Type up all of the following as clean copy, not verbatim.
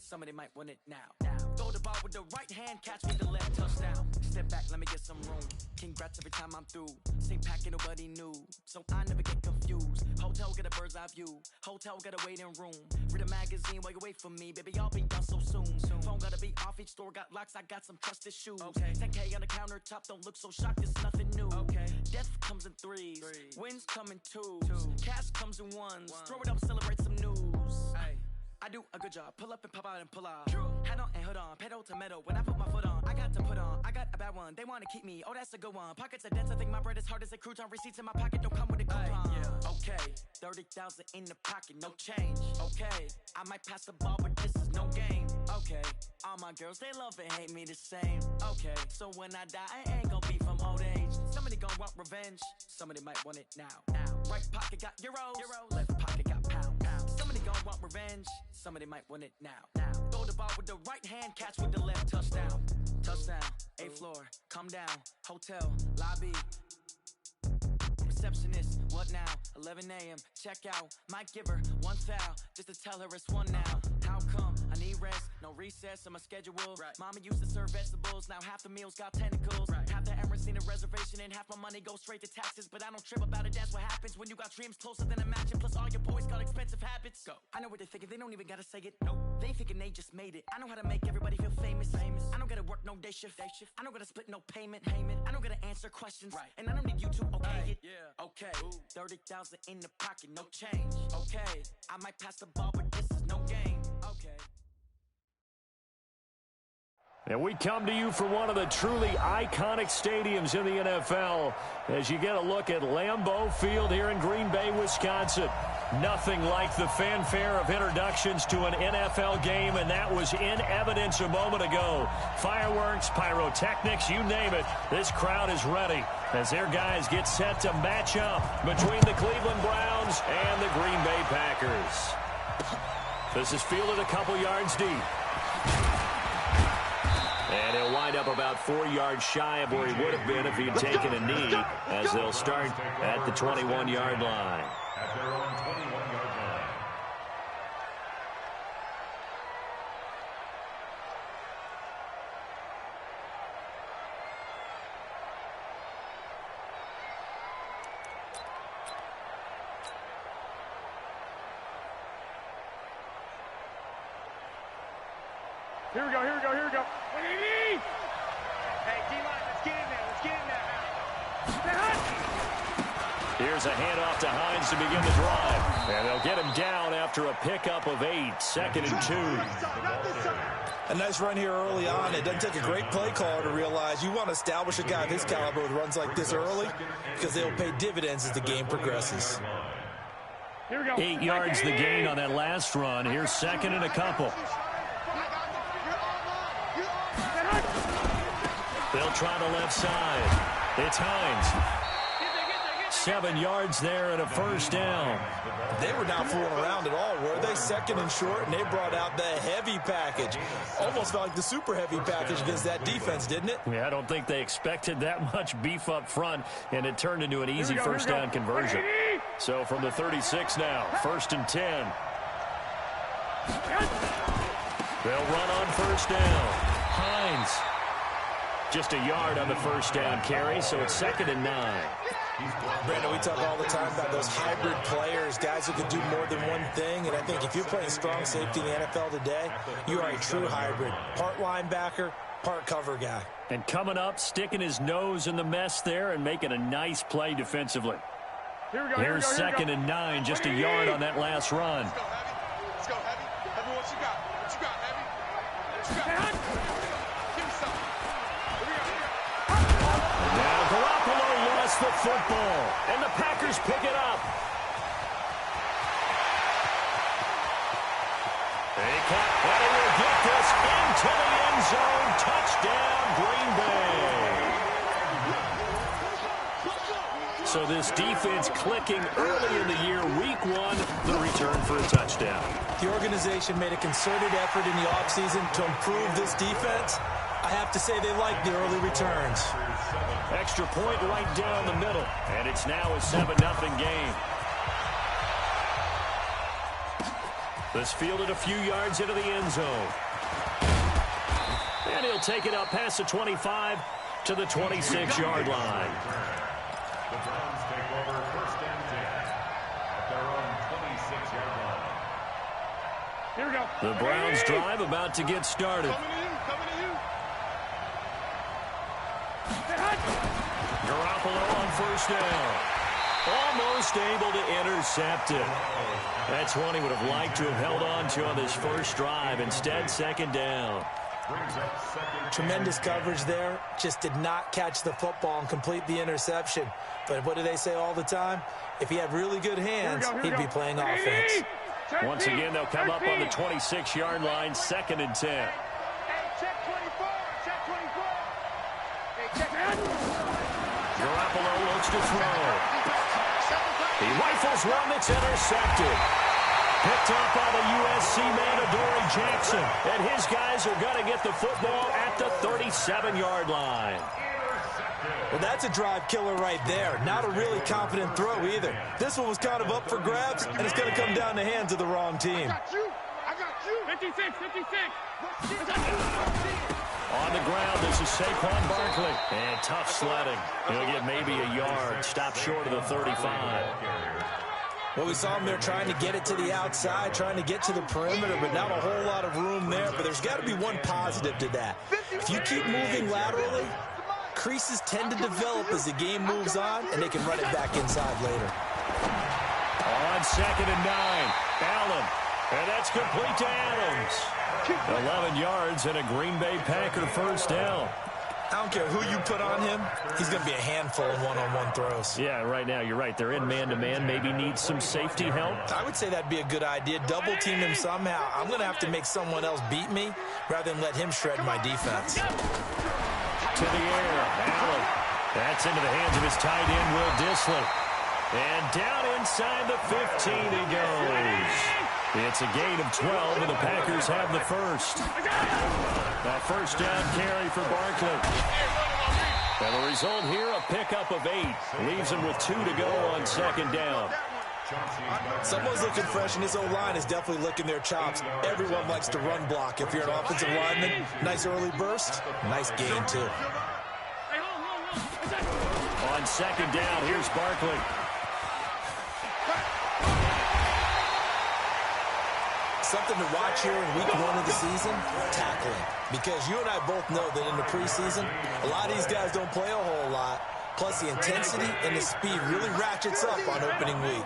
somebody might want it now. Throw the ball with the right hand, catch with the left, touchdown. Step back, let me get some room. Congrats every time I'm through. Same packet, nobody knew, so I never get confused. Hotel got a bird's eye view. Hotel got a waiting room. Read a magazine while you wait for me, baby. I'll be done so soon. Phone gotta be off. Each store got locks. I got some trusted shoes. 10K on the countertop. Don't look so shocked. It's nothing new. Death comes in threes. Wins come in twos. Cash comes in ones. Throw it up, celebrate some news. I do a good job. Pull up and pop out and pull out. Hat on and hood on. Pedal to metal. When I put my foot on, I got to put on. I got a bad one. They want to keep me. Oh, that's a good one. Pockets are dense. I think my bread is hard as a crouton. Receipts in my pocket don't come with a coupon. Okay, 30,000 in the pocket, no change. Okay, I might pass the ball, but this is no game. Okay, all my girls, they love and hate me the same. Okay, so when I die, I ain't gonna be from old age. Somebody gon' want revenge. Somebody might want it now. Right pocket got euros. Left pocket got pounds. Somebody gon' want revenge. Somebody might want it now. Throw the ball with the right hand, catch with the left, touchdown. Touchdown, 8th floor, come down. Hotel, lobby. Receptionist, what now? 11 a.m., check out. Might give her one foul, just to tell her it's one now. How come? I need rest, no recess in my schedule. Mama used to serve vegetables, now half the meals got tentacles. Half the Emirates need a reservation and half my money goes straight to taxes. But I don't trip about it, that's what happens when you got dreams closer than a matching. Plus all your boys got expensive habits. I know what they're thinking, they don't even gotta say it. They thinking they just made it. I know how to make everybody feel famous. I don't gotta work no day shift. I don't gotta split no payment. I don't gotta answer questions. And I don't need you to okay it. Okay, 30,000 in the pocket, no change. Okay, I might pass the ball, but this is no game. Okay. And we come to you from one of the truly iconic stadiums in the NFL as you get a look at Lambeau Field here in Green Bay, Wisconsin. Nothing like the fanfare of introductions to an NFL game, and that was in evidence a moment ago. Fireworks, pyrotechnics, you name it. This crowd is ready as their guys get set to match up between the Cleveland Browns and the Green Bay Packers. This is fielded a couple yards deep. And he'll wind up about 4 yards shy of where he would have been if he had taken a knee, as they'll start at the 21-yard line. At their own 21-yard line. Here we go. What do you need? Hey, D-line, let's get in there. Here's a handoff to Hines to begin the drive. And they'll get him down after a pickup of 8, 2nd and 2. A nice run here early on. It doesn't take a great play caller to realize you want to establish a guy of his caliber with runs like this early because they'll pay dividends as the game progresses. Here we go. 8 yards the gain on that last run. Here's 2nd and a couple. They'll try the left side. It's Hines. 7 yards there and a first down. They were not fooling around at all, were they? 2nd and short, and they brought out the heavy package. Almost felt like the super heavy package against that defense, didn't it? Yeah, I don't think they expected that much beef up front, and it turned into an easy first down conversion. So from the 36 now, 1st and 10. They'll run on first down. Hines. Just a yard on the first down carry, so it's 2nd and 9. Brandon, we talk all the time about those hybrid players, guys who can do more than one thing, and I think if you're playing strong safety in the NFL today, you are a true hybrid. Part linebacker, part cover guy. And coming up, sticking his nose in the mess there and making a nice play defensively. Here's 2nd and 9, just a yard on that last run. Let's go, Heavy. Heavy, what you got? What you got, Heavy? What you got? Give me some. Now Garoppolo lost the football, and the Packers pick it up. They cut, and he will get this into the end zone. Touchdown, Green Bay. So this defense clicking early in the year, week 1, the return for a touchdown. The organization made a concerted effort in the offseason to improve this defense. I have to say they like the early returns. Extra point right down the middle, and it's now a 7-0 game. This fielded a few yards into the end zone. And he'll take it up past the 25 to the 26-yard line. The Browns take over first and 10 at their own 26-yard line. Here we go. The Browns drive about to get started. Coming to you. Garoppolo on first down. Almost able to intercept it. That's one he would have liked to have held on to on this first drive. Instead, second down. Tremendous coverage there. Just did not catch the football and complete the interception. But what do they say all the time? If he had really good hands, he'd be playing offense. Once again, they'll come up on the 26-yard line, 2nd and 10. Hey, check 24. Check 24. Hey, check. Garoppolo looks to throw. He rifles one that's intercepted. Picked up by the USC man, Adoree Jackson. And his guys are going to get the football at the 37-yard line. Well, that's a drive killer right there. Not a really confident throw either. This one was kind of up for grabs, and it's going to come down the hands of the wrong team. I got you. 56. On the ground, this is Saquon Barkley. And tough sledding. He'll get maybe a yard. Stop short of the 35. Well, we saw him there trying to get it to the outside, trying to get to the perimeter, but not a whole lot of room there. But there's got to be one positive to that. If you keep moving laterally, creases tend to develop as the game moves on, and they can run it back inside later. On 2nd and 9, Allen. And that's complete to Adams. 11 yards and a Green Bay Packer first down. I don't care who you put on him. He's going to be a handful in one-on-one throws. Yeah, right now, you're right. They're in man-to-man. Maybe need some safety help. I would say that'd be a good idea. Double-team him somehow. I'm going to have to make someone else beat me rather than let him shred my defense. To the air, Allen. That's into the hands of his tight end, Will Dissly. And down inside the 15 he goes. It's a gain of 12, and the Packers have the first. A first down carry for Barkley. And the result here, a pickup of 8. Leaves him with 2 to go on 2nd down. Someone's looking fresh, and his O-line is definitely licking their chops. Everyone likes to run block. If you're an offensive lineman, nice early burst, nice gain, too. On 2nd down, here's Barkley. Something to watch here in week 1 of the season, tackling. Because you and I both know that in the preseason, a lot of these guys don't play a whole lot. Plus, the intensity and the speed really ratchets up on opening week.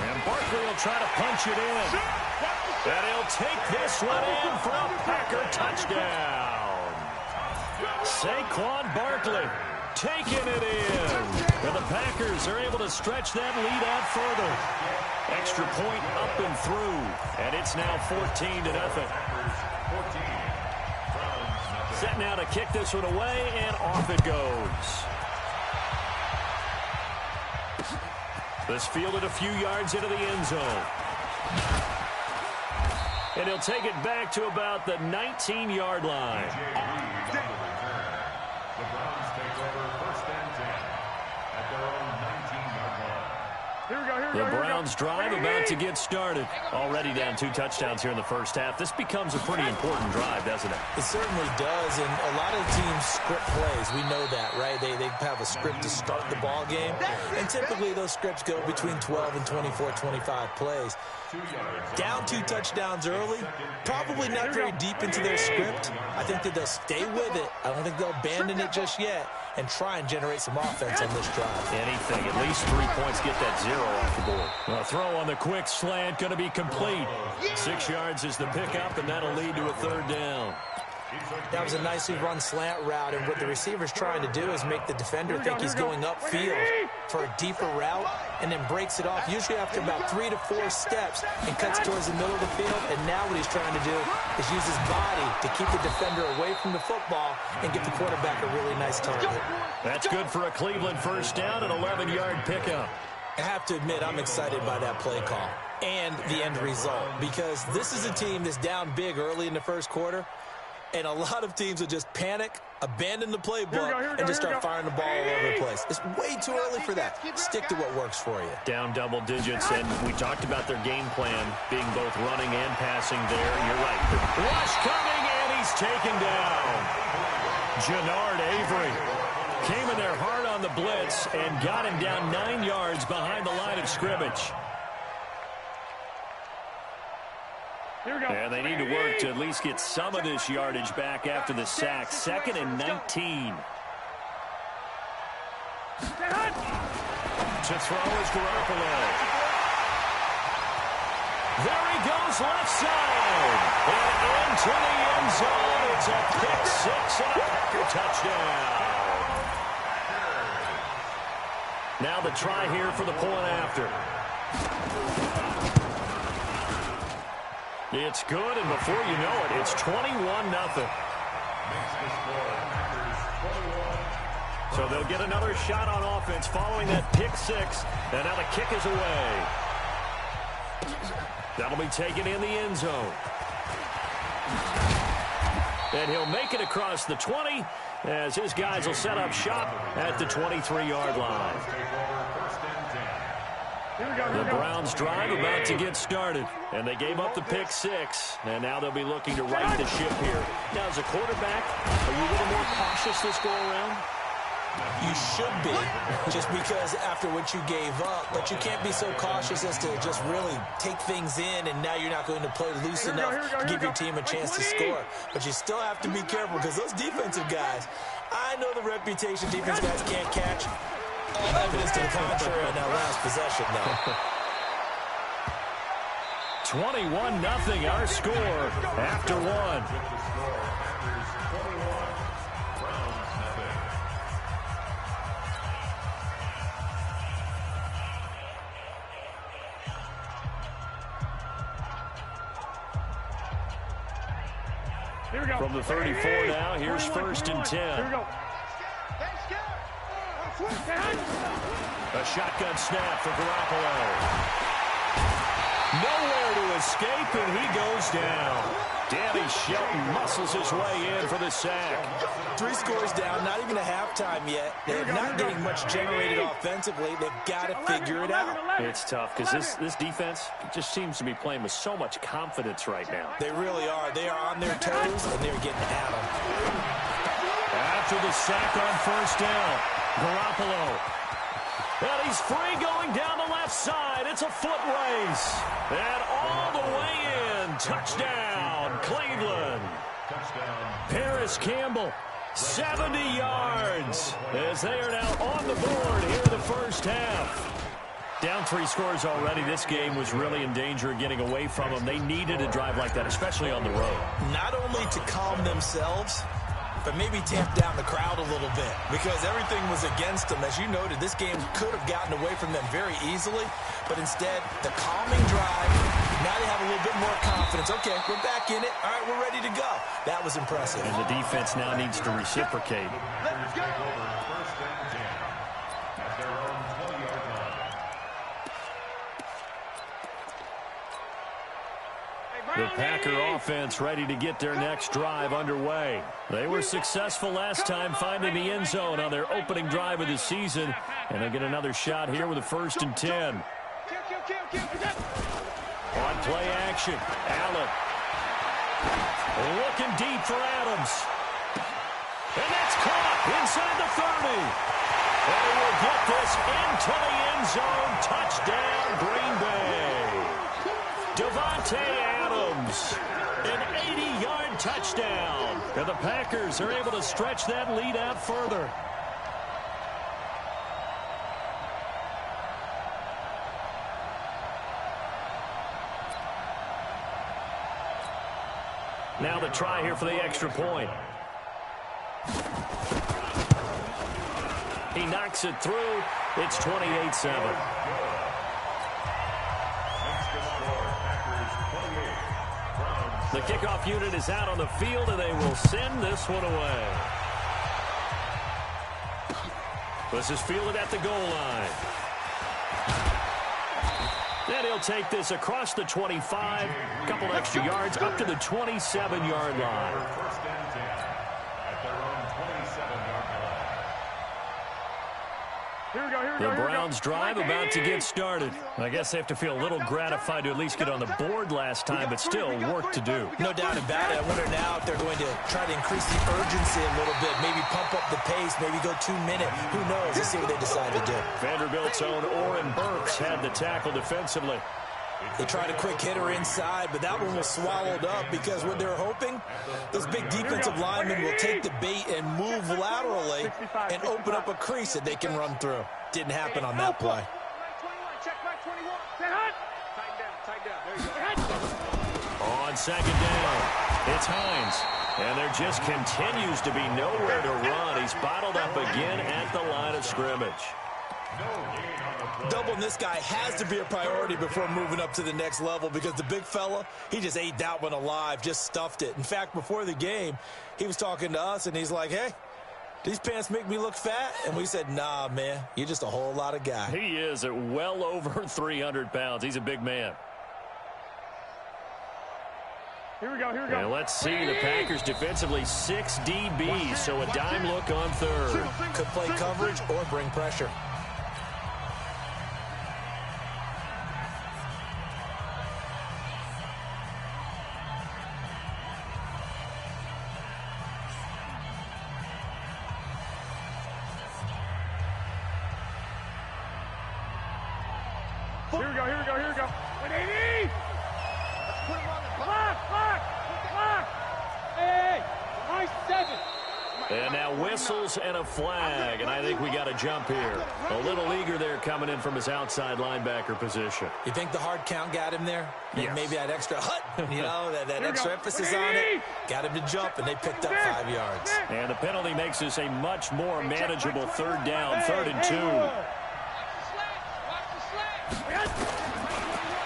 And Barkley will try to punch it in. And he'll take this one in for a Packer touchdown. Saquon Barkley taking it in. And the Packers are able to stretch that lead out further. Extra point up and through. And it's now 14-0. Set now to kick this one away, and off it goes. This fielded a few yards into the end zone. And he'll take it back to about the 19-yard line. The Browns take over first and 10 at their own 19-yard line. The Browns drive about to get started. Already down 2 touchdowns here in the first half. This becomes a pretty important drive, doesn't it? It certainly does, and a lot of teams script plays. We know that, right? They have a script to start the ball game, and typically those scripts go between 12 and 24, 25 plays. Down 2 touchdowns early, probably not very deep into their script. I think that they'll stay with it. I don't think they'll abandon it just yet and try and generate some offense on this drive. Anything, at least 3 points, get that 0 off the board. A throw on the quick slant, going to be complete. 6 yards is the pickup, and that'll lead to a 3rd down. That was a nicely run slant route, and what the receiver's trying to do is make the defender think he's going upfield for a deeper route, and then breaks it off, usually after about 3 to 4 steps, and cuts towards the middle of the field. And now what he's trying to do is use his body to keep the defender away from the football and get the quarterback a really nice target. That's good for a Cleveland first down, an 11-yard pickup. I have to admit, I'm excited by that play call and the end result, because this is a team that's down big early in the first quarter. And a lot of teams will just panic, abandon the playbook, and just start firing the ball all over the place. It's way too early for that. Stick to what works for you. Down double digits, and we talked about their game plan being both running and passing there. You're right. Rush coming, and he's taken down. Jannard Avery came in there hard on the blitz and got him down 9 yards behind the line of scrimmage. And they need to work to at least get some of this yardage back after the sack. 2nd and 19. To throw is Garoppolo. There he goes, left side. And into the end zone. It's a pick 6 and a Packer touchdown. Now the try here for the point after. It's good, and before you know it, it's 21-0. So they'll get another shot on offense following that pick 6, and now the kick is away. That'll be taken in the end zone. And he'll make it across the 20 as his guys will set up shop at the 23-yard line. The Browns drive about to get started, and they gave up the pick 6, and now they'll be looking to right the ship here. Now, as a quarterback, are you a little more cautious this go-around? You should be, just because after what you gave up, but you can't be so cautious as to just really take things in, and now you're not going to play loose enough to give your team a chance to score. But you still have to be careful, because those defensive guys, I know the reputation defense guys can't catch. All evidence to the contrary on that last possession, though. 21-0 our score after 1. From the 34 now, here's 1st and 10. Here we go. A shotgun snap for Garoppolo. Nowhere to escape, and he goes down. Danny Shelton muscles his way in for the sack. 3 scores down, not even a halftime yet. They're not getting much generated offensively. They've got to figure it out. It's tough because this defense just seems to be playing with so much confidence right now. They really are. They are on their toes, and they're getting at them. After the sack on 1st down, Garoppolo. And he's free going down the left side. It's a foot race. And all the way in. Touchdown, Cleveland. Paris Campbell, 70 yards. As they are now on the board here in the first half. Down 3 scores already. This game was really in danger of getting away from them. They needed a drive like that, especially on the road. Not only to calm themselves, but maybe tamp down the crowd a little bit, because everything was against them. As you noted, this game could have gotten away from them very easily, but instead, the calming drive, now they have a little bit more confidence. Okay, we're back in it. All right, we're ready to go. That was impressive. And the defense now needs to reciprocate. Let's go. The Packer offense ready to get their next drive underway. They were successful last time finding the end zone on their opening drive of the season, and they get another shot here with a 1st and 10. On play action, Allen. Looking deep for Adams. And that's caught inside the 30. And he will get this into the end zone. Touchdown, Green Bay. Devontae Adams, an 80-yard touchdown. And the Packers are able to stretch that lead out further. Now the try here for the extra point. He knocks it through. It's 28-7. The kickoff unit is out on the field, and they will send this one away. This is fielded at the goal line. And he'll take this across the 25, a couple extra yards, up to the 27-yard line. First and 10 at their own 27-yard line. The Browns drive about to get started. I guess they have to feel a little gratified to at least get on the board last time, but still work to do. No doubt about it. I wonder now if they're going to try to increase the urgency a little bit, maybe pump up the pace, maybe go 2-minute. Who knows? Let's see what they decide to do. Vanderbilt's own Oren Burks had the tackle defensively. They tried a quick hitter inside, but that one was swallowed up because what they're hoping, those big defensive linemen will take the bait and move laterally and open up a crease that they can run through. Didn't happen on that play. On second down, it's Hines. And there just continues to be nowhere to run. He's bottled up again at the line of scrimmage. Doubling this guy has to be a priority before moving up to the next level because the big fella, he just ate that one alive, just stuffed it. In fact, before the game, he was talking to us, and he's like, hey, these pants make me look fat? And we said, nah, man, you're just a whole lot of guy. He is at well over 300 pounds. He's a big man. Here we go. And let's see, the Packers defensively 6 DBs, so a dime look on third. Could play coverage or bring pressure. Here we go. 180! Let's put him on the block! Hey! Nice 7! And now whistles and a flag, and I think we got a jump here. A little eager there coming in from his outside linebacker position. You think the hard count got him there? Yes. Maybe that extra that extra emphasis on it. Got him to jump, and they picked up 5 yards. And the penalty makes this a much more manageable third down, 3rd and 2.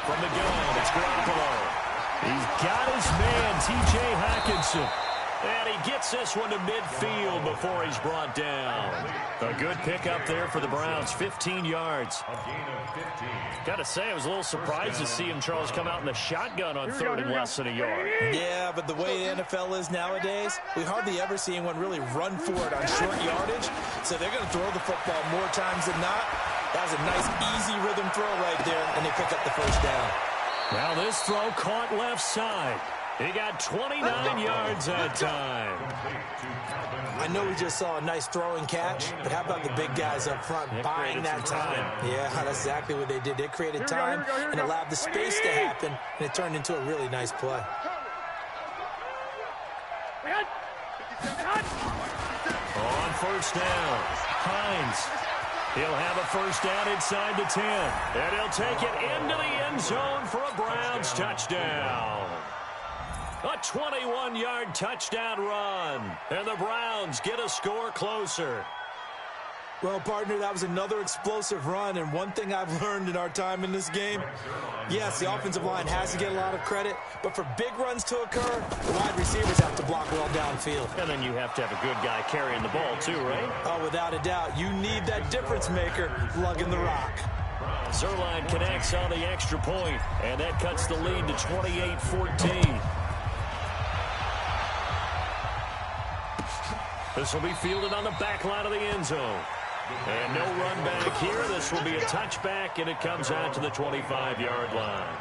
From the gun, it's Garoppolo. He's got his man, T.J. Hockenson. And he gets this one to midfield before he's brought down. A good pickup there for the Browns, 15 yards. A gain of 15. Got to say, I was a little surprised to see him, Charles, come out in the shotgun on 3rd and less than a yard. Yeah, but the way the NFL is nowadays, we hardly ever see anyone really run for it on short yardage. So they're going to throw the football more times than not. That was a nice, easy rhythm throw right there, and they pick up the first down. Now this throw caught left side. He got 29 yards that time. I know we just saw a nice throwing catch, but how about the big guys up front buying that time? Yeah, that's exactly what they did. They created time and allowed the space to happen, and it turned into a really nice play. On first down, Hines. He'll have a first down inside the 10. And he'll take it into the end zone for a Browns touchdown. A 21-yard touchdown run. And the Browns get a score closer. Well, partner, that was another explosive run, and one thing I've learned in our time in this game, yes, the offensive line has to get a lot of credit, but for big runs to occur, the wide receivers have to block well downfield. And then you have to have a good guy carrying the ball too, right? Oh, without a doubt. You need that difference maker lugging the rock. Zerline connects on the extra point, and that cuts the lead to 28-14. This will be fielded on the back line of the end zone. And no run back here. This will be a touchback, and it comes out to the 25-yard line.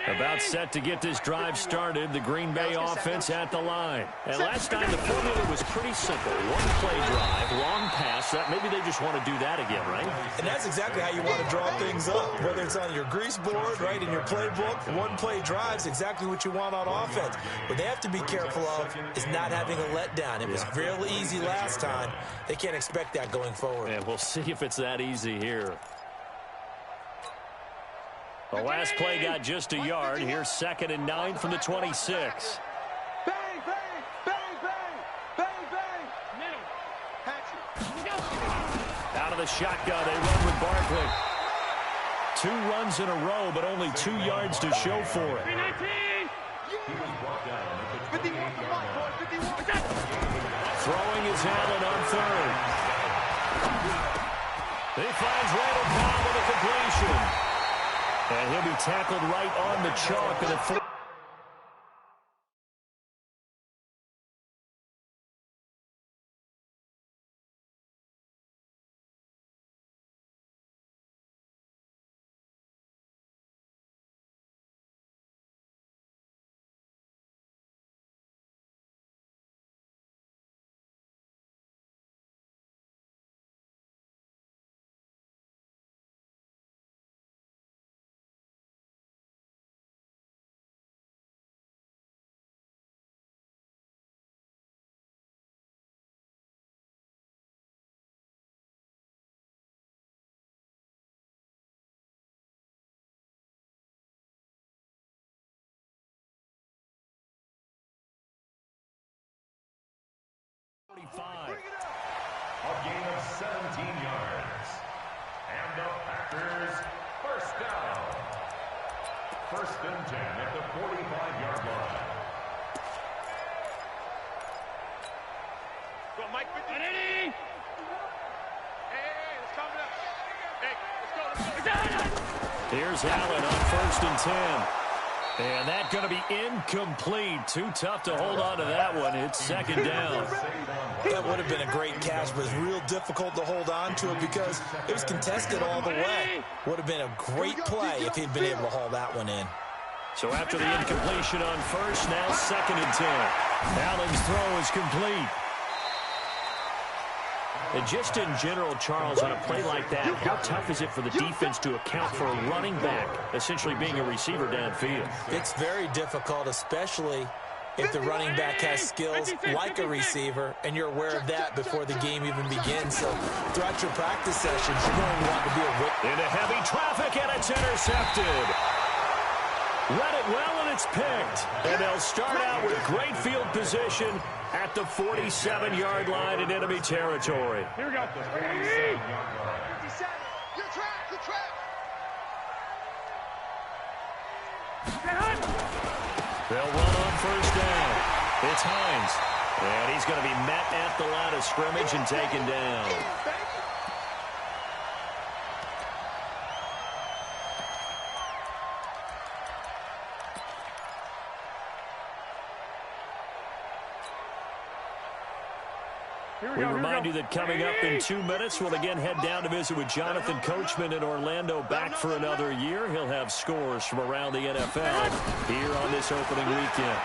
About set to get this drive started, the Green Bay offense at the line. And last time the formula was pretty simple. One play drive, long pass. That maybe they just want to do that again, right? And that's exactly how you want to draw things up. Whether it's on your grease board, right, in your playbook, one play drive's exactly what you want on offense. What they have to be careful of is not having a letdown. It was real easy last time. They can't expect that going forward. And we'll see if it's that easy here. The last play got just a yard. Here's 2nd and 9 from the 26. Bang, bang, bang, bang, bang, bang. Middle. Out of the shotgun, they run with Barkley. 2 runs in a row, but only 2 yards to show for it. He was brought down at the 28-yard line. 51. Throwing is Allen on third. He finds Randall Cobb with a completion. And he'll be tackled right on the chalk of the fourth. A gain of 17 yards. And the Packers first down. 1st and 10 at the 45-yard line. Go, Mike. 50. Hey, let's calm it up. Hey, let's go. Here's Allen on 1st and 10. And that's going to be incomplete. Too tough to hold on to that one. It's 2nd down. That would have been a great catch, but it's real difficult to hold on to it because it was contested all the way. Would have been a great play if he'd been able to haul that one in. So after the incompletion on 1st, now 2nd and 10. Allen's throw is complete. And just in general, Charles, on a play like that, how tough is it for the defense to account for a running back essentially being a receiver downfield? It's very difficult, especially if the running back has skills like a receiver, and you're aware of that before the game even begins. So throughout your practice sessions, you're going to want to be aware. Into heavy traffic, and it's intercepted. Read it well, and it's picked. And they'll start out with great field position at the 47-yard line in enemy territory. Here we go. 47-yard line. 57. Your track, your track. They'll run on 1st down. It's Hines. And he's going to be met at the line of scrimmage and taken down. We remind you that coming up in 2 minutes, we'll again head down to visit with Jonathan Coachman in Orlando, back for another year. He'll have scores from around the NFL here on this opening weekend.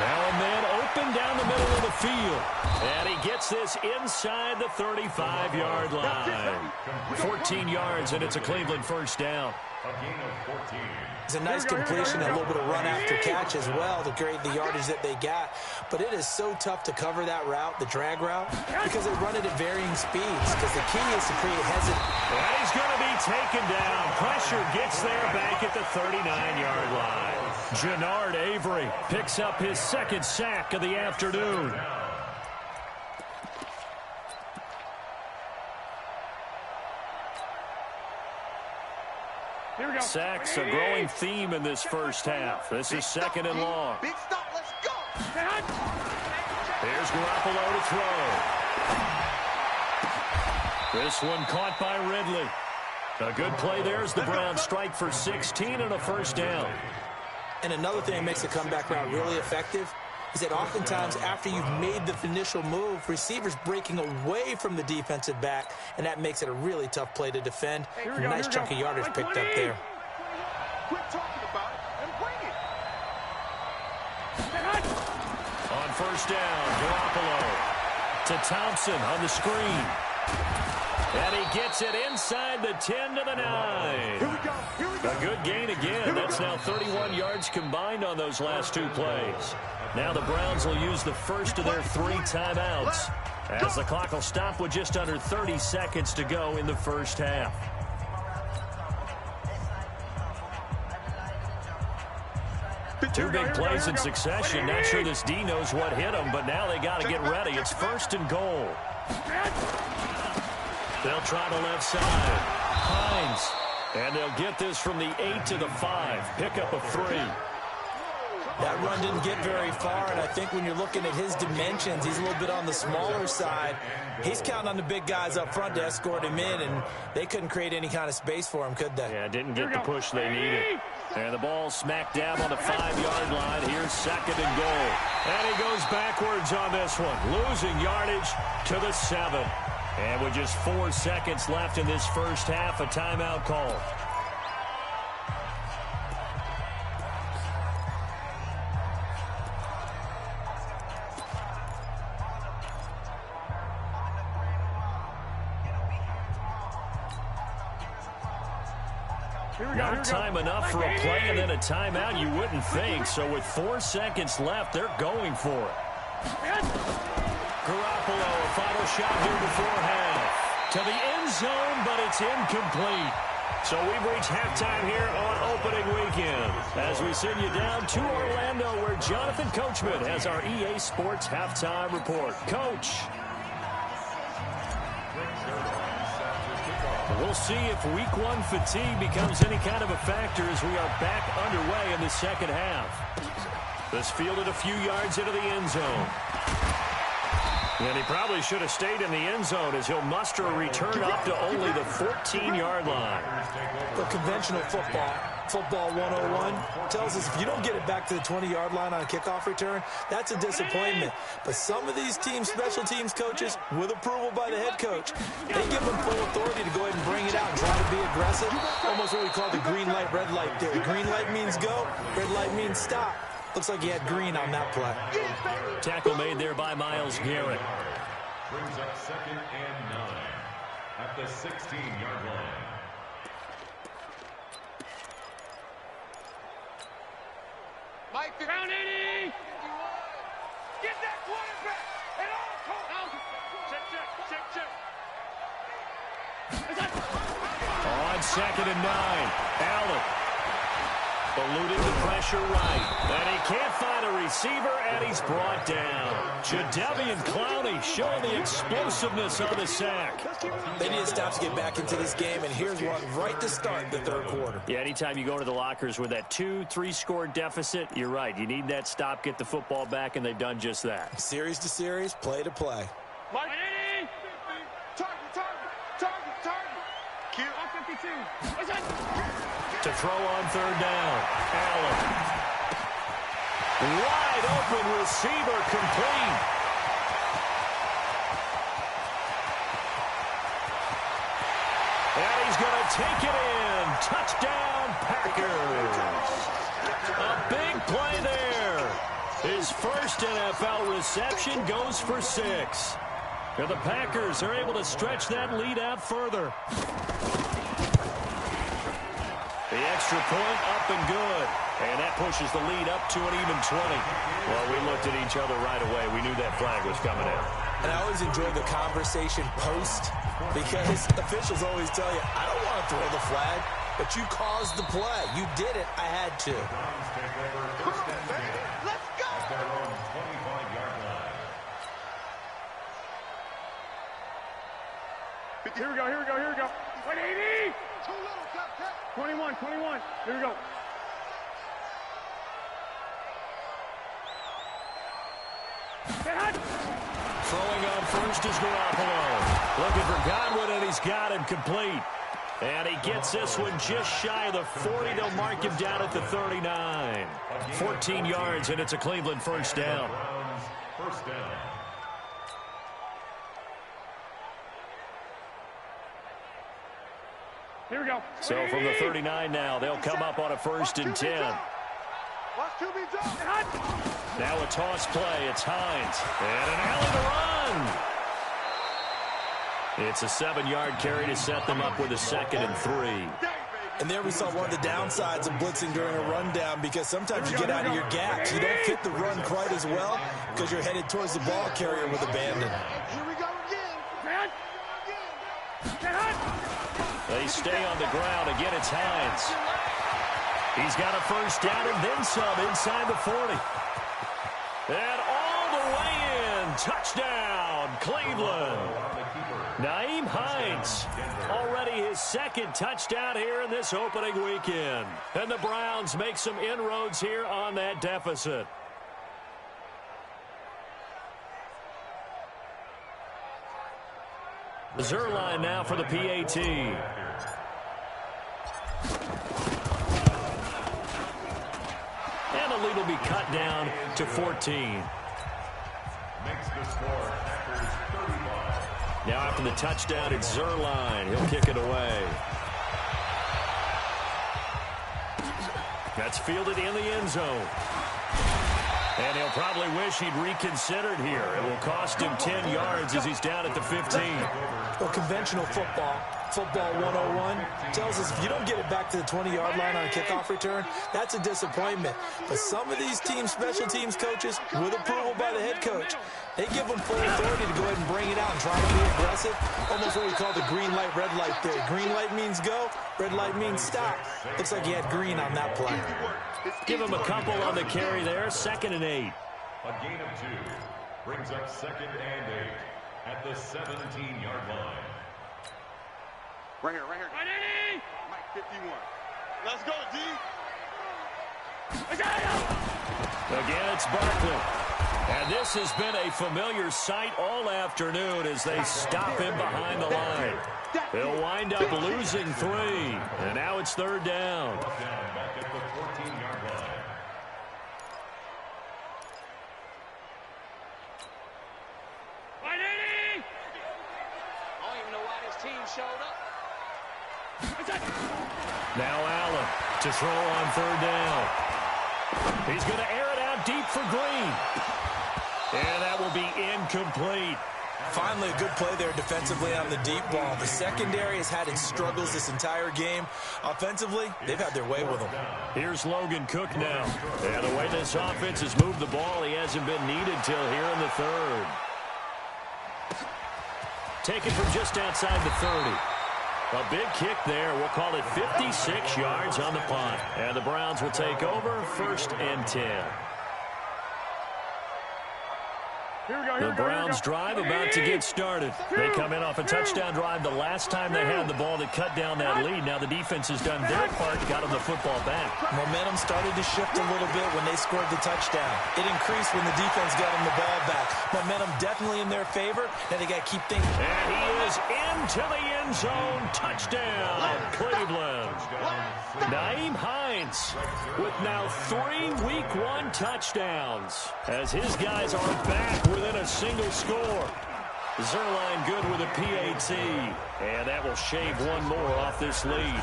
Now a man open down the middle of the field. And he gets this inside the 35-yard line. 14 yards, and it's a Cleveland 1st down. A gain of 14. It's a nice completion, a little bit of run after catch as well to create the yardage that they got. But it is so tough to cover that route, the drag route, because they run it at varying speeds. Because the key is to create hesitation. And he's going to be taken down. Pressure gets there back at the 39-yard line. Jannard Avery picks up his 2nd sack of the afternoon. Sacks, a growing theme in this 1st half. This is 2nd and long. Big stop, let's go. Here's Garoppolo to throw. This one caught by Ridley. A good play there as the Browns strike for 16 and a 1st down. And another thing that makes the comeback route really effective is that oftentimes after you've made the initial move, receivers breaking away from the defensive back, and that makes it a really tough play to defend. A nice chunk of yardage picked up there. Quit talking about it and bring it. On 1st down, Garoppolo to Thompson on the screen. And he gets it inside the 10 to the 9. Here we go. Here we go. A good gain again. That's now 31 yards combined on those last 2 plays. Now the Browns will use the first of their 3 timeouts as the clock will stop with just under 30 seconds to go in the 1st half. Two big plays in succession. Not sure this D knows what hit him, but now they got to get ready. It's 1st and goal. They'll try the left side. Hines. And they'll get this from the 8 to the 5. Pickup of 3. That run didn't get very far, and I think when you're looking at his dimensions, he's a little bit on the smaller side. He's counting on the big guys up front to escort him in, and they couldn't create any kind of space for him, could they? Yeah, didn't get the push they needed. And the ball smacked down on the 5-yard line. Here's 2nd and goal. And he goes backwards on this one, losing yardage to the 7. And with just 4 seconds left in this first half, a timeout call. Not time enough for a play and then a timeout, you wouldn't think. So with 4 seconds left, they're going for it. Garoppolo, a final shot here before half. To the end zone, but it's incomplete. So we've reached halftime here on opening weekend. As we send you down to Orlando, where Jonathan Coachman has our EA Sports halftime report. Coach. We'll see if week 1 fatigue becomes any kind of a factor as we are back underway in the second half. This fielded a few yards into the end zone. And he probably should have stayed in the end zone as he'll muster a return up to only the 14-yard line. The conventional football 101 tells us if you don't get it back to the 20-yard line on a kickoff return, that's a disappointment. But some of these teams, special teams coaches, with approval by the head coach, they give them full authority to go ahead and bring it out and try to be aggressive. Almost what we call the green light, red light theory. Green light means go, red light means stop. Looks like he had green on that play. Tackle made there by Myles Garrett. Brings up 2nd and 9 at the 16-yard line. Mike, down 80. Get that quarterback. And all On 2nd and 9, Allen. Eluding the pressure right. And he can't find a receiver, and he's brought down. Jadeveon Clowney showing the explosiveness of the sack. They need to stop to get back into this game, and here's one right to start the third quarter. Yeah, anytime you go to the lockers with that 2-3 score deficit, you're right. You need that stop, get the football back, and they've done just that. Series to series, play to play. Mike, target. Q. 52. To throw on 3rd down, Allen. Wide open receiver, complete. And he's going to take it in. Touchdown, Packers. A big play there. His first NFL reception goes for 6. And the Packers are able to stretch that lead out further. The extra point up and good. And that pushes the lead up to an even 20. Well, we looked at each other right away. We knew that flag was coming in. And I always enjoy the conversation post because officials always tell you, I don't want to throw the flag, but you caused the play. You did it. I had to. Let's go. Their own 25-yard line. Here we go. 180. 21. Here we go. Throwing on first is Garoppolo. Looking for Godwin, and he's got him complete. And he gets this one just shy of the 40. They'll mark him down at the 39. 14 yards, and it's a Cleveland first down. First down. Here we go. So from the 39 now, they'll come up on a 1st and 10. Now a toss play. It's Hines. And an Allen to run. It's a 7-yard carry to set them up with a 2nd and 3. And there we saw one of the downsides of blitzing during a rundown because sometimes you get out of your gaps. You don't fit the run quite as well because you're headed towards the ball carrier with abandon. Here we go again. They stay on the ground. Again, it's Hines. He's got a first down and then some inside the 40. And all the way in. Touchdown. Cleveland. Nyheim Hines, already his second touchdown here in this opening weekend. And the Browns make some inroads here on that deficit. Zerline now for the PAT. And the lead will be cut down to 14. Makes the score Packers 35. Now after the touchdown, it's Zerline. He'll kick it away. That's fielded in the end zone. And he'll probably wish he'd reconsidered here. It will cost him 10 yards as he's down at the 15. Well, conventional football 101, tells us if you don't get it back to the 20-yard line on a kickoff return, that's a disappointment. But some of these teams, special teams coaches, with approval by the head coach, they give them full authority to go ahead and bring it out and try to be aggressive. Almost what we call the green light, red light theory. Green light means go, red light means stop. Looks like he had green on that play. Give him a couple on the carry there, 2nd and 8. A gain of 2 brings up 2nd and 8 at the 17-yard line. Right here. Mike 51. Let's go, D. Again, it's Barkley. And this has been a familiar sight all afternoon as they stop him behind the line. They'll wind up losing 3. And now it's 3rd down. Back at the 14-yard line. I don't even know why this team showed up. Now Allen to throw on 3rd down. He's going to air it out deep for Green. And that will be incomplete. Finally, a good play there defensively on the deep ball. The secondary has had its struggles this entire game. Offensively, they've had their way with them. Here's Logan Cook now. And the way this offense has moved the ball, he hasn't been needed till here in the 3rd. Taken from just outside the 30. A big kick there. We'll call it 56 yards on the punt. And the Browns will take over 1st and 10. The Browns drive about to get started. They come in off a touchdown drive the last time they had the ball that cut down that lead. Now the defense has done their part, got them the football back. Momentum started to shift a little bit when they scored the touchdown. It increased when the defense got them the ball back. Momentum definitely in their favor. Now they got to keep things. And he is into the end zone. Touchdown, Cleveland. Nyheim Hines with now 3 Week 1 touchdowns as his guys are back within a single score. Zerline good with a PAT. And that will shave one more off this lead.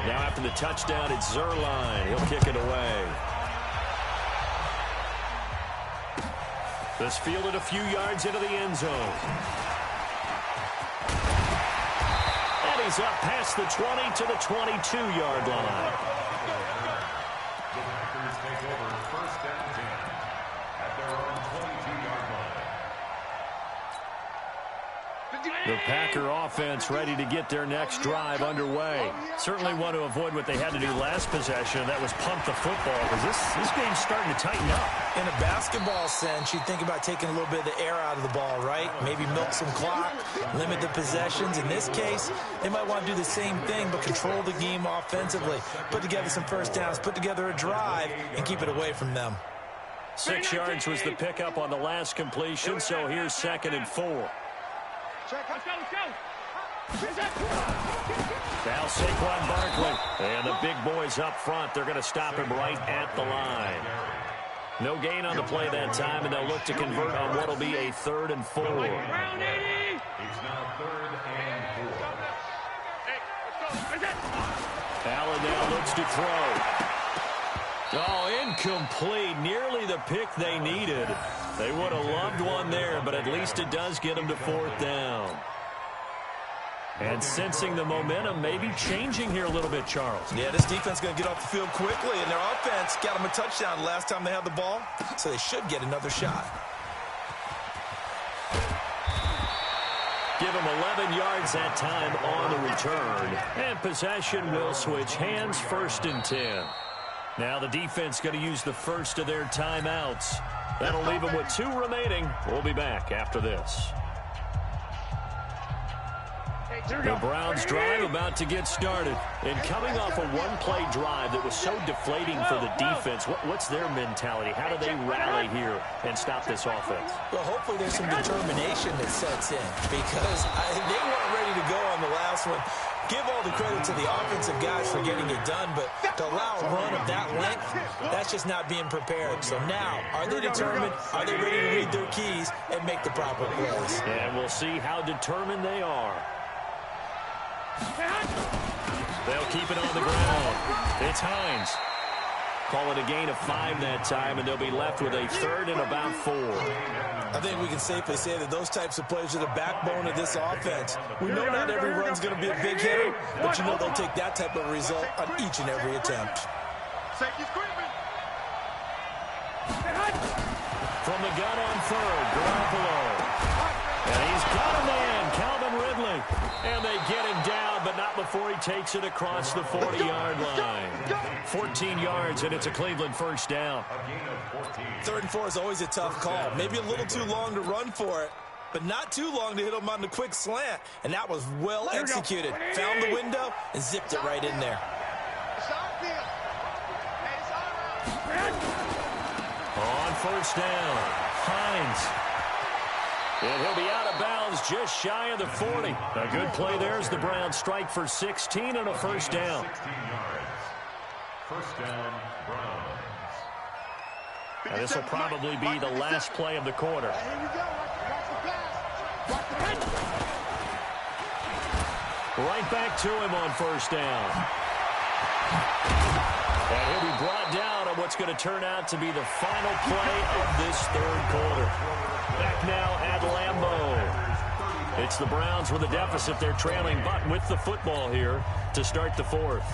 Now after the touchdown, it's Zerline. He'll kick it away. This fielded a few yards into the end zone. And he's up past the 20 to the 22-yard line. The Packers take over 1st and 10 at their own 22-yard line. The Packer offense ready to get their next drive underway. Certainly want to avoid what they had to do last possession. That was pump the football because this game's starting to tighten up. In a basketball sense, you think about taking a little bit of the air out of the ball, right? Maybe milk some clock, limit the possessions. In this case, they might want to do the same thing but control the game offensively. Put together some first downs, put together a drive, and keep it away from them. 6 yards was the pickup on the last completion, so here's 2nd and 4. Let's go. Now Saquon Barkley. And the big boys up front. They're going to stop him right at the line. No gain on the play that time, and they'll look to convert on what will be a 3rd and 4. It's now 3rd and 4. Allen now looks to throw. Oh, incomplete. Nearly the pick they needed. They would have loved one there, but at least it does get them to 4th down. And sensing the momentum maybe changing here a little bit, Charles. Yeah, this defense is going to get off the field quickly, and their offense got them a touchdown last time they had the ball, so they should get another shot. Give them 11 yards that time on the return. And possession will switch hands, 1st and 10. Now the defense going to use the first of their timeouts. That'll leave them with 2 remaining. We'll be back after this. The Browns drive about to get started. And coming off a one-play drive that was so deflating for the defense, what's their mentality? How do they rally here and stop this offense? Well, hopefully there's some determination that sets in because they weren't ready to go on the last one. Give all the credit to the offensive guys for getting it done, but to allow a run of that length, that's just not being prepared. So now, are they determined? Are they ready to read their keys and make the proper plays? And we'll see how determined they are. They'll keep it on the ground. It's Hines. Call it a gain of 5 that time, and they'll be left with a 3rd and about 4. I think we can safely say that those types of plays are the backbone of this offense. We know not every run's going to be a big hitter, but you know they'll take that type of result on each and every attempt. From the gun on 3rd, Garoppolo. And he's got a man, Calvin Ridley. And they get him down, but not before he takes it across the 40-yard line. 14 yards, and it's a Cleveland first down. 3rd and 4 is always a tough call. Maybe a little too long to run for it, but not too long to hit him on the quick slant. And that was well executed. Found the window and zipped it right in there. On first down, Hines. And he'll be out of bounds just shy of the 40. A good play there as the Browns strike for 16 and a first down. 16 yards. First down, Browns. Now this will probably be the last play of the quarter. Right back to him on first down. And he'll be brought down on what's going to turn out to be the final play of this 3rd quarter. Back now at Lambeau. It's the Browns with a deficit. They're trailing, but with the football here to start the 4th.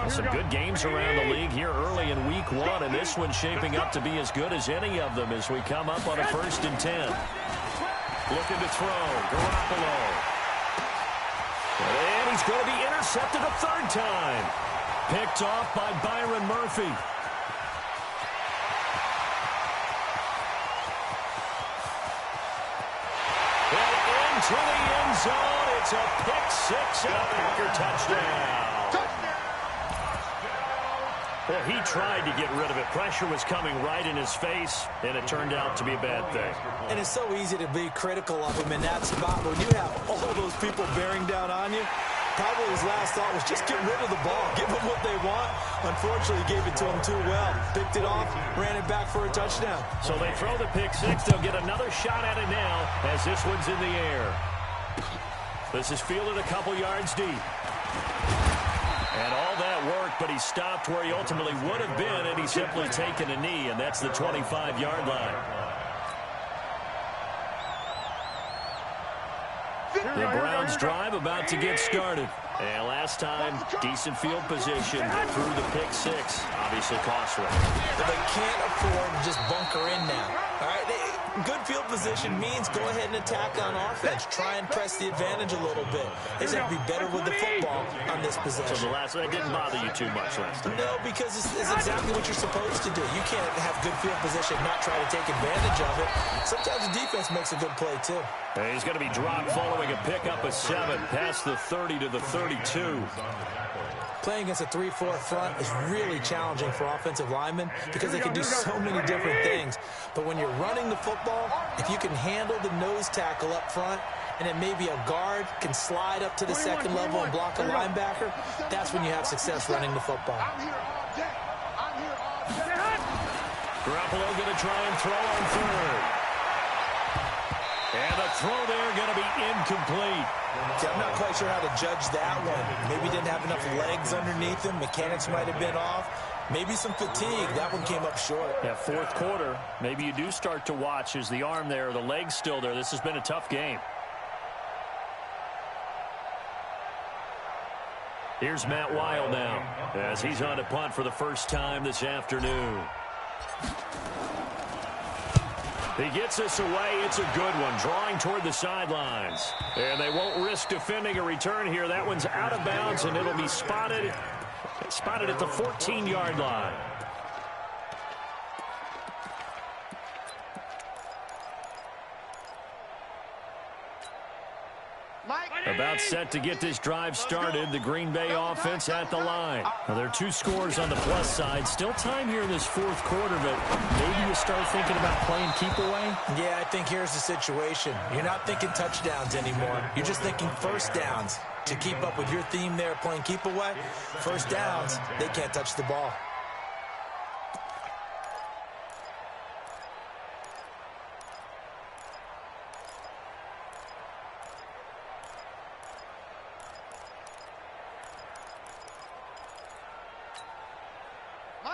Some good games around the league here early in week 1, and this one's shaping up to be as good as any of them as we come up on a 1st and 10. Looking to throw. Garoppolo. And he's going to be intercepted a 3rd time. Picked off by Byron Murphy. And into the end zone. It's a pick-6 and a Packer touchdown. Well, he tried to get rid of it. Pressure was coming right in his face, and it turned out to be a bad thing. And it's so easy to be critical of him in that spot. When you have all those people bearing down on you, probably his last thought was just get rid of the ball. Give them what they want. Unfortunately, he gave it to them too well. Picked it off, ran it back for a touchdown. So they throw the pick-6. They'll get another shot at it now as this one's in the air. This is fielded a couple yards deep. And all that worked, but he stopped where he ultimately would have been, and he's simply taken a knee, and that's the 25-yard line. The Browns drive about to get started. And last time, decent field position through the pick-6. Obviously costly. But they can't afford to just bunker in now. All right, good field position means go ahead and attack on offense. Try and press the advantage a little bit. They just have to be better with the football on this possession. So the last one, it didn't bother you too much last time? No, because it's exactly what you're supposed to do. You can't have good field position and not try to take advantage of it. Sometimes the defense makes a good play, too. And he's going to be dropped following a pickup of 7 past the 30 to the 32. Playing against a 3-4 front is really challenging for offensive linemen because they can do so many different things. But when you're running the football, if you can handle the nose tackle up front, and then maybe a guard can slide up to the second level and block a linebacker, that's when you have success running the football. Garoppolo going to try and throw on 3rd. And the throw there going to be incomplete. See, I'm not quite sure how to judge that one. Maybe didn't have enough legs underneath him. Mechanics might have been off. Maybe some fatigue. That one came up short. Yeah, 4th quarter, maybe you do start to watch as the arm there, the leg's still there. This has been a tough game. Here's Matt Weil now as he's on a punt for the first time this afternoon. He gets this away. It's a good one. Drawing toward the sidelines. And they won't risk defending a return here. That one's out of bounds, and it'll be spotted spotted at the 14-yard line. About set to get this drive started. The Green Bay offense at the line. Now, there are 2 scores on the plus side. Still time here in this fourth quarter, but maybe you start thinking about playing keep away? Yeah, I think here's the situation. You're not thinking touchdowns anymore. You're just thinking first downs. To keep up with your theme there, playing keep away, first downs, they can't touch the ball.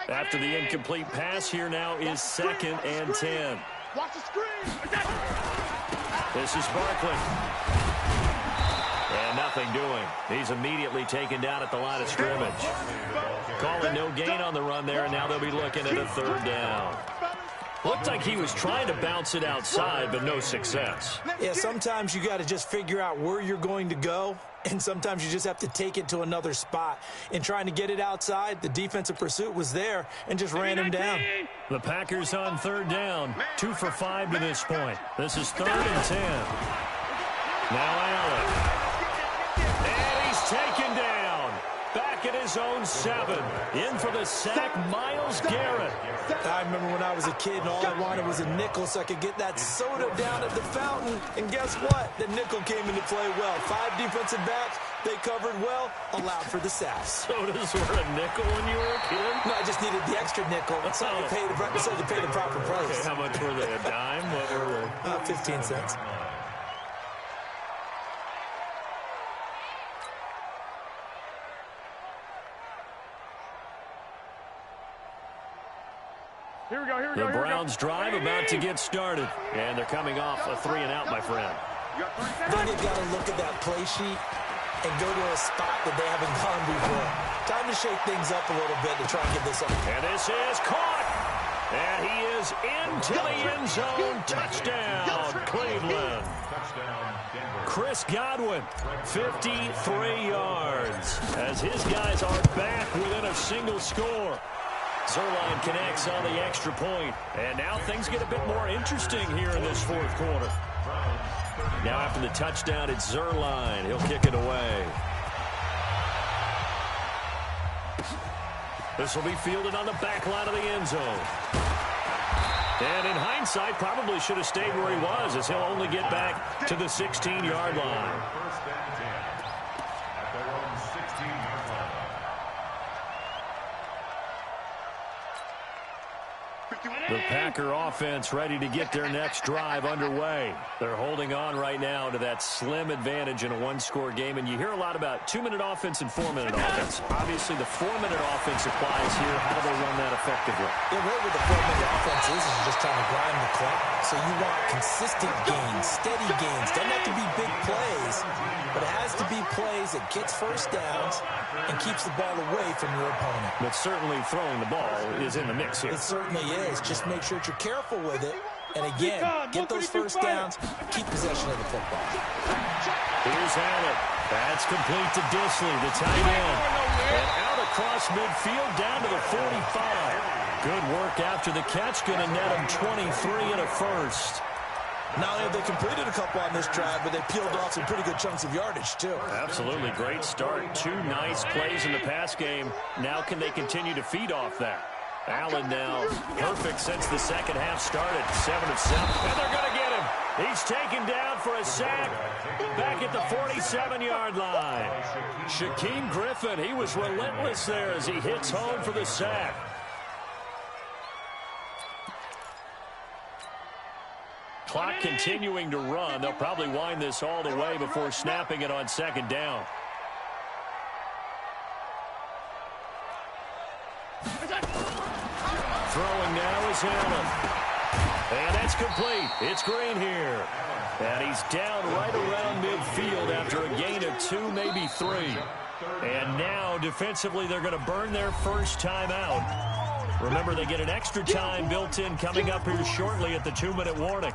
After the incomplete pass, here now is 2nd and 10. Watch the screen. This is Barkley. And nothing doing. He's immediately taken down at the line of scrimmage. Calling no gain on the run there, and now they'll be looking at a 3rd down. Looked like he was trying to bounce it outside, but no success. Yeah, sometimes you got to just figure out where you're going to go, and sometimes you just have to take it to another spot. In trying to get it outside, the defensive pursuit was there and just ran him down. The Packers on 3rd down, 2 for 5 to this point. This is 3rd and 10. Now Allen. And he's taken down. Back at his own 7. In for the sack, Myles Garrett. I remember when I was a kid and all I wanted was a nickel so I could get that soda down at the fountain. And guess what? The nickel came into play well. 5 defensive backs, they covered well, allowed for the sacks. Sodas were a nickel when you were a kid? No, I just needed the extra nickel so I could pay the proper price. Okay, how much were they? A dime? What were they? 15 cents. The Browns drive about to get started. And they're coming off a 3-and-out, my friend. Then you've got to look at that play sheet and go to a spot that they haven't gone before. Time to shake things up a little bit to try and get this up. And this is caught. And he is into the end zone. Touchdown, Cleveland. Chris Godwin, 53 yards. As his guys are back within a single score. Zerline connects on the extra point. And now things get a bit more interesting here in this fourth quarter. Now after the touchdown, it's Zerline. He'll kick it away. This will be fielded on the back line of the end zone. And in hindsight, probably should have stayed where he was, as he'll only get back to the 16-yard line. First and 10 at their own 16-yard line. The Packer offense ready to get their next drive underway. They're holding on right now to that slim advantage in a one-score game. And you hear a lot about 2-minute offense and 4-minute offense. Obviously, the 4-minute offense applies here. How do they run that effectively? Yeah, really what the 4-minute offense is just trying to grind the clock. So you want consistent gains, steady gains. Doesn't have to be big plays, but it has to be plays that gets first downs and keeps the ball away from your opponent. But certainly throwing the ball is in the mix here. It certainly is. Just make sure that you're careful with it. And again, get those first downs, keep possession of the football. Here's Allen. That's complete to Disley, the tight end. And out across midfield down to the 45. Good work after the catch. Going to net him 23 and a first. Not only have they completed a couple on this drive, but they peeled off some pretty good chunks of yardage, too. Absolutely. Great start. 2 nice plays in the pass game. Now can they continue to feed off that? Allen now perfect since the second half started. 7 of 7. And they're going to get him. He's taken down for a sack back at the 47-yard line. Shaquem Griffin, he was relentless there as he hits home for the sack. Clock continuing to run. They'll probably wind this all the way before snapping it on second down. Throwing now is Allen. And that's complete. It's Green here. And he's down right around midfield after a gain of 2, maybe 3. And now defensively they're going to burn their first timeout. Remember, they get an extra time built in coming up here shortly at the 2-minute warning.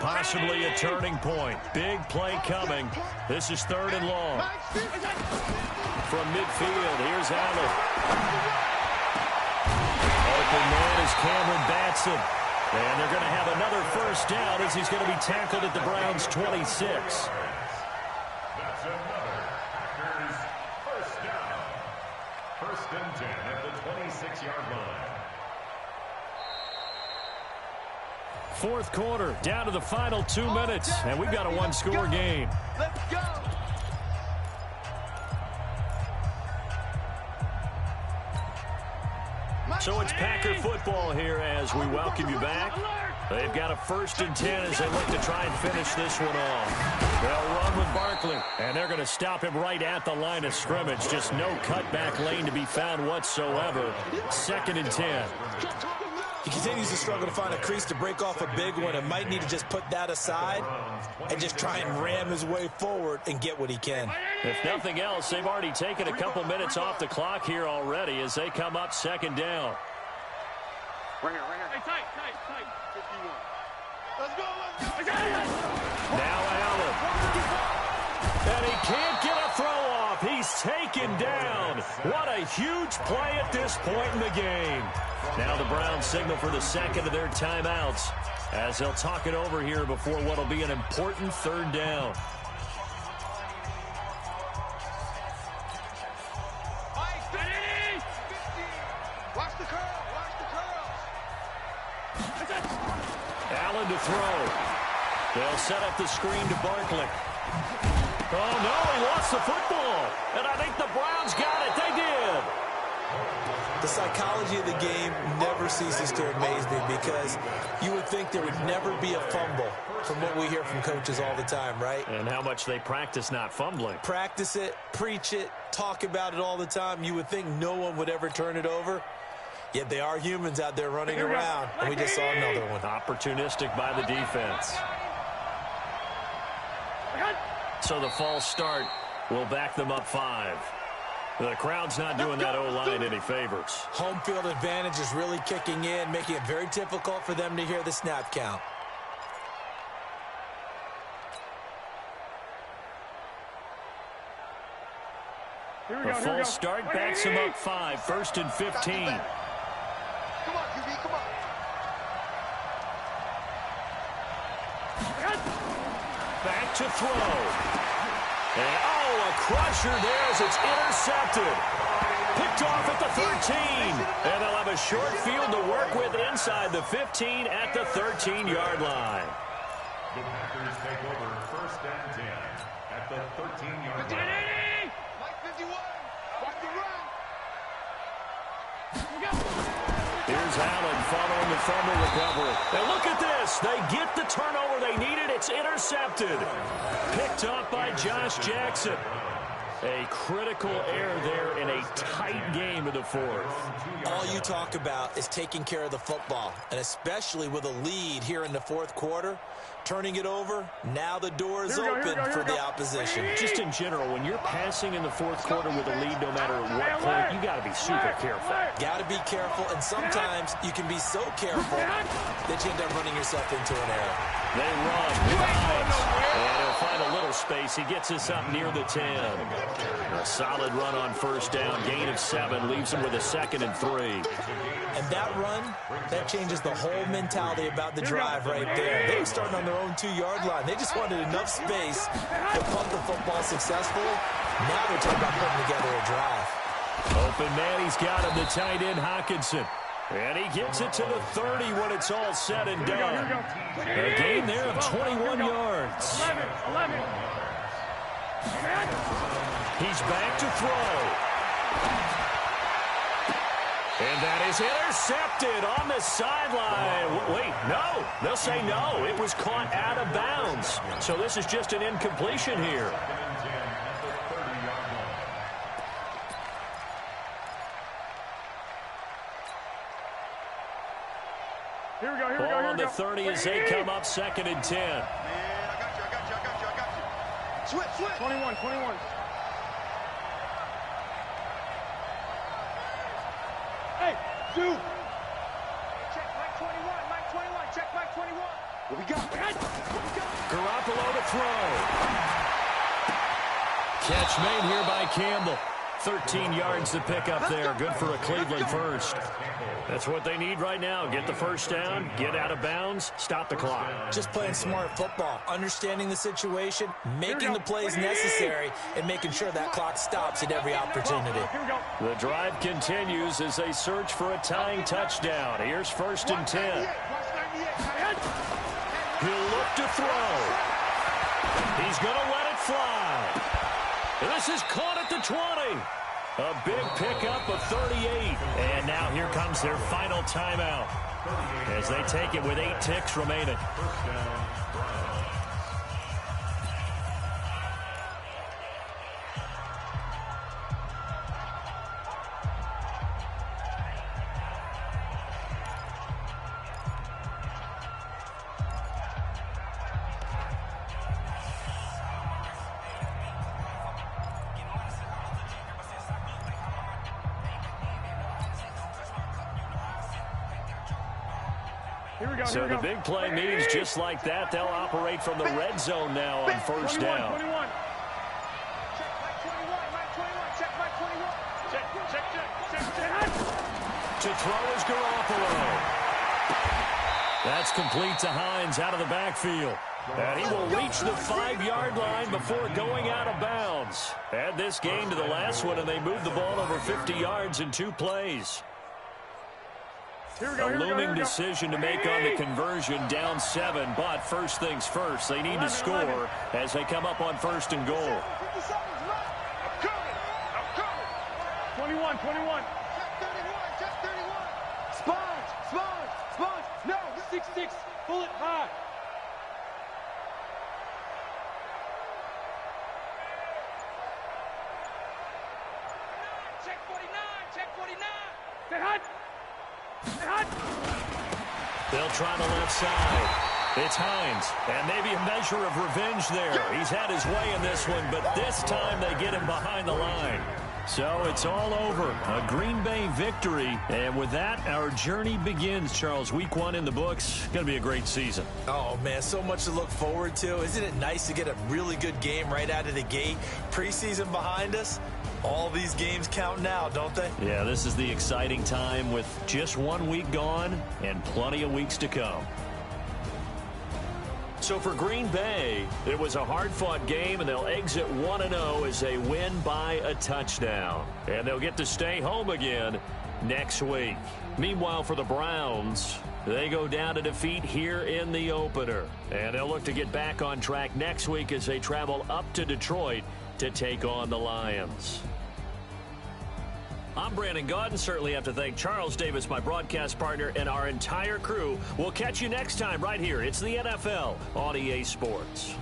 Possibly a turning point. Big play coming. This is 3rd and long. From midfield, here's Allen. Open man is Cameron Batson. And they're going to have another first down as he's going to be tackled at the Browns' 26. That's another Packers first down. 1st and 10 at the 26-yard line. 4th quarter, down to the final 2 minutes, and we've got a one-score game. Let's go. So it's Packer football here as we welcome you back. They've got a 1st and 10 as they look to try and finish this one off. They'll run with Barkley, and they're going to stop him right at the line of scrimmage. Just no cutback lane to be found whatsoever. 2nd and 10. He continues to struggle to find a crease to break off a big one and might need to just put that aside and just try and ram his way forward and get what he can. If nothing else, they've already taken a couple minutes off the clock here already as they come up 2nd down. Right here. Hey, tight. 51. Let's go. Now Allen. And he can't get a throw off. He's taken down. What a huge play at this point in the game. Now the Browns signal for the 2nd of their timeouts as they'll talk it over here before what will be an important 3rd down. Watch the curl. Allen to throw. They'll set up the screen to Barkley. Oh, no, he lost the football. And I think the Browns got it. They did. The psychology of the game never ceases to amaze me because you would think there would never be a fumble from what we hear from coaches all the time, right? And how much they practice not fumbling. Practice it, preach it, talk about it all the time. You would think no one would ever turn it over. Yet they are humans out there running around, and we just saw another one. Opportunistic by the defense. So the false start will back them up 5. The crowd's not doing that O-line any favors. Home field advantage is really kicking in, making it very difficult for them to hear the snap count. The false start backs them up 5, 1st and 15. Come on, QB, come on. Back to throw. And, a crusher there as it's intercepted. Picked off at the 13. And they'll have a short field to work with inside the 15 at the 13-yard line. The Packers take over 1st and 10 at the 13-yard line. Mike 51. Watch the run. Here's Allen following the fumble recovery. And look at this. They get the turnover they needed. It's intercepted. Picked up by Josh Jackson. A critical error there in a tight game of the 4th. All you talk about is taking care of the football, and especially with a lead here in the 4th quarter. Turning it over, now the door is open for the opposition. Just in general, when you're passing in the 4th quarter with a lead, no matter what point, you got to be super careful. Got to be careful, and sometimes you can be so careful that you end up running yourself into an error. They run. And he'll find a little space. He gets us up near the 10. A solid run on 1st down. Gain of 7 leaves him with a 2nd and 3. And that run, that changes the whole mentality about the drive right there. They were starting on their own 2-yard line. They just wanted enough space to punt the football successfully. Now they're talking about putting together a drive. Open man, he's got him, the tight end Hockenson. And he gets it to the 30 when it's all said and done. A gain there of 21 yards. 11. He's back to throw. And that is intercepted on the sideline. Wait, no. They'll say no. It was caught out of bounds. So this is just an incompletion here. Here we go. Ball on the 30 as they come up 2nd and 10. Man, I got you. Switch. 21. Hey, dude. Check Mike 21. Check Mike 21. What we got? to throw. Catch made here by Campbell. 13 yards to pick up there. Good for a Cleveland first. That's what they need right now. Get the first down, get out of bounds, stop the clock. Just playing smart football, understanding the situation, making the plays necessary, and making sure that clock stops at every opportunity. The drive continues as they search for a tying touchdown. Here's 1st and 10. He'll look to throw. He's going to let it fly. This is caught at the 20. A big pickup of 38. And now here comes their final timeout as they take it with 8 ticks remaining. So the big play means just like that, they'll operate from the red zone now on 1st down. To throw is Garoppolo. That's complete to Hines out of the backfield. And he will reach the 5-yard line before going out of bounds. Add this game to the last one, and they moved the ball over 50 yards in 2 plays. A looming decision to make on the conversion, down 7, but first things first, they need to score as they come up on 1st and goal. 21. Just 31. Sponge. No, 6-6. Pull it high. Check 49. Stay hot. They'll try the left side. It's Hines, and maybe a measure of revenge there. He's had his way in this one, but this time they get him behind the line. So it's all over. A Green Bay victory. And with that, our journey begins, Charles. Week 1 in the books. Going to be a great season. Oh, man, so much to look forward to. Isn't it nice to get a really good game right out of the gate? Preseason behind us. All these games count now, don't they? Yeah, this is the exciting time with just 1 week gone and plenty of weeks to come. So for Green Bay, it was a hard-fought game, and they'll exit 1-0 as they win by a touchdown. And they'll get to stay home again next week. Meanwhile, for the Browns, they go down to defeat here in the opener. And they'll look to get back on track next week as they travel up to Detroit to take on the Lions. I'm Brandon Gaudin. Certainly have to thank Charles Davis, my broadcast partner, and our entire crew. We'll catch you next time right here. It's the NFL on EA Sports.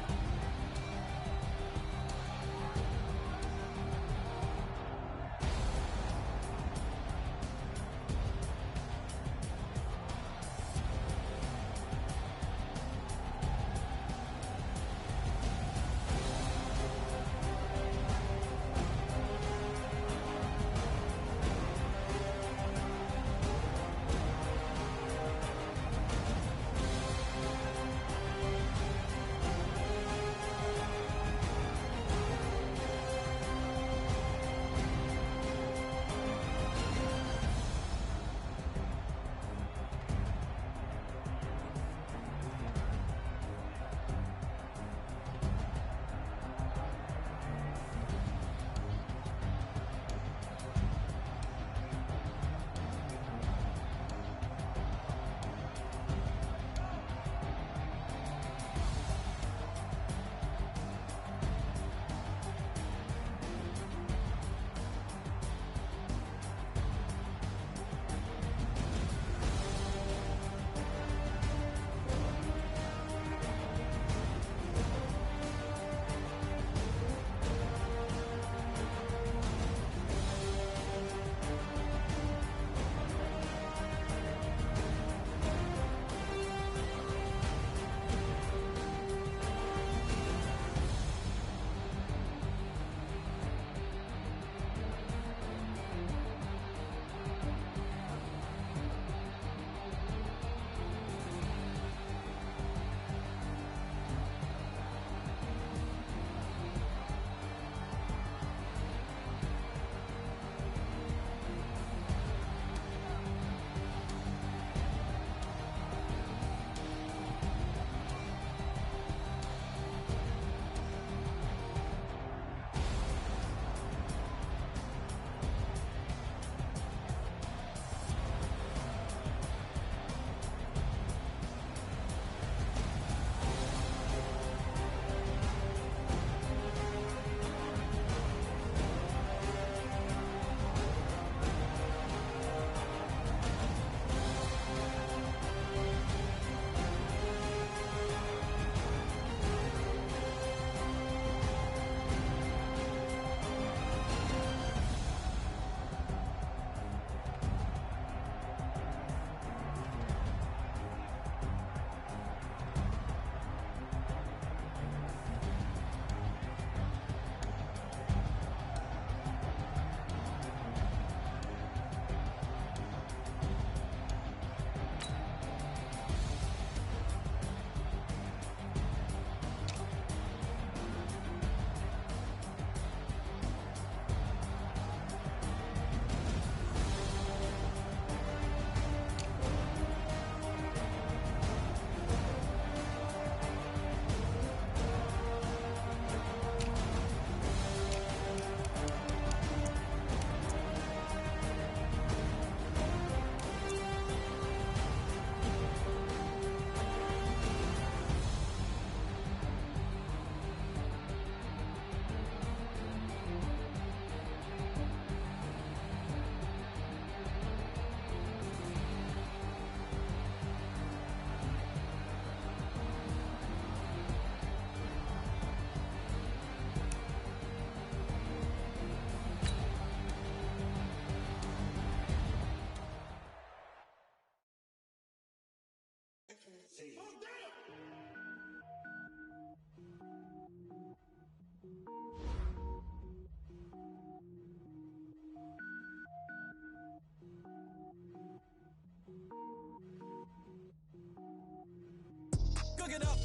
Cook it up,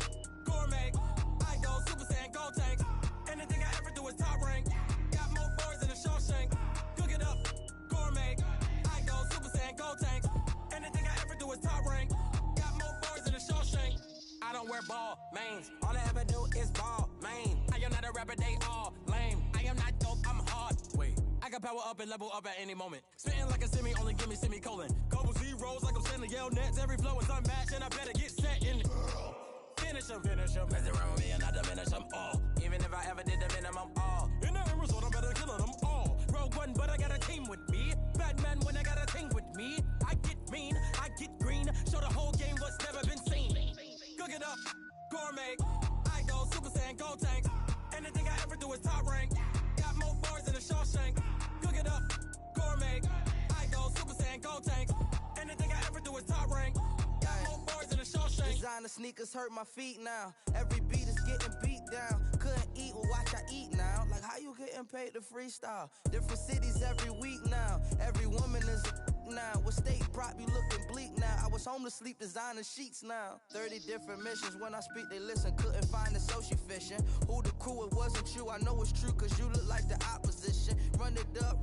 gourmet. I go Super Saiyan, gold tank. Anything I ever do is top rank. Got more boys than a Shawshank. Cook it up, gourmet. I go Super Saiyan, gold tank. Anything I ever do is top rank. Got more boys than a Shawshank. I don't wear ball mains. All I ever do is ball main. I am not a rapper, they all lame. I am not dope, I'm hard. Wait, I can power up and level up at any moment. Spitting like a semi, only give me semicolon. Couple zeros like I'm sending yell nets. Every flow is unmatched and I better get set in. Finish them. Mess around with me and I diminish them all. Even if I ever did the minimum, all. In the end result, I'm better killing them all. Rogue One, but I got a team with me. Batman when I got a team with me. I get mean, I get green. Show the whole game what's never been seen. Cook it up, gourmet. I go Super Saiyan, gold tank. Anything I ever do is top rank. Got more bars than a Shawshank. Cook it up, gourmet. I go Super Saiyan, gold tank. Anything I ever do is top rank. Got more bars than a Shawshank. Designer sneakers hurt my feet now. Every beat is getting beat down. Couldn't eat, well watch I eat now. Like how you getting paid to freestyle? Different cities every week now. Every woman is a now. What state prop you looking bleak now? I was home to sleep designer sheets now. 30 different missions. When I speak they listen. Couldn't find it so she fishing. Who the crew, it wasn't you. I know it's true cause you look like the opposition. Run it up.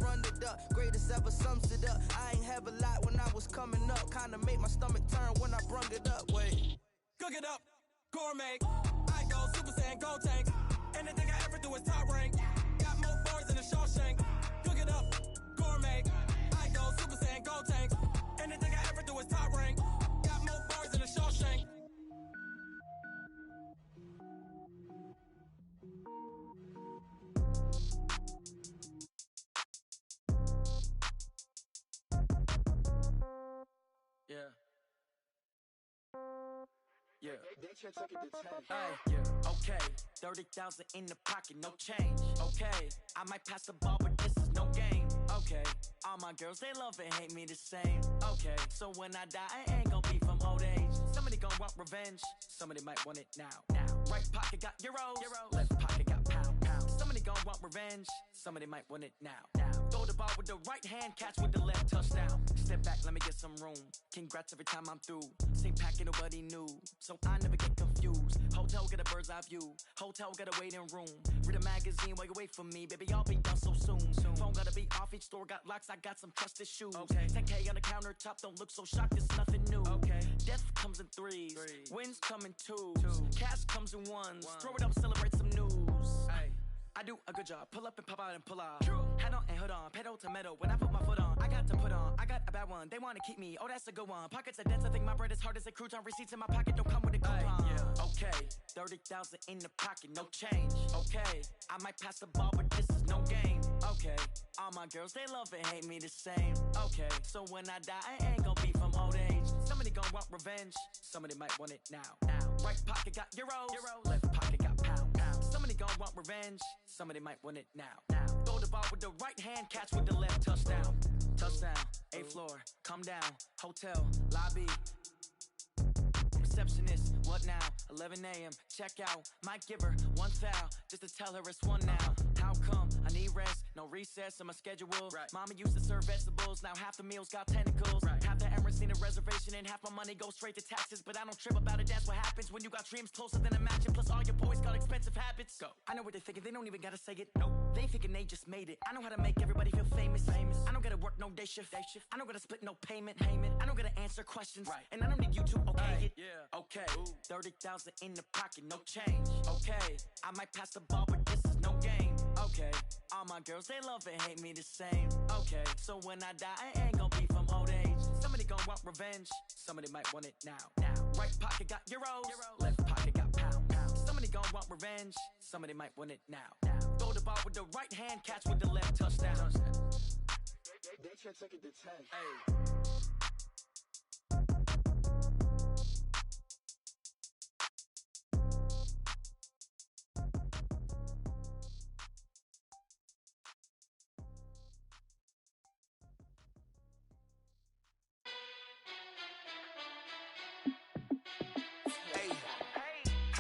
Greatest ever sums it up. I ain't have a lot when I was coming up. Kinda made my stomach turn when I brung it up. Wait. Cook it up, gourmet. I go Super Saiyan, gold tank. Anything I ever do is top rank. Got more bars than a Shawshank. Cook it up, gourmet. I go Super Saiyan, gold tank. Anything I ever do is top rank. Got more bars than a Shawshank. Yeah. Yeah. Okay. 30,000 in the pocket, no change. Okay. I might pass the ball, but this is no game. Okay. All my girls, they love and hate me the same. Okay. So when I die, I ain't gonna be from old age. Somebody gonna want revenge. Somebody might want it now. Right pocket got euros. Left pocket got pound. Somebody gonna want revenge. Somebody might want it now. Throw the ball with the right hand, catch with the left, touchdown. Step back, let me get some room. Congrats every time I'm through. Same packet, nobody knew, so I never get confused. Hotel get a bird's eye view. Hotel get a waiting room. Read a magazine while you wait for me, baby. I'll be done so soon. Phone gotta be off. Each store got locks. I got some trusted shoes. Okay. 10K on the countertop. Don't look so shocked. It's nothing new. Okay. Death comes in threes. Wins come in twos. Cash comes in ones. Throw it up, celebrate some news. Ay. I do a good job. Pull up and pop out and pull off. Head on and hood on. Pedal to metal. When I put my foot on, I got to put on. I got a bad one. They want to keep me. Oh, that's a good one. Pockets are dense. I think my bread is hard as a crouton. Receipts in my pocket don't come with a coupon. Okay. 30,000 in the pocket. No change. Okay. I might pass the ball, but this is no game. Okay. All my girls, they love and hate me the same. Okay. So when I die, I ain't gonna be from old age. Somebody gonna want revenge. Somebody might want it now. Right pocket got euros. Left pocket got pound. Somebody gonna want revenge. Somebody might want it now. Throw the ball with the right hand, catch with the left, touchdown. Touchdown, 8th floor, come down, hotel, lobby. Receptionist, what now? 11 a.m., check out. Might give her one foul, just to tell her it's one now. How come? I need rest, no recess in my schedule. Right. Mama used to serve vegetables, now half the meals got tentacles. Right. Half the Emirates need a reservation and half my money goes straight to taxes. But I don't trip about it, that's what happens when you got dreams closer than a match. And plus all your boys got expensive habits. Go. I know what they're thinking, they don't even gotta say it. Nope. They ain't thinking they just made it. I know how to make everybody feel famous. I don't gotta work no day shift. I don't gotta split no payment. I don't gotta answer questions. Right. And I don't need you to okay it. Yeah. Okay. 30,000 in the pocket, no change. Okay. I might pass the ball, but this is no game. Okay. All my girls, they love and hate me the same. Okay. So when I die, I ain't gonna be from old age. Somebody gonna want revenge. Somebody might want it now. Right pocket got euros. Left pocket got pound. Somebody gonna want revenge. Somebody might want it now. Throw the ball with the right hand, catch with the left, touchdown. They should take it to 10. Hey.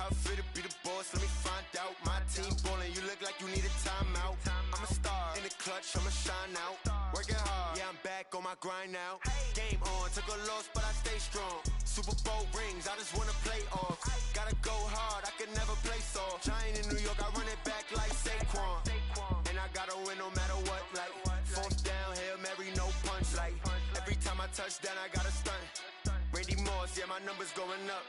How it feel to be the boss? Let me find out. My team ballin', you look like you need a timeout. I'm a star in the clutch, I'ma shine out. Working hard, yeah, I'm back on my grind now. Game on, took a loss, but I stay strong. Super Bowl rings, I just wanna play off. Gotta go hard, I can never play soft. Giant in New York, I run it back like Saquon. And I gotta win no matter what, like fourth down, Hail Mary, no punch. Like every time I touch down, I gotta stunt. Randy Moss, yeah, my numbers going up.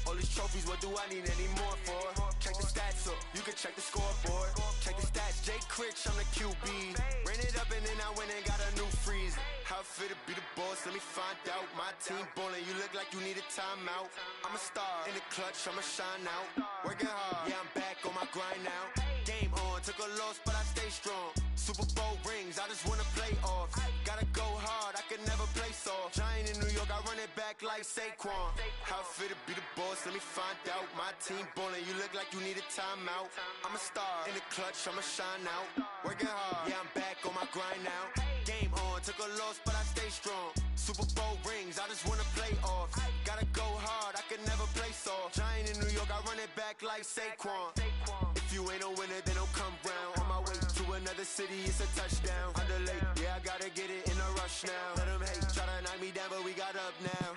All these trophies, what do I need any more for? Check the stats up, you can check the scoreboard. Check the stats, Jake Critch, I'm the QB. Ran it up and then I went and got a new freeze. How it feel to be the boss, let me find out. My team ballin', you look like you need a timeout. I'm a star in the clutch, I'ma shine out. Working hard, yeah, I'm back on my grind now. Game on, took a loss, but I stay strong. Super Bowl rings, I just wanna play off. Gotta go hard, I can never play soft. Giant in New York, I run it back like Saquon. How it feel to be the boss, let me find out. My team ballin', you look like you need a timeout. I'm a star in the clutch, I'ma shine out. Working hard, yeah, I'm back on my grind now. Game on, took a loss, but I stay strong. Super Bowl rings, I just wanna play off. Gotta go hard, I can never play soft. Giant in New York, I run it back like Saquon. If you ain't a winner, then don't come round. On my way to another city, it's a touchdown. Underlay, yeah, I gotta get it in a rush now. Let them hate, try to knock me down, but we got up now.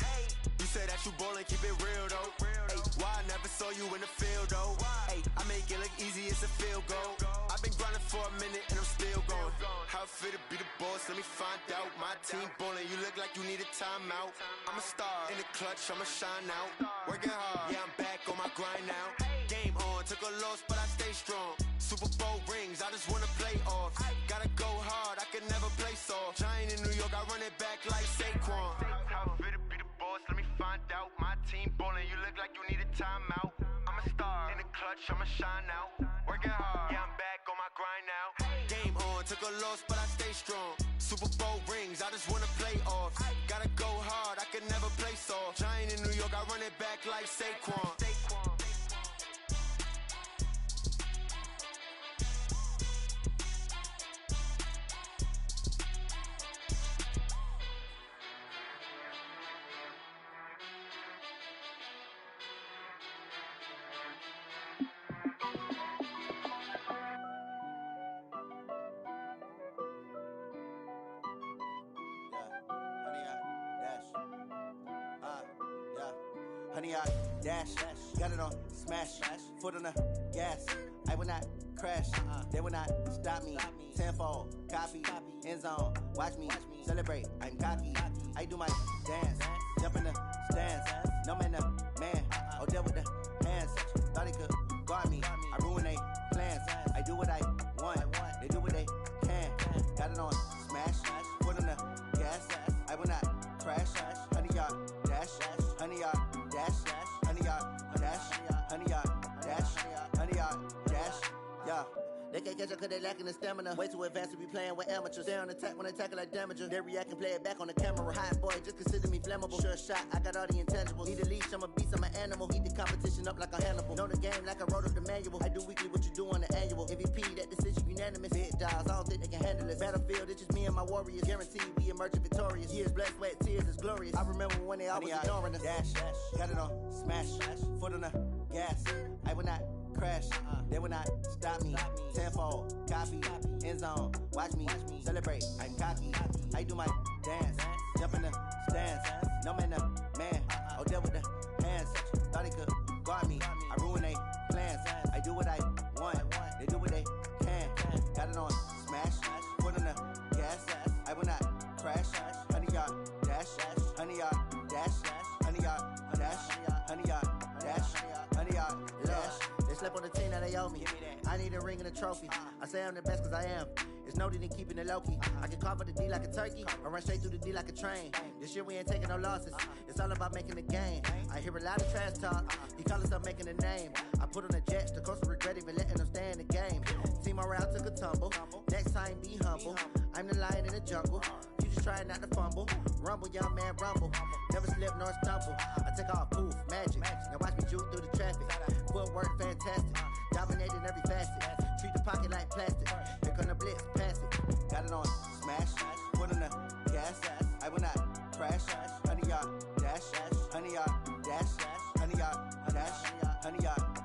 You say that you ballin', keep it real though. Hey, why I never saw you in the field though? Hey, I make it look easy, it's a field goal. I've been grinding for a minute and I'm still going. How it feel to be the boss, let me find out. My team ballin', you look like you need a timeout. I'm a star in the clutch, I'ma shine out. Working hard, yeah, I'm back on my grind now. Game on, took a loss, but I stay strong. Super Bowl rings, I just wanna play off. Gotta go hard, I can never play soft. Giant in New York, I run it back like Saquon. How it feel to be the boss, let me find out. My team ballin', you look like you need a timeout. I'm a star in the clutch, I'ma shine out. Working hard, yeah, I'm back on my grind now. Game on, took a loss, but I stay strong. Super Bowl rings, I just wanna play off. Gotta go hard, I can never play soft. Giant in New York, I run it back like Saquon. Honey, I dash, got it on smash, foot on the gas. I will not crash, they will not stop me. Tenfold, copy, end zone, watch me celebrate. I'm cocky, I do my dance, jump in the stands. No man, the man, oh, deal with the hands. Thought he could guard me, I ruin they plans. I do what I want, they do what they can. Got it on smash, foot on the gas. I will not crash, honey, y'all dash, honey, y'all dash, honey, y'all dash, honey, y'all dash, honey, y'all dash, yeah. They can't catch up cause they lacking the stamina. Way too advanced to be playing with amateurs. They on attack when they tackle like damager. They react and play it back on the camera. Hot boy, just consider me flammable. Sure shot, I got all the intangibles. Need a leash, I'm a beast, I'm an animal. Heat the competition up like a Hannibal. Know the game like I wrote up the manual. I do weekly what you do on the annual. MVP, that decision unanimous. Big dogs, I don't think they can handle it. Battlefield, it's just me and my warriors. Guaranteed we emerge victorious. Years, blood, sweat, tears, it's glorious. I remember when they always ignoring us. Dash, got it on smash, foot on the gas. I will not crash, they will not stop me. Tenfold, copy, end zone, watch me celebrate. I'm cocky, I do my dance, jump in the stands. No man, the man, oh, deal with the hands. Thought he could guard me, I ruin they plans. I do what I want, they do what they can. Got it on smash, foot on the gas. I will not crash, honey, y'all dash, honey, y'all dash, honey, y'all dash, honey, y'all dash, honey, y'all dash. Slept on the team that they owe me. I need a ring and a trophy. I say I'm the best cause I am. It's no need in keeping it low-key. I can carve up the D like a turkey or run straight through the D like a train. This year we ain't taking no losses. It's all about making the game. I hear a lot of trash talk. He call us up making a name. I put on the Jets. The coach will regret even letting them stay in the game. Team morale took a tumble. Next time be humble. I'm the lion in the jungle. You just try not to fumble. Rumble, young man, rumble. Never slip nor stumble. I take off, poof, magic. Now watch me juke through the traffic. Footwork fantastic. Dominating every facet. Treat the pocket like plastic. Here come the blitz, pass it. Got it on smash. Foot on the gas. I will not crash. Honey, y'all dash. Honey, y'all dash. Honey, y'all dash. Honey, y'all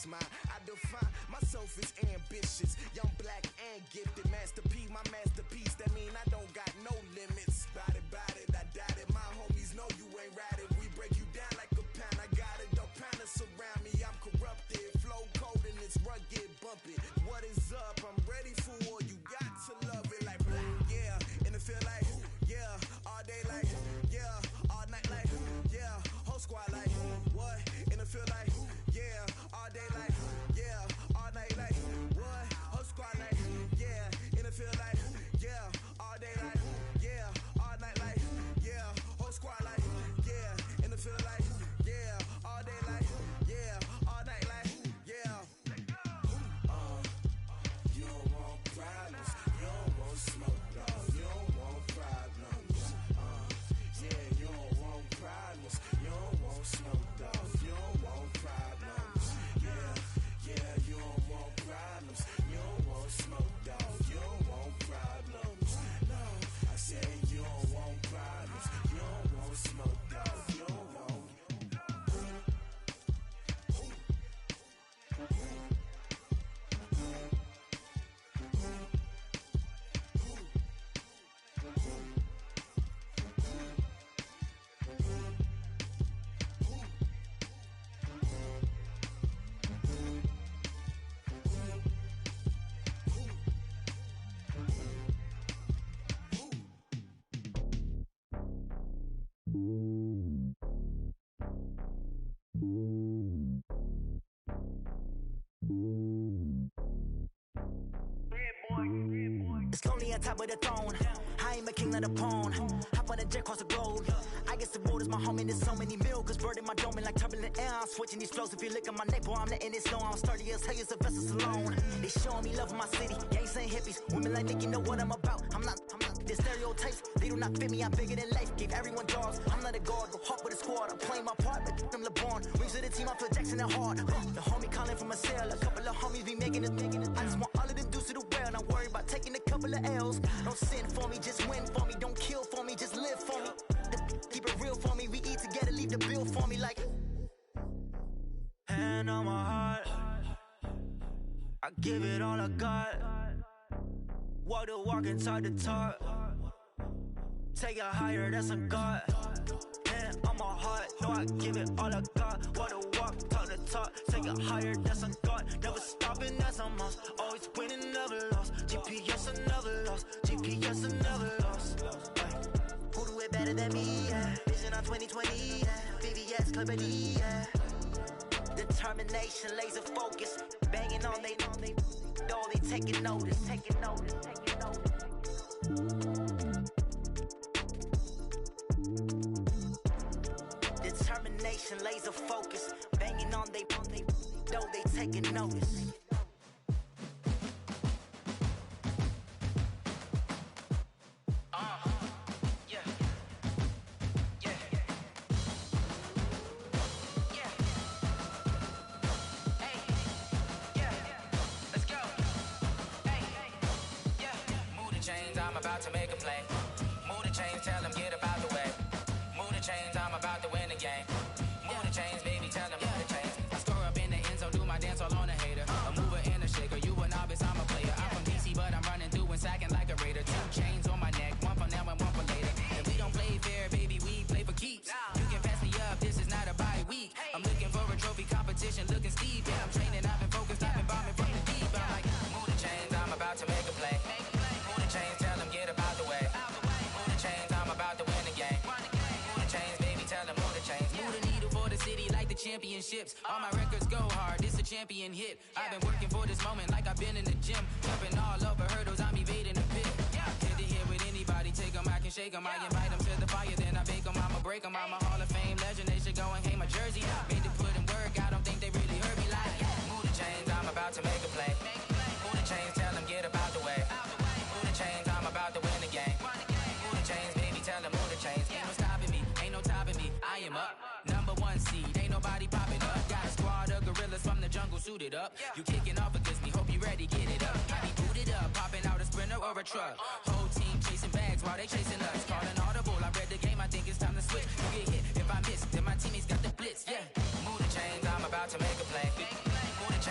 is mine. I define myself as ambitious, young, black, and gifted. Master P, my masterpiece. That mean I don't got no limits. Bout it, I doubt it. My homies know you ain't ratted. We break you down like a pound. I got it, don't pound to surround me. I'm corrupted, flow cold and it's rugged, bumpy. What is up? I'm ready for war. You got to love it like yeah, and it feel like yeah, all day like yeah, all night like yeah, whole squad like what? And it feel like yeah, all day like yeah, all night like what? Whole squad like yeah, and it feel like yeah, all day like yeah, all night like yeah, whole squad like yeah, and it feel like yeah, all day like yeah, all night like yeah. You don't want problems, you don't want smoke, dog. You don't want problems. Yeah, you don't want problems, you don't want smoke, dog. You don't want problems. Yeah, you don't want problems, you don't want smoke, dog. You don't want problems. No, I said you don't want problems, you don't want smoke, dog. You don't want. It's lonely on top of the throne. I ain't a king of the pawn. Hop on a jet across the globe. I guess the world is my home and there's so many milkers. Bird in my dome and like turbulent air. I'm switching these flows. If you look at my neck, boy, I'm letting it snow. I'm sturdy as hell as a vessel alone. They showing me love in my city. Gangs and hippies. Women like Nicky know what I'm about. I'm not the stereotypes. They do not fit me. I'm bigger than life. Give everyone dogs. I'm not a guard. Go hawk with a squad. I'm playing my part, but them LeBron. Rings to the team. I feel Jackson and hard. The homie calling from a cell. A couple of homies be making it. I just want all of them dudes to the well. Not worry about taking a couple of L's. Don't sin for me, just win for me. Don't kill for me, just live for me. Keep it real for me. We eat together, leave the bill for me like. Hand on my heart, I give it all I got. Walk the walk inside the talk. Take it higher, that's a God. Hand on my heart, no, I give it all I got. Walk the walk, talk the talk. Take it higher, that's a God. Never stopping, that's a must. Always winning, never lost. GPS, I never lost. GPS, I never lost. Who do it better than me? Yeah. Vision on 2020. Yeah. VVS, Clippity. Yeah. Determination, laser focus. Banging on they taking notice. Taking notice. Determination, laser focus. Banging on they taking notice. To make a play. Move the chains, tell them get up out the way. Move the chains, I'm about to win the game. Move the chains, baby, tell them move the chains. I score up in the end zone, do my dance all on a hater. A mover and a shaker, you a novice, I'm a player. I'm from DC, but I'm running through and sacking like a raider. 2 chains on my neck, one for now and one for later. And we don't play fair, baby, we play for keeps. You can pass me up, this is not a bye week. I'm looking for a trophy competition, looking steep. Yeah, I'm training, I've been focused, I've been bombing from the deep. I'm like, move the chains, I'm about to make a play. Move the chains, tell them get up out the way. Move the chains, I'm about to win the game. Move the chains, baby, tell them move the chains. Move the needle for the city like the championships. All my records go hard, this a champion hit. I've been working for this moment like I've been in the gym. Jumping all over hurdles, I'm evading the pit. Head to head with anybody, take them, I can shake them. I invite them to the fire, then I bake them. I'ma break them, I'm a Hall of Fame legend. They should go and hang my jersey. Made to put in work, I don't think they really heard me like. Move the chains, I'm about to make a play. Move the chains, tell them get up out the way. Move the chains, I'm about to win the game. Move the chains, baby, tell them move the chains. Ain't no stopping me, ain't no topping me. I am up, #1 seed, ain't nobody popping up. Got a squad of gorillas from the jungle suited up. You kicking off against me, hope you ready, get it up. I be booted up, popping out a Sprinter or a truck. Whole team chasing bags while they chasing us. Calling audible, I read the game, I think it's time to switch. You get hit, if I miss, then my teammates got the blitz, yeah. Move the chains, I'm about to make a play. Move the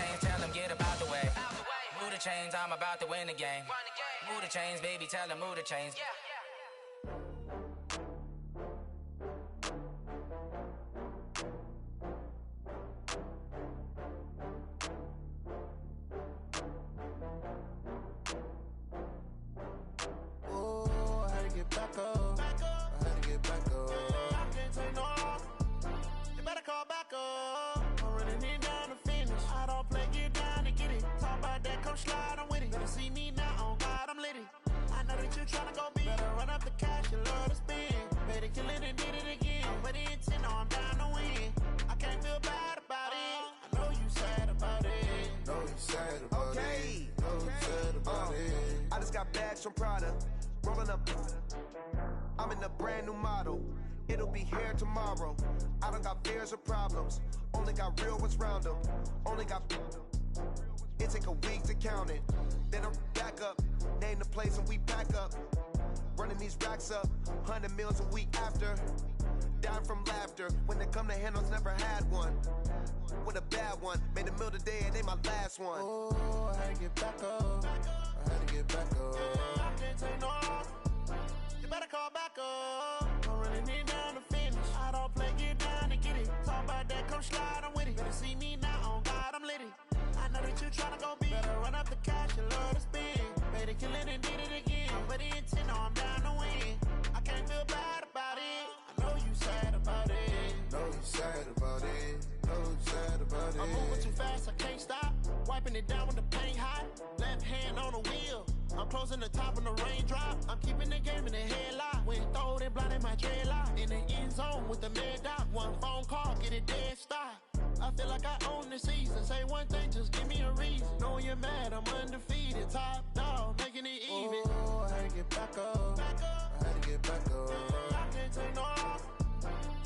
I'm about to win the game. Move the chains, baby, tell them move the chains. Oh, I had to get back up. I had to get back up. I can't take no loss. You better call back up. I'm running it down to finish. I don't play, get down to get it. Talk about that, come slide, I'm with it. Better see me now, on God, I'm litty. I know that you tryna go big. Better run up the cash, you love to spend. Better kill it and did it again. I'm with the intent, no, I'm down to win. I can't feel bad about it. I know you sad about it. Know you sad about it. Know you sad about it. I just got bags from Prada. Rolling up. I'm in a brand new model. It'll be here tomorrow. I don't got fears or problems. Only got real ones round them. Only got. It take a week to count it. Then I'm back up. Name the place and we pack up. Running these racks up. 100 meals a week after. Down from laughter. When they come to handles, never had one. With a bad one. Made a meal today and ain't my last one. Oh, I had to get back up. I had to get back up. I can't take no loss. You better call back up. I'm running it down to finish. I don't play, get down to get it. Talk about that, come slide, I'm with it. Better see me now, on God, I'm litty. I know that you tryna go big. Better run up the cash, you love to spend. Better kill it and did it again. I'm with the intent, no, I'm down to win. I can't feel bad about it. I know you sad about it. Know you sad about it. Know you sad about it. I'm moving too fast, I can't stop. Wiping it down with the paint hot. Left hand on the wheel. I'm closing the top when the raindrop. I'm keeping the game in the headlock. When throwed and blinded my dreadlock. In the end zone with the mad dot. One phone call, get it dead stop. I feel like I own the season. Say one thing, just give me a reason. Knowing you're mad, I'm undefeated. Top dog, making it even. Oh, I had to get back up. I had to get back up. I can't take no loss.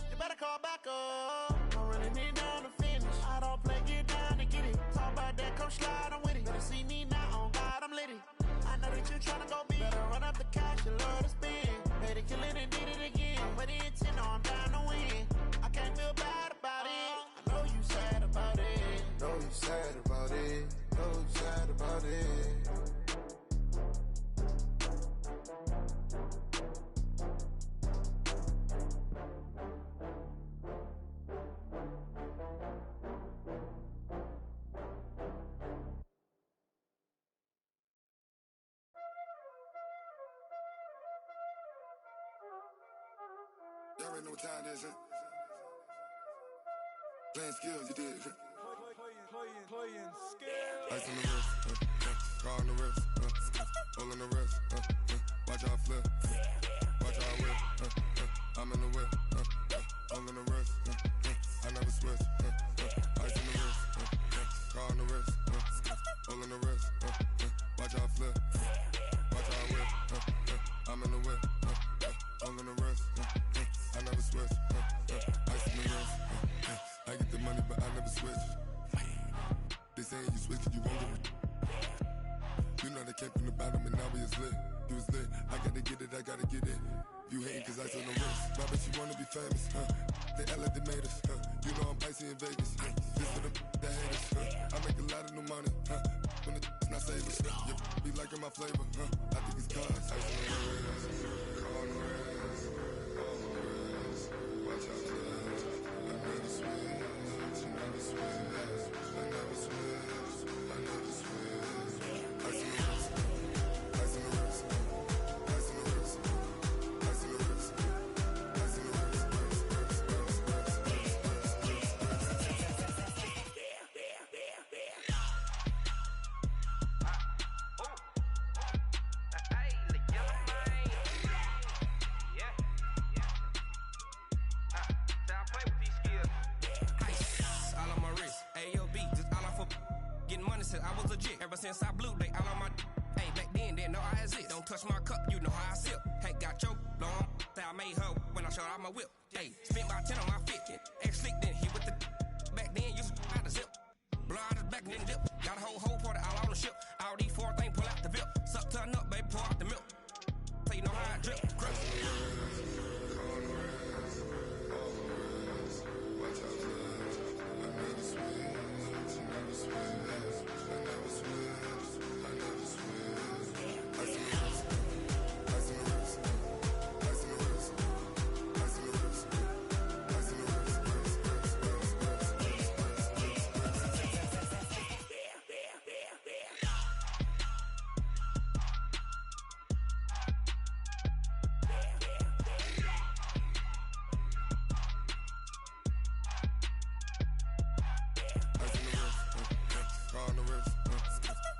You better call back up. I'm running it down to finish. I don't play, get down to get it. Talk about that, come slide, I'm with it. Better see me now, on God, I'm litty. I know that you tryna go big. Better run up the cash, you love to spend. Better kill it and did it again. I'm with the intent, no, I'm down to win. I can't feel bad about it. I know you sad about it. Know you sad about it. Know you sad about it. Y'all already know what time it is, huh? Playing skills, you did, huh? Playing skills. Ice on the wrist, car on the wrist, hole in the wrist, watch how I flip, watch how I whip, I'm in the whip, hole in the wrist, I never switch, ice on the wrist, car on the wrist, hole in the wrist, watch how I flip, watch how I whip, I'm in the whip, hole in the wrist, I never switch, ice in the wrist, I get the money but I never switch. They saying you switch, you won't get it. You know they came from the bottom and now we is lit. You was lit, I gotta get it, I gotta get it. You hating cause ice on the wrist. My bitch, you wanna be famous, They act like they made us, You know I'm icy in Vegas, This for the that hate us, I make a lot of new money, When it's not savers, You be liking my flavor, I think it's cause ice on the wrist, on the wrist, on the wrist. Watch out, I never switch, I never switch. I never switch, I never switch. Ice in the wrist, ice in the wrist, ice in the wrist, ice in the wrist, ice in the wrist, I was legit ever since I blew they all on my hey back then didn't know I exist. Don't touch my cup, you know how I sip. Hey, got your long that I made her when I showed out my whip. Hey, spent about 10 on my fit. Ex slick then hit with the back then used to out the zip. Blow out his back and then dip. Got a whole party all on the ship. All these four things pull out the VIP. Suck to a nut, baby, pour out the milk. So you know how I drip. Grip. I never switch, I never switch.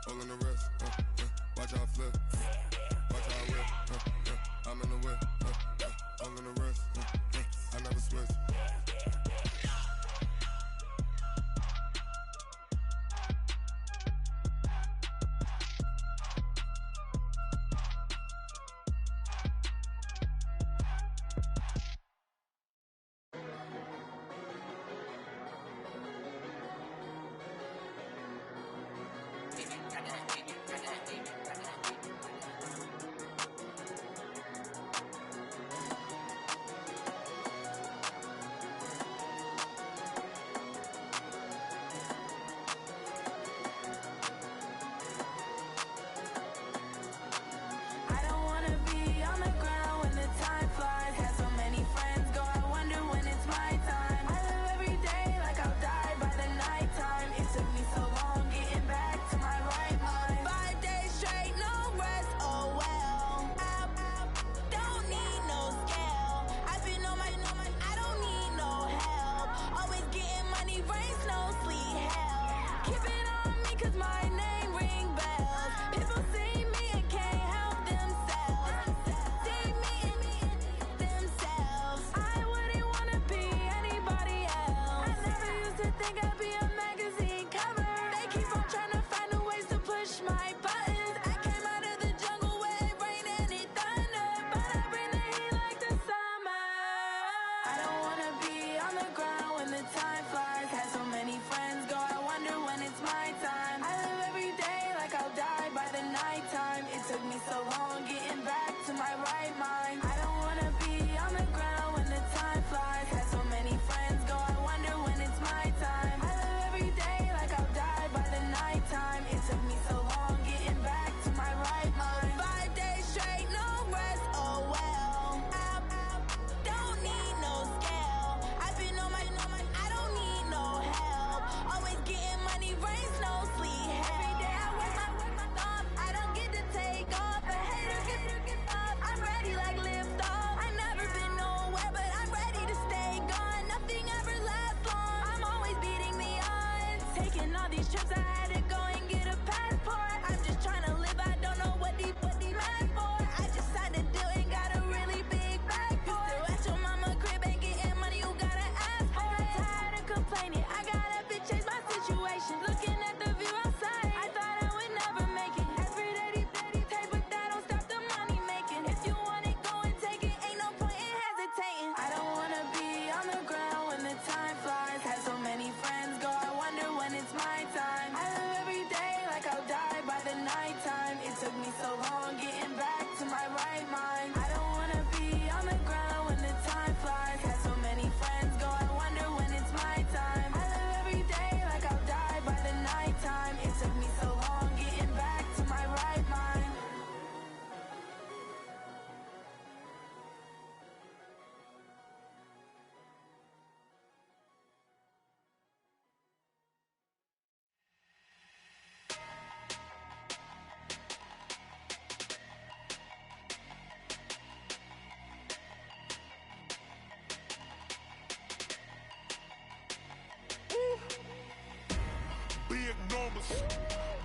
All in the wrist, watch how I flip. Watch how I whip, I'm in the whip. All in the wrist, I never switch.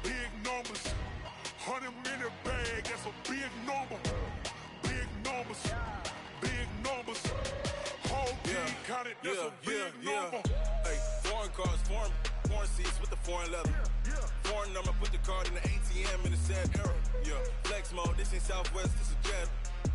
Big numbers, 100-minute bag, that's a big number. Big numbers, big numbers. Whole team counted, that's a big number. Hey, foreign cars, foreign seats with the foreign leather. Foreign number, put the card in the ATM in the sad era. Yeah, flex mode, this ain't Southwest, this a jet.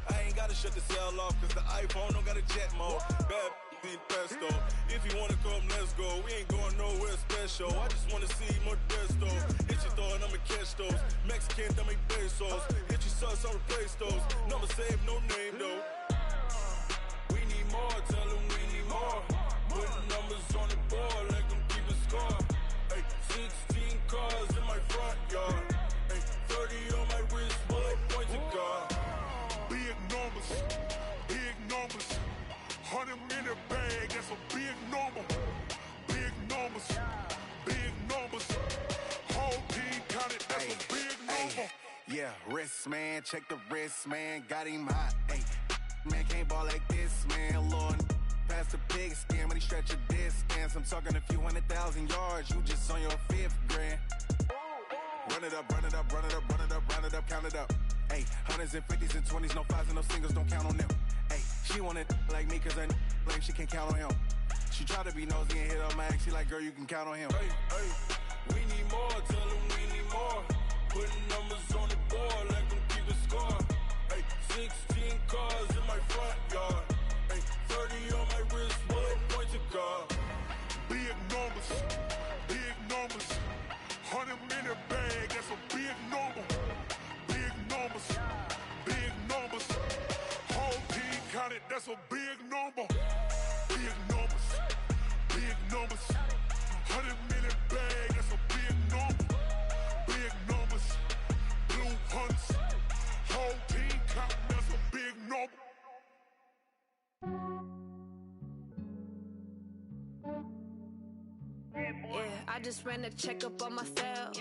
I ain't gotta shut the cell off, cause the iPhone don't got a jet mode. Bad need pesto. If you wanna come, let's go. We ain't going nowhere special. I just wanna see more Modesto. Hit your thought, I'ma catch those. Mexican, I make pesos. Hit your sauce, I'll replace those. Number save, no name though. We need more, tell them we need more. Putting numbers on the board, let them keep a score. Hey, 16 cars in my front yard. Hey, 30 on my wrist, bullet points of God. Big numbers, big numbers. 100-minute bag, that's a big number. Big numbers, big numbers. Whole team counted, that's a big number. Yeah, wrist man, check the wrist man, got him hot. Ay, man can't ball like this, man. Lord, past the pig skin when he stretch a distance. I'm talking a few 100,000 yards, you just on your 5th grand. Run it up, run it up, run it up, run it up, run it up, count it up. Ayy, hundreds and fifties and 20s, no fives and no singles, don't count on them. Ayy, she want it like me cause I lame, she can't count on him. She try to be nosy and hit on my ex, she like, girl, you can count on him. Hey, we need more, tell them we need more. Putting numbers on the board, let them keep the score. Hey, 16 cars in my front yard. Hey, 30 on my wrist, bullet point to God. Big numbers, big numbers. 100-minute bag, that's a big number. Big numbers, big numbers. Whole team counted, that's a big number. Big numbers, big numbers. 100-minute bag, that's a big number. Big numbers, blue hunts. Whole team counting, that's a big number. Yeah, I just ran a checkup on myself.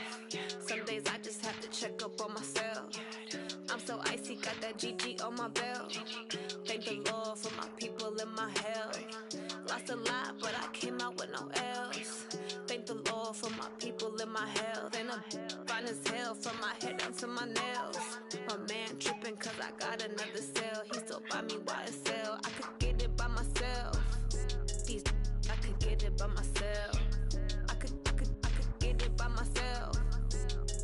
Some days I just have to check up on myself. I'm so icy, got that GG on my belt. Thank the Lord for my people in my health. Lost a lot, but I came out with no L's. Thank the Lord for my people in my health. And I'm fine as hell from my head down to my nails. My man tripping cause I got another cell. He still buy me YSL. I could get it by myself. These I could get it by myself. I could get it by myself.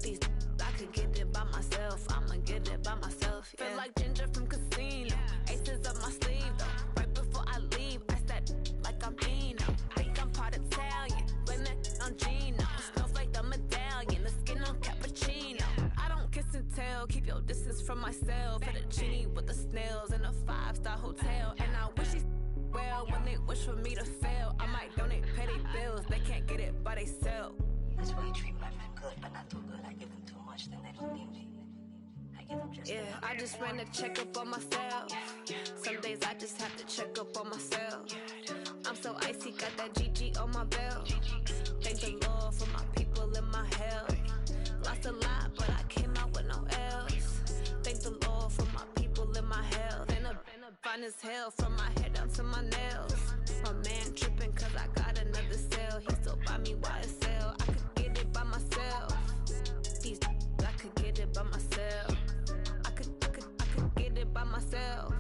These I could get it by myself. I'ma get it by myself. Yeah. Feel like Ginger from Casino. Aces up my sleeve though. Right before I leave, I said like I'm Dino. Think I'm part Italian. Blame that on Gino. Smells like the medallion. The skin on cappuccino. I don't kiss and tell. Keep your distance from myself. Fettuccine with the snails in a 5-star hotel. And I wish he's well when they wish for me to fail. I might donate petty bills. They can't get it by themselves. That's why you treat my friend good, but not too good. I give them too much, then they don't need me. I give them just enough. I just ran a checkup on myself. Some days I just have to check up on myself. I'm so icy, got that GG on my belt. Thank the Lord for my people in my health. Lost a lot, but I came out with no L's. Thank the Lord for my people in my health. And I'm fine as hell from my head down to my nails. My man tripping cause I got another cell. He still buy me YSL. I could get it by myself. These I could get it by myself. I could get it by myself.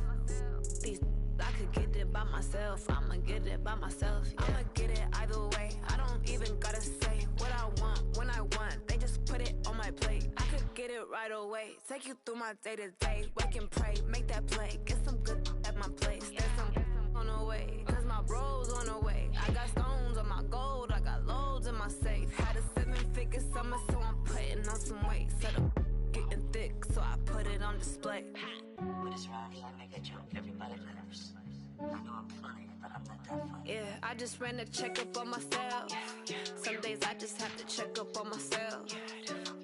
These I could get it by myself. I'ma get it by myself. Yeah. I'ma get it either way. I don't even gotta say what I want when I want. They just put it on my plate. I could get it right away. Take you through my day to day. Wake and pray, make that play. Get some good at my place. There's some on the way, cause my bro's on the way. I got stones on my gold. I got loads in my safe. Had a 7-figure summer, so I'm putting on some weight. Set up getting thick, so I put it on display. But it's around here, I make a joke. Everybody laughs. I know I'm funny, but I'm not that funny. Yeah, I just ran a checkup on myself. Some days I just have to check up on myself.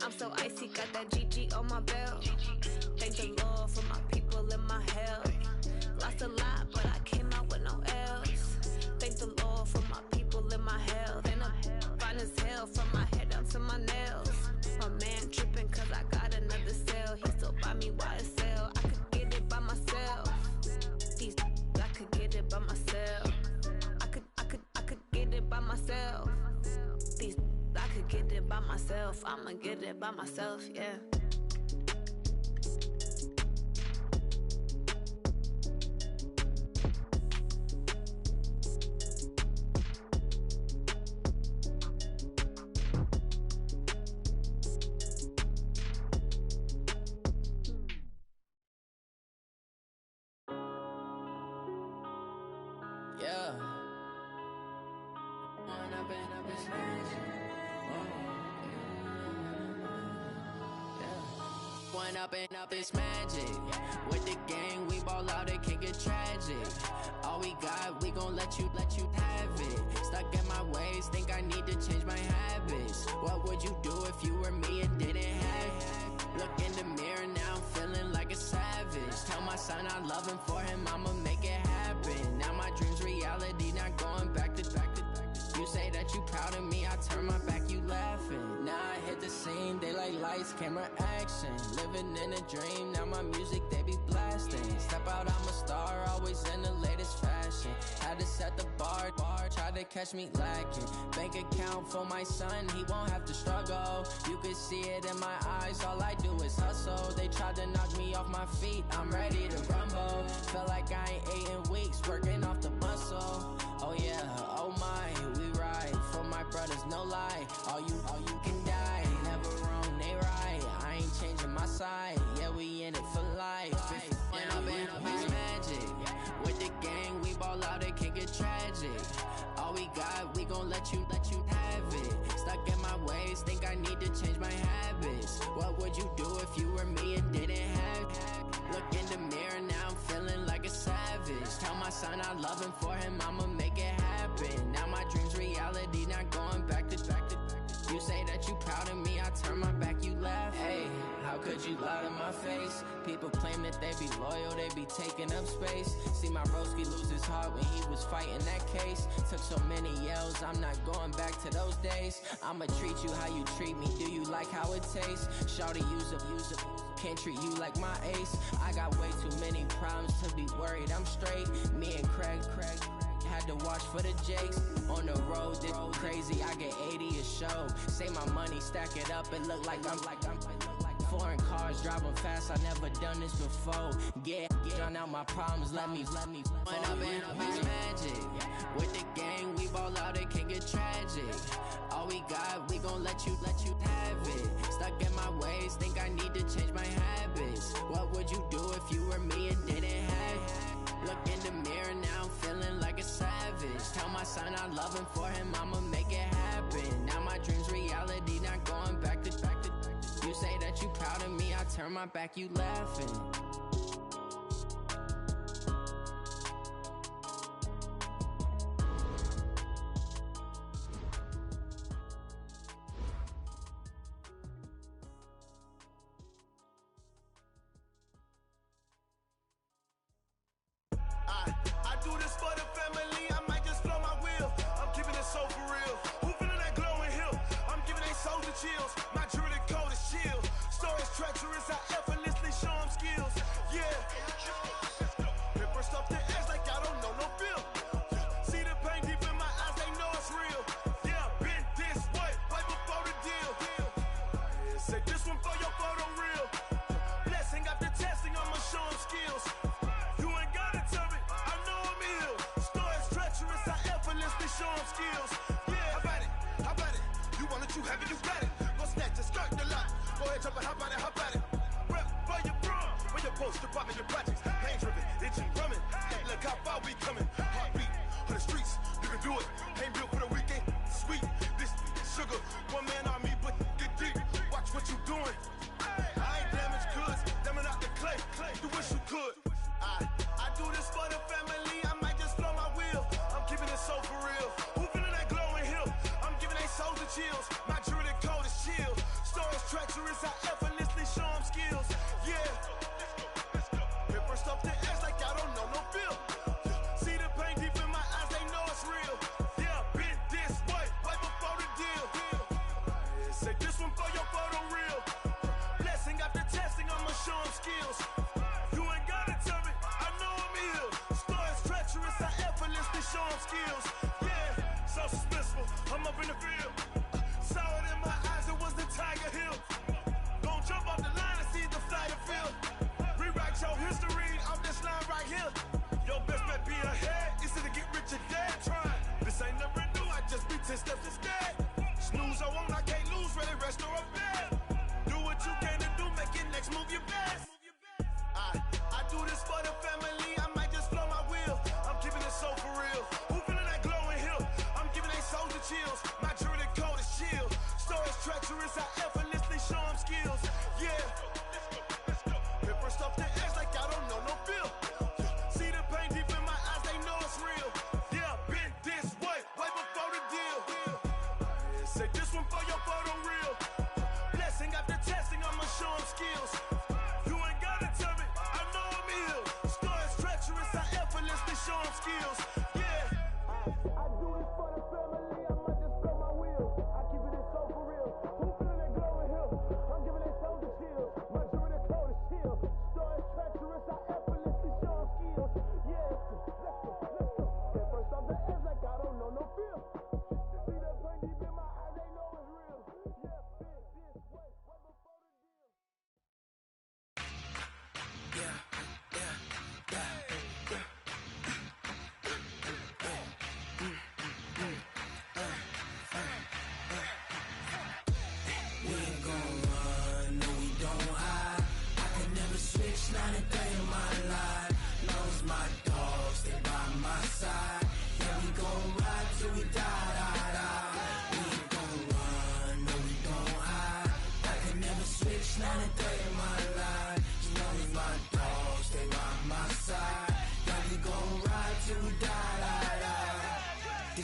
I'm so icy, got that GG on my belt. Thank the Lord for my people in my health. Lost a lot, but I came out with no L's. Thank the Lord for my people in my health. And I'm fine as hell from my head down to my nails. My man tripping cause I got another cell. He still buy me YSL. I could get it by myself. These I could get it by myself. I could get it by myself. These I could get it by myself. I'ma get it by myself, yeah. Yeah. One up and up, it's magic. With the gang, we ball out, it can get tragic. All we got, we gon' let you have it. Stuck in my ways, think I need to change my habits. What would you do if you were me and didn't have it? Look in the mirror, now I'm feeling like a savage. Tell my son I love him, for him I'ma make it happen. Now my dream's reality, not going back to. You say that you proud of me, I turn my back, you laughing. Now I hit the scene, they like lights, camera, action. Living in a dream, now my music they be blasting. Step out, I'm a star, always in the latest fashion. Had to set the bar, try to catch me lacking. Bank account for my son, he won't have to struggle. You can see it in my eyes, all I do is hustle. They tried to knock me off my feet, I'm ready to rumble. Felt like I ain't ate in weeks, working off the muscle. Oh yeah, oh my, we ride for my brothers, no lie. All you can die, never wrong, they right. I ain't changing my side, yeah, we in it for life. When I'm in it's magic. With the gang, we ball out, it can get tragic. All we got, we gon' let you have it. Stuck in my ways, think I need to change my habits. What would you do if you were me and didn't have it? Look in the mirror, now I'm feeling like a savage. Tell my son I love him, for him I'ma make it happen. Now my dream's reality, not going back to. You say that you proud of me, I turn my back, you laugh. Hey, how could you lie to my face? People claim that they be loyal, they be taking up space. See my broski lose his heart when he was fighting that case. Took so many yells, I'm not going back to those days. I'ma treat you how you treat me, do you like how it tastes? Shawty, use up, can't treat you like my ace. I got way too many problems to be worried, I'm straight. Me and Craig had to watch for the Jakes. On the road, this crazy, I get 80 a show. Say my money, stack it up, it look like I'm foreign cars, driving fast, I never done this before. Get drown out my problems, let me when I'm in it's magic. With the gang, we ball out, it can get tragic. All we got, we gon' let you have it. Stuck in my ways, think I need to change my habits. What would you do if you were me and didn't have it? Look in the mirror, now I'm feeling like a savage. Tell my son I love him, for him I'ma make it happen. Now my dream's reality, not going back to. You say that you proud of me, I turn my back, you laughing. I do this for the family, I might just blow my wheel. I'm keeping it so for real. Who feeling that glowing hill? I'm giving they souls the chills. My jewelry code is chill. Stories treacherous, I effortlessly show them skills. Yeah. Paper stuff to edge like I don't know no feel. See the pain deep in my eyes, they know it's real. Yeah, been this way, right before the deal. Say this one for your photo reel. Blessing after testing, I'ma show them skills. You ain't gotta tell me, I know I'm ill. Stories treacherous, I effortlessly show them skills. Yeah, how about it? You want it, you have it, you got it. Go snatch it, skirt the lot. Go ahead, jump it, how about it? Rep for your prom, when your poster popping your projects. Pain driven, itching, drumming. Look how far we coming. Heartbeat on the streets, you can do it. Ain't built for the weekend, sweet. This sugar, one man army, but get deep. Watch what you doing. I ain't damaged goods, damn it out the clay. You wish you could. I do this for the family, I might just blow my wheel. I'm keeping it so for real. Who feeling that glowing hill? I'm giving they souls the chills. My jewelry code is chill. Stories treacherous, I effortlessly show them skills. Yeah. Paper stuff to edge like I don't know no feel. See the pain deep in my eyes, they know it's real. Yeah, been this way, right before the deal. Say this one for your photo reel. Blessing after testing, I'ma show them skills. You ain't gotta tell me, I know I'm ill. Stories treacherous, I effortlessly show them skills. Yeah, so suspenseful, I'm up in the field. Saw it in my eyes, it was the Tiger Hill. Gon' jump off the line and see the flyer field.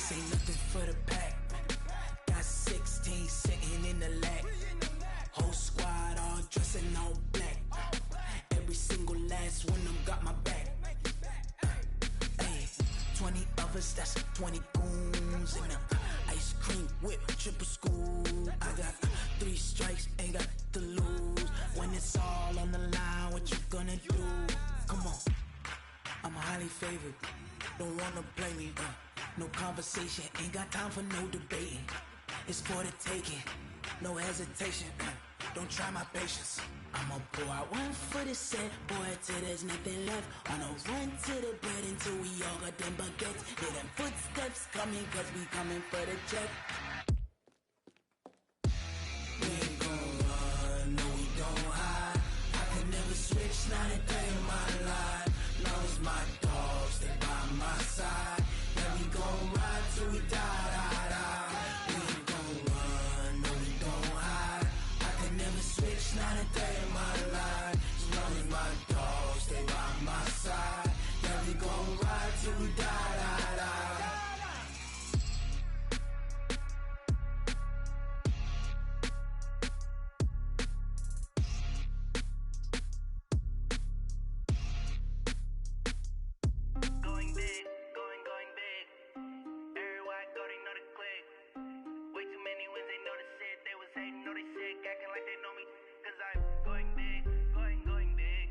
This ain't nothing for the pack. Got 16 sitting in the lap. Whole squad all dressing all black. Every single last one of them got my back. Hey, 20 of us, that's 20 goons in the ice cream whip, triple scoop. I got 3 strikes, ain't got to lose. When it's all on the line, what you gonna do? Come on, I'm highly favored. Don't wanna play me, no conversation, ain't got time for no debating. It's for the taking, no hesitation. Don't try my patience. I'ma pour out one for the set, boy, till there's nothing left. On a run to the bread until we all got them baguettes. Hear them footsteps coming, cause we coming for the check. We ain't gon' run, no we don't hide. I can never switch, not a day in my life. Long as my dogs stay by my side. Yeah, we gon' ride till we die, die, die. We ain't gon' run, no we don't hide. I can never switch, not a day in my life. As long as my dogs stay by my side. Yeah, we gon' ride till we die, die, die. Going big, going big. Everywhere I go, they know the click. Way too many wins, they know the shit. They was hating, know they sick, acting like they know me. Cause I'm going big, going big.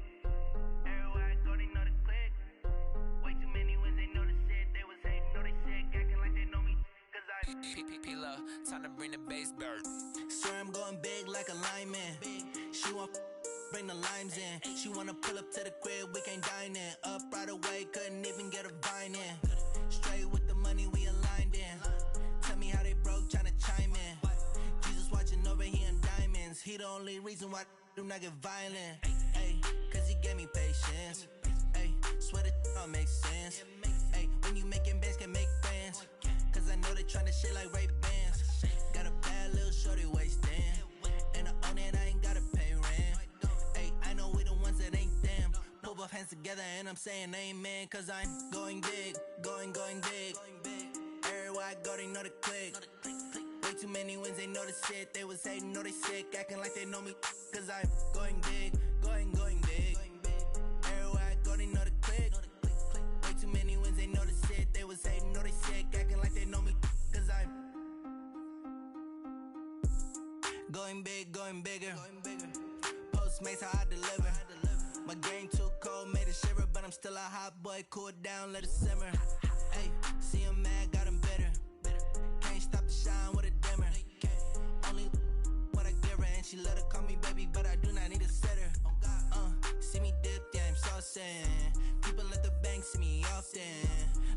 Everywhere I go, they know the click. Way too many wins, they know the shit. They was hating, know they sick, acting like they know me. Cause I'm P-P-P-Love, time to bring the bass bird. Swear I'm going big like a lineman. She want bring the limes in. She wanna pull up to the crib, we can't dine in. Up right away, couldn't even get a vine in. Straight with the money, we aligned in. Tell me how they broke, tryna chime in. Jesus watching over here in diamonds. He the only reason why I do not get violent. Ay, cause he gave me patience. Ay, swear that all makes sense. Ay, when you making bands, can make friends. Cause I know they tryna shit like Ray-Bans. Got a bad little shorty wasting. And I own it, I ain't gotta pay rent. Ay, I know we the ones that ain't them. Put both hands together and I'm saying amen. Cause I'm going big, going big. Everywhere I go, they know the click. Way too many wins, they know the shit. They was hating, know they sick, acting like they know me. Cause I'm going big, going big. Everywhere I go, they know the click. Way too many wins, they know the shit. They was hating, know they sick, acting like they know me. Cause I'm going big, going bigger. Postmates, how I deliver. My game too cold, made it shiver. But I'm still a hot boy, cool it down, let it simmer. Hey, see him mad, got him bitter. Can't stop the shine with a dimmer. Only what I give her, and she let her call me baby, but I do not need a sitter. See me dip, yeah, I'm saucing. People at the bank see me often.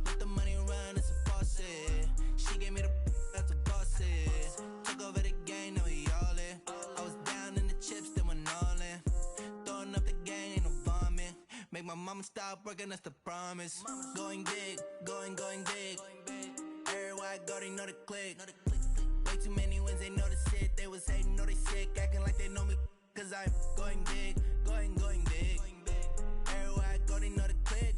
Let the money run, it's a faucet. She gave me the that's a bosses. Took over the game, now we all in. I was down in the chips, then went all in. Throwing up the game, ain't no vomit. Make my mama stop working, that's the promise. Going big, going big. Everywhere I go, they know the click. Way too many wins, they know the shit. They was hating, know they sick, acting like they know me. Cause I'm going big, going big. Everywhere I go, they know the click.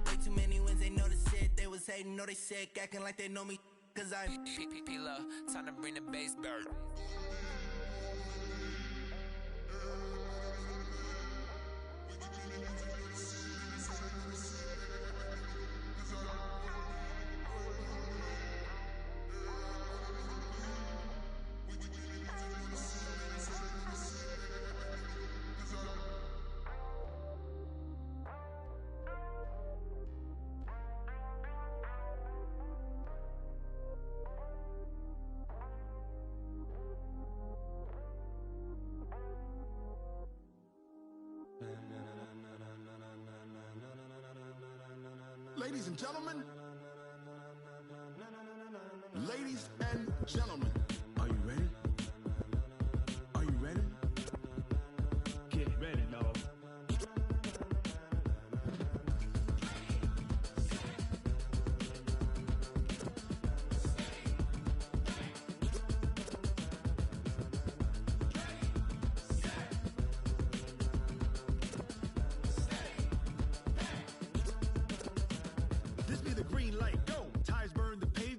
Way too many wins, they know the shit. They was hating, know they sick, acting like they know me. Cause I'm P-P-P-Love, time to bring the bass bird. Ladies and gentlemen, ladies and gentlemen, are you ready? Are you ready? Get ready, dog. This be the green light, go. Tires burn the pavement.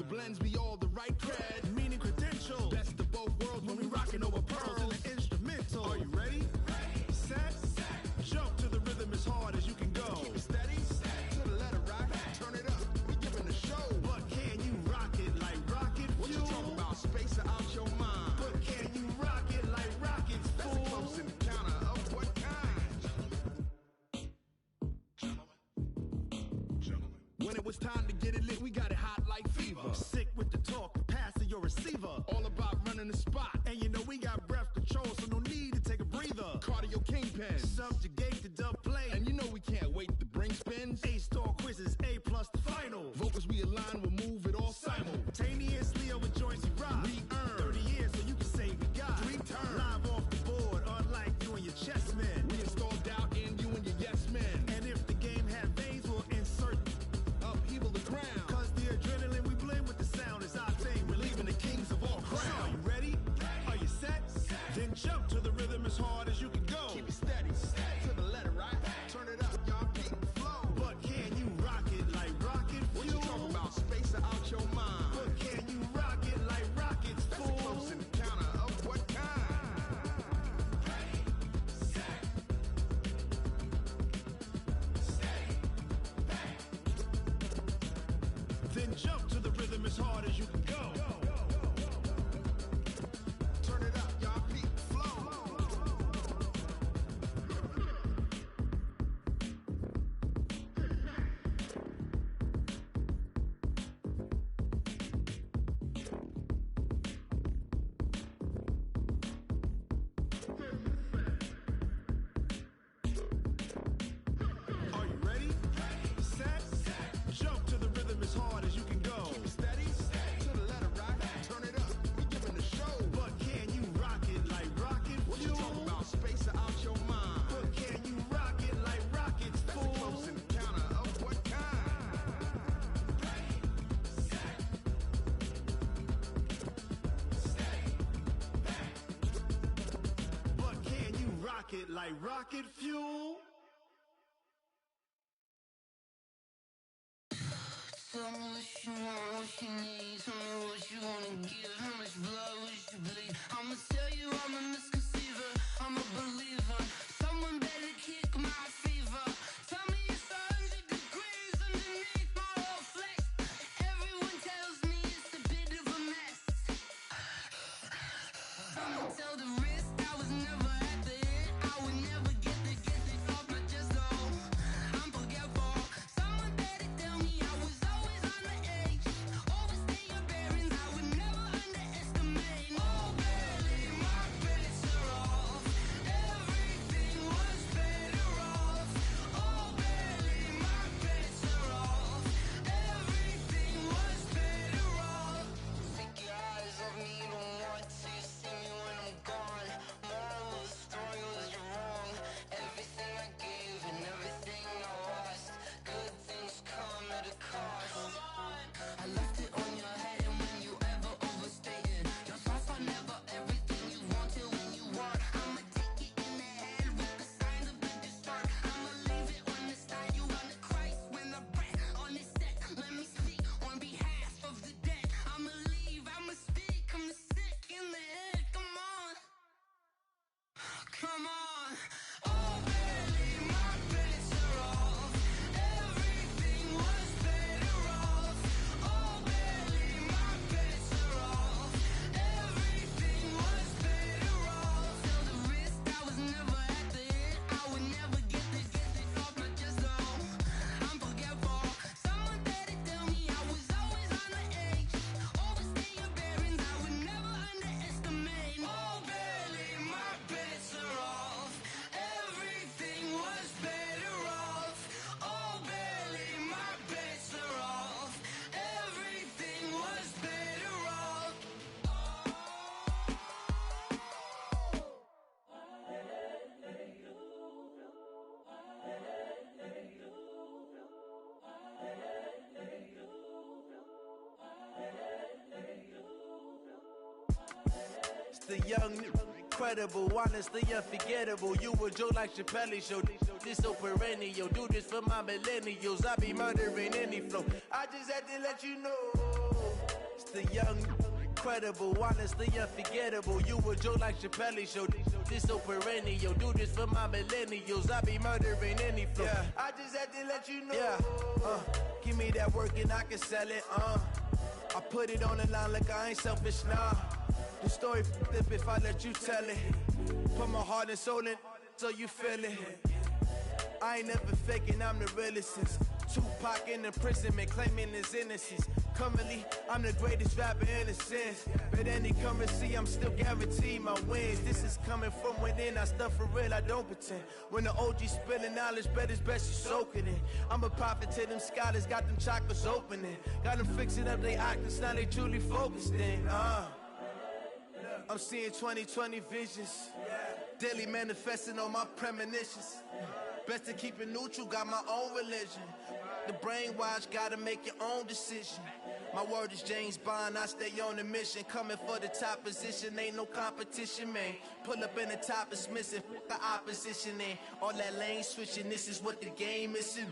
The blends be all the right cred, meaning credential. Best of both worlds when we rockin' over pearls in the instrumental. Are you ready? Set, jump to the rhythm as hard as you can go. Keep it steady, to the letter rock, turn it up, we giving a show. But can you rock it like rocket fuel? What you talking about, space or out your mind? But can you rock it like rockets, fool? That's a close encounter of what kind? When it was time to get it lit, we got it hot like fever. Sick with the talk, passing your receiver. All about running the spot. And you know we got breath control, so no need to take a breather. Cardio kingpin, subjugate the dub play. And you know we can't wait to bring spins. A-star quizzes, A+ the final. Vocals we align, we'll move it all simultaneously over joints we rock. We earn 30 years, so you can say we got 3 turns. Live off the board, unlike you and your chess men. We installed doubt in you and your yes men. And if the game had veins, we'll insert upheaval the ground. Cause the adrenaline we blend with the sound is our thing. We're leaving the kings of all crowns. So are you ready? Are you set? Then jump to the rhythm as hard as you can go. Keep it steady, to the letter right. Turn it up, y'all keep the flow. But can you rock it like rocket fuel? What you talking about, space or out your mind? But can you rock it like rockets, fool? That's a close encounter of what kind? Then jump to the rhythm as hard as you can go. Turn it up, y'all peak flow. Are you ready? Set, jump to the rhythm as hard as you can go. Keep it steady, to the letter rock, turn it up, we giving the show. But can you rock it like rocket fuel? What you talking about, space or out your mind? But can you rock it like rockets, fool? That's a close encounter of what kind? But can you rock it like rocket fuel? Tell me what you want, what you need. Tell me what you wanna give. How much blood would you bleed? I'ma tell you I'm a misconceiver. I'm a believer. Someone better kick my fever. Tell me it's 100 degrees underneath my whole flesh. Everyone tells me it's a bit of a mess. I'ma tell the wrist I was never at the end. I would never get this off my chest though. I'm forgetful. Someone better tell me I was always on the edge. Overstay your bearings, I would never underestimate. Oh, barely, my bets are off. Everything was better off. Oh, barely, my bets are off. Everything was better off. Take your eyes off me, don't want to see me when I'm gone. Moral of the story was you're wrong. Everything I gave and everything I lost. Good things come at a cost. I left it on your head, and when you ever overstay it, your thoughts are never everything you wanted when you want. I'ma take it in the head with the signs of the distort. I'ma leave it on the side. You on the Christ when the breath on the set. Let me speak on behalf of the dead. I'ma leave, I'ma speak. I'm sick in the head. Come on, come on. Oh, barely, my bets are off. Everything was better off. Oh, barely, my bets are off. Everything was better off. Tell the wrist I was never at the end. I would never get this off my chest though. I'm forgetful. Someone better tell me I was always on the edge. Overstay your bearings, I would never underestimate. Oh, barely, my bets are off. Everything was better off. Oh, barely, my bets are off. Everything was better off. It's the young, incredible, honestly unforgettable. You a joke like Chappelle show. This so perennial. Do this for my millennials. I be murdering any flow. I just had to let you know. the young, incredible, honestly unforgettable. You a joke like Chappelle show. This so perennial. Do this for my millennials. I be murdering any flow. Yeah. I just had to let you know. Yeah. Give me that work and I can sell it. I put it on the line like I ain't selfish, nah. The story flip if I let you tell it. Put my heart and soul in so you feel it. I ain't never faking, I'm the realest since Tupac in imprisonment, claiming his innocence. Currently, I'm the greatest rapper in a sense. But any currency, I'm still guaranteed my wins. This is coming from within, I stuff for real, I don't pretend. When the OG spilling knowledge, bet it's best you soak it in. I'm a prophet to them scholars, got them chakras opening. Got them fixing up they octaves, now they truly focused in. I'm seeing 2020 visions. Daily manifesting on my premonitions. Best to keep it neutral, got my own religion. The brainwash, gotta make your own decision. My word is James Bond, I stay on the mission. Coming for the top position, ain't no competition, man. Pull up in the top is missing, the opposition in. All that lane switching, this is what the game is in.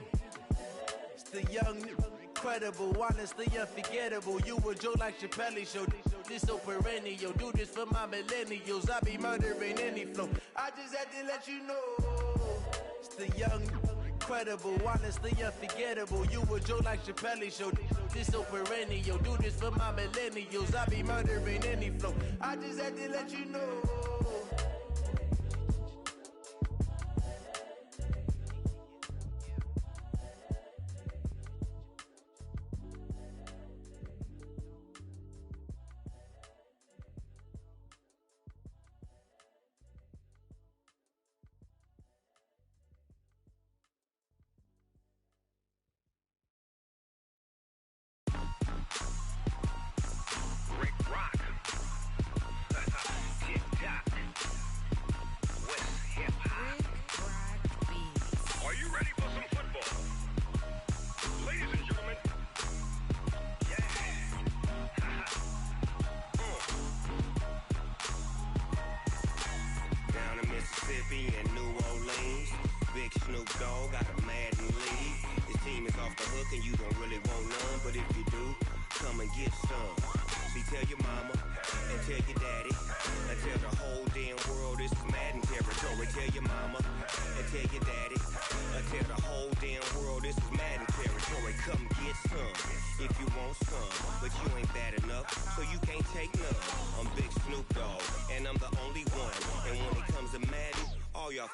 It's the young, incredible, honestly unforgettable. You a joke like Chappelle show. This so perennial. Do this for my millennials. I be murdering any flow. I just had to let you know. It's the young, incredible, honestly unforgettable. You a joke like Chappelle show. This so perennial. Do this for my millennials. I be murdering any flow. I just had to let you know.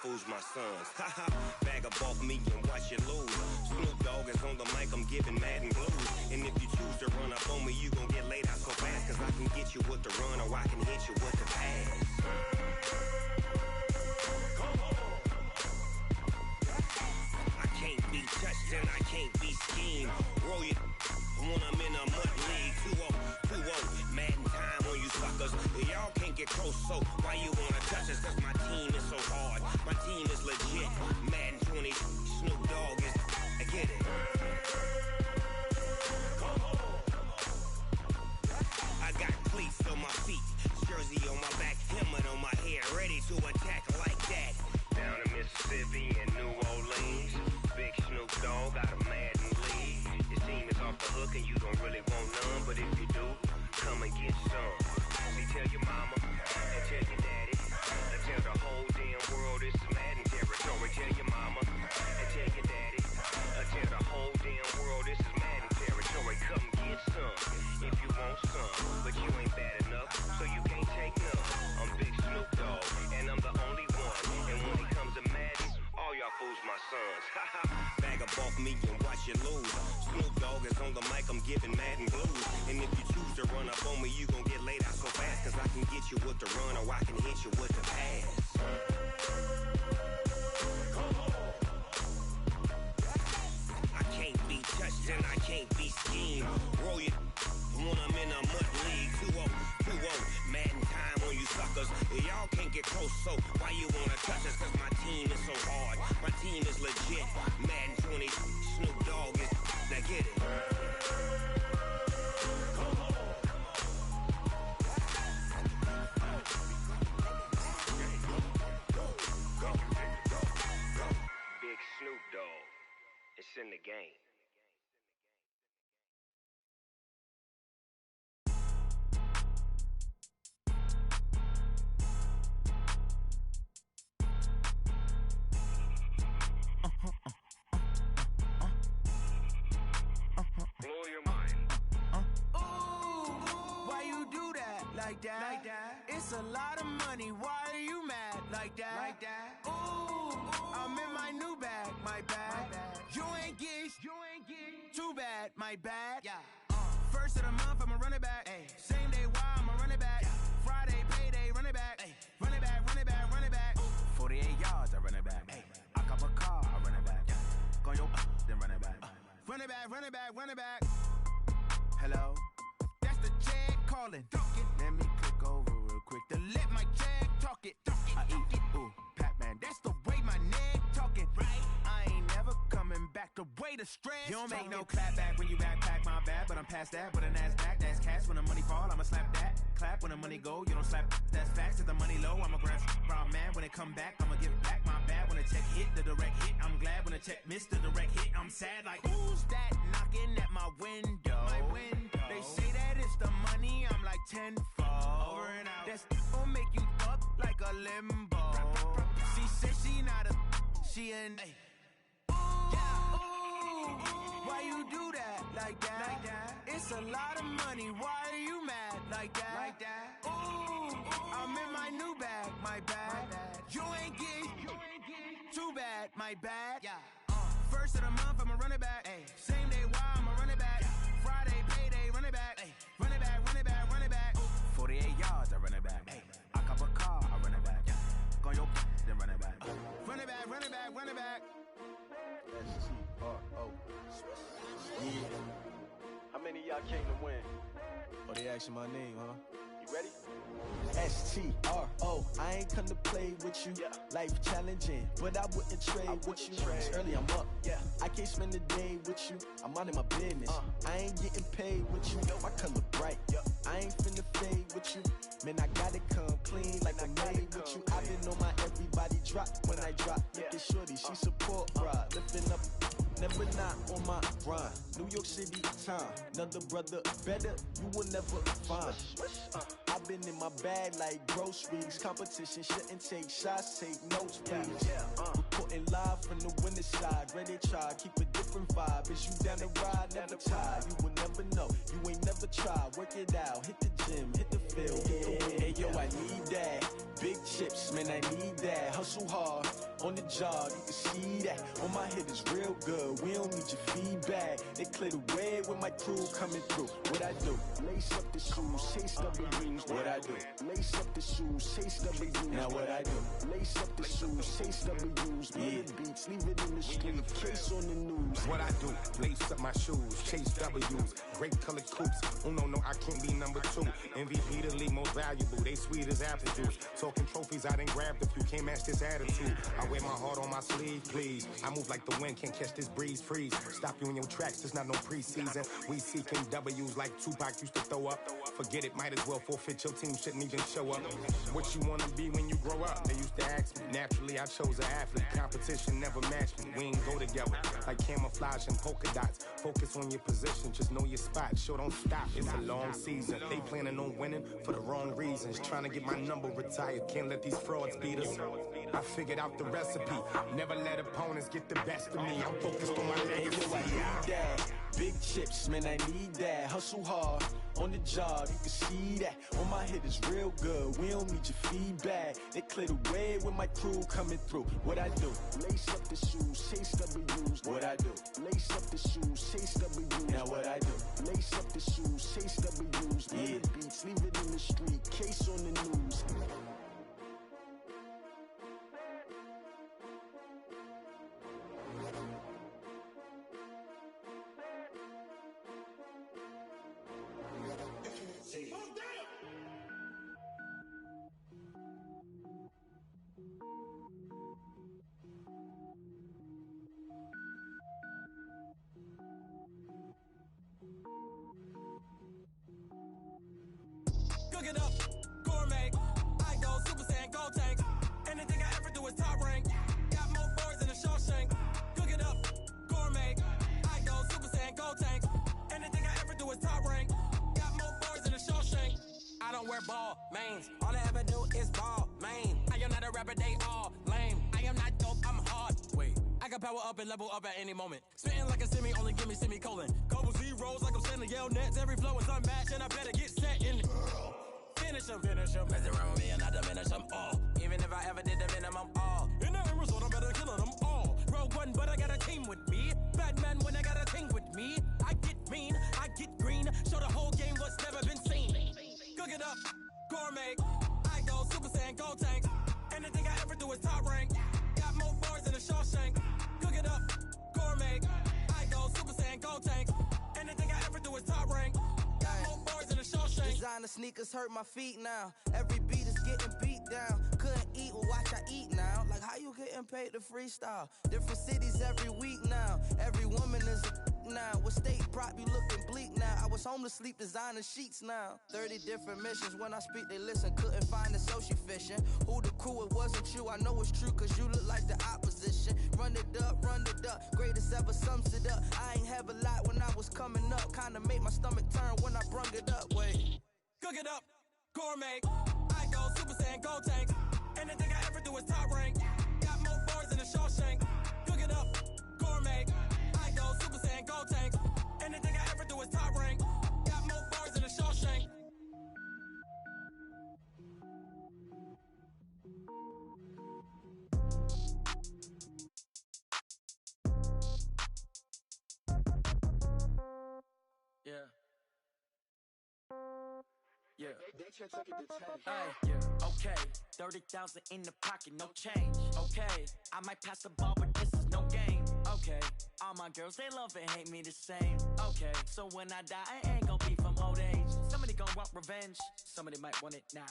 Fools my sons. Haha, bag up off me and watch you lose. Snoop Dogg is on the mic, I'm giving Madden blues. And if you choose to run up on me, you gon' get laid out so fast. Cause I can get you with the run or I can hit you with the pass. I can't be touched and I can't be schemed. Roll you when I'm in a mud league. 2-0, 2-0, Madden time on you suckers. Y'all can't get close, so why you wanna touch us? Cause my team is so hard. My team is legit. Madden 20, Snoop Dogg is. I get it. I got cleats on my feet, jersey on my back, helmet on my head, ready to attack like that. Down in Mississippi and New Orleans, big Snoop Dogg got a Madden league. Your team is off the hook and you don't really want none, but if you do, come and get some. See, tell your mama and tell your daddy. Tell the whole damn world it's Madden territory. Tell your mama and tell your daddy. Tell the whole damn world this is Madden territory. Come get some if you want some, but you ain't bad enough, so you can't take none. I'm Big Snoop Dogg, and I'm the only one. And when it comes to Madden, all y'all fools my sons. Bag up off me and watch you lose. Snoop Dogg is on the mic, I'm giving Madden blues. And if you choose to run up on me, you gon' get laid out so fast. Cause I can get you with the run or I can hit you with the pass. I can't be touched and I can't be schemed. Roll you when I'm in a mud league. 2-0, 2-0, Madden time on you suckers. Y'all can't get close, so why you wanna touch us? Cause my team is so hard. My team is legit. Madden 20, Snoop Dogg is. Now get it. Big Snoop Dogg. It's in the game. control your mind. Why you do that like that? It's a lot of money. Why are you mad like that? Ooh, I'm in my new bag, my bad. You ain't get too bad, my bad. First of the month, I'ma run it back. Same day, why I'ma run it back. Friday, payday, run it back. Run it back, run it back, run it back. 48 yards, I run it back. I cop a car, I run it back. Go your then run it back. Run it back, run it back, run it back. Hello? That's the check calling. Let me click over real quick to let my check talk it. I eat it, ooh, Pac-Man. That's the way my neck talking. Right? I ain't never coming back the way the stress. You don't make no clap back when you backpack, my bad. But I'm past that, but a NASDAQ, that's cash. When the money fall, I'ma slap that. Clap when the money go, you don't slap. That's facts. If the money low, I'ma grab brown man. When it come back, I'ma give back my bad. When the check hit, the direct hit. I'm glad when the check missed the direct hit. I'm sad like, who's that knocking at my window? My window. They say that it's the money, I'm like tenfold. Over and out. That's gon' make you up like a limbo. She said she not a, she an. Why you do that like that? It's a lot of money. Why are you mad like that? Ooh, I'm in my new bag, my bad. You ain't get too bad, my bad. First of the month, I'ma run it back. Same day, why I'ma run it back. Friday, payday, run it back. Run it back, run it back, run it back. 48 yards, I run it back. I cop a car, I run it back. Go your then run it back. Run it back, run it back, run it back. xPUFFx's. Yeah. How many of y'all came to win? Oh, they asking my name, huh? You ready? STRO, I ain't come to play with you. Life challenging, but I wouldn't trade with you. It's early, I'm up. I can't spend the day with you. I'm minding my business. I ain't getting paid with you. My color bright. I ain't finna fade with you. Man, I gotta come clean like I'm made with you. I been on my everybody drop when I drop. Look at shorty, she support ride. Lifting up, never not on my grind. New York City time, another brother better, you will never find. I've been in my bag like groceries. Competition shouldn't take shots, take notes, please. Reporting live from the winning side. Ready to try, keep a different vibe. Is you down the ride, never tired. You will never know, you ain't never tried. Work it out, hit the gym, hit the field, hit the wind. Hey yo, I need that. Big chips, man, I need that. Hustle hard, on the job, you can see that. On my head is real good, we don't need your feedback. They clear the way with my crew coming through. What I do? Lace up the shoes, chase W's. What I do? Lace up the shoes, chase W's. Now what I do? Lace up the shoes, chase W's. Murder beats, leave it in the street, case on the news. What I do? Lace up my shoes, chase W's. Great color coops. Oh no, I can't be number 2. MVP the league most valuable. They sweet as apple juice. Talking trophies, I done grabbed a few. Can't match this attitude. I wear my heart on my sleeve, please. I move like the wind, can't catch this breeze, freeze. Stop you in your tracks, there's not no preseason. We seeking W's like Tupac used to throw up. Forget it, might as well forfeit. Your team shouldn't even show up. What you wanna be when you grow up? They used to ask me. Naturally, I chose an athlete. Competition never matched me. We ain't go together like camouflage and polka dots. Focus on your position, just know your spot. Sure, don't stop. It's a long season. They planning on winning for the wrong reasons. Trying to get my number retired. Can't let these frauds beat us. I figured out the recipe. Never let opponents get the best of me. I'm focused on my legacy. I need that. Big chips, man, I need that. Hustle hard, on the job, you can see that. On my head is real good, we don't need your feedback. They clear the way with my crew coming through. What I do? Lace up the shoes, chase W's. What I do? Lace up the shoes, chase W's. Now what I do? Lace up the shoes, chase W's. Murder beats, leave it in the street, case on the news. Cook it up, gourmet. I go Super Saiyan, gold tank. Anything I ever do is top rank. Got more boys than a Shawshank. Cook it up, gourmet. I go Super Saiyan, gold tank. Anything I ever do is top rank. Got more boys than a Shawshank. I don't wear ball mains. All I ever do is ball main. I am not a rapper, they all lame. I am not dope, I'm hard. Wait, I can power up and level up at any moment. Spitting like a semi, only give me semicolon. Couple 0 rolls like I'm selling yell nets. Every flow is unmatched, and I better get set in. Finish them. Mess around with me and I diminish them all. Even if I ever did the minimum, all. In the end result, I'm better killing them all. Rogue One, but I got a team with me. Batman when I got a team with me. I get mean, I get green. Show the whole game what's never been seen. Cook it up, gourmet. I go Super Saiyan, gold tank. Anything I ever do is top rank. Got more bars than a Shawshank. Cook it up, gourmet. I go Super Saiyan, gold tank. Anything I ever do is top rank. Got more bars than a Shawshank. Designer sneakers hurt my feet now. Every beat is getting beat down. Couldn't eat, well watch I eat now. Like how you getting paid to freestyle? Different cities every week now. Every woman is a now. With state prop you looking bleak now. I was home to sleep designer sheets now. 30 different missions. When I speak they listen. Couldn't find it so she fishing. Who the crew, it wasn't you. I know it's true cause you look like the opposition. Run it up. Greatest ever sums it up. I ain't have a lot when I was coming up. Kinda made my stomach turn when I brung it up. Wait. Cook it up, gourmet. I go Super Saiyan, gold tank. Anything I ever do is top rank. Got more bars than a Shawshank. Cook it up, gourmet. I go Super Saiyan, gold tank. Anything I ever do is top rank. Got more bars than a Shawshank. Yeah. Hey, yeah. Okay, 30,000 in the pocket, no change. Okay, I might pass the ball, but this is no game. Okay, all my girls, they love and hate me the same. Okay, so when I die, I ain't gon' be from old age. Somebody gon' want revenge, somebody might want it now.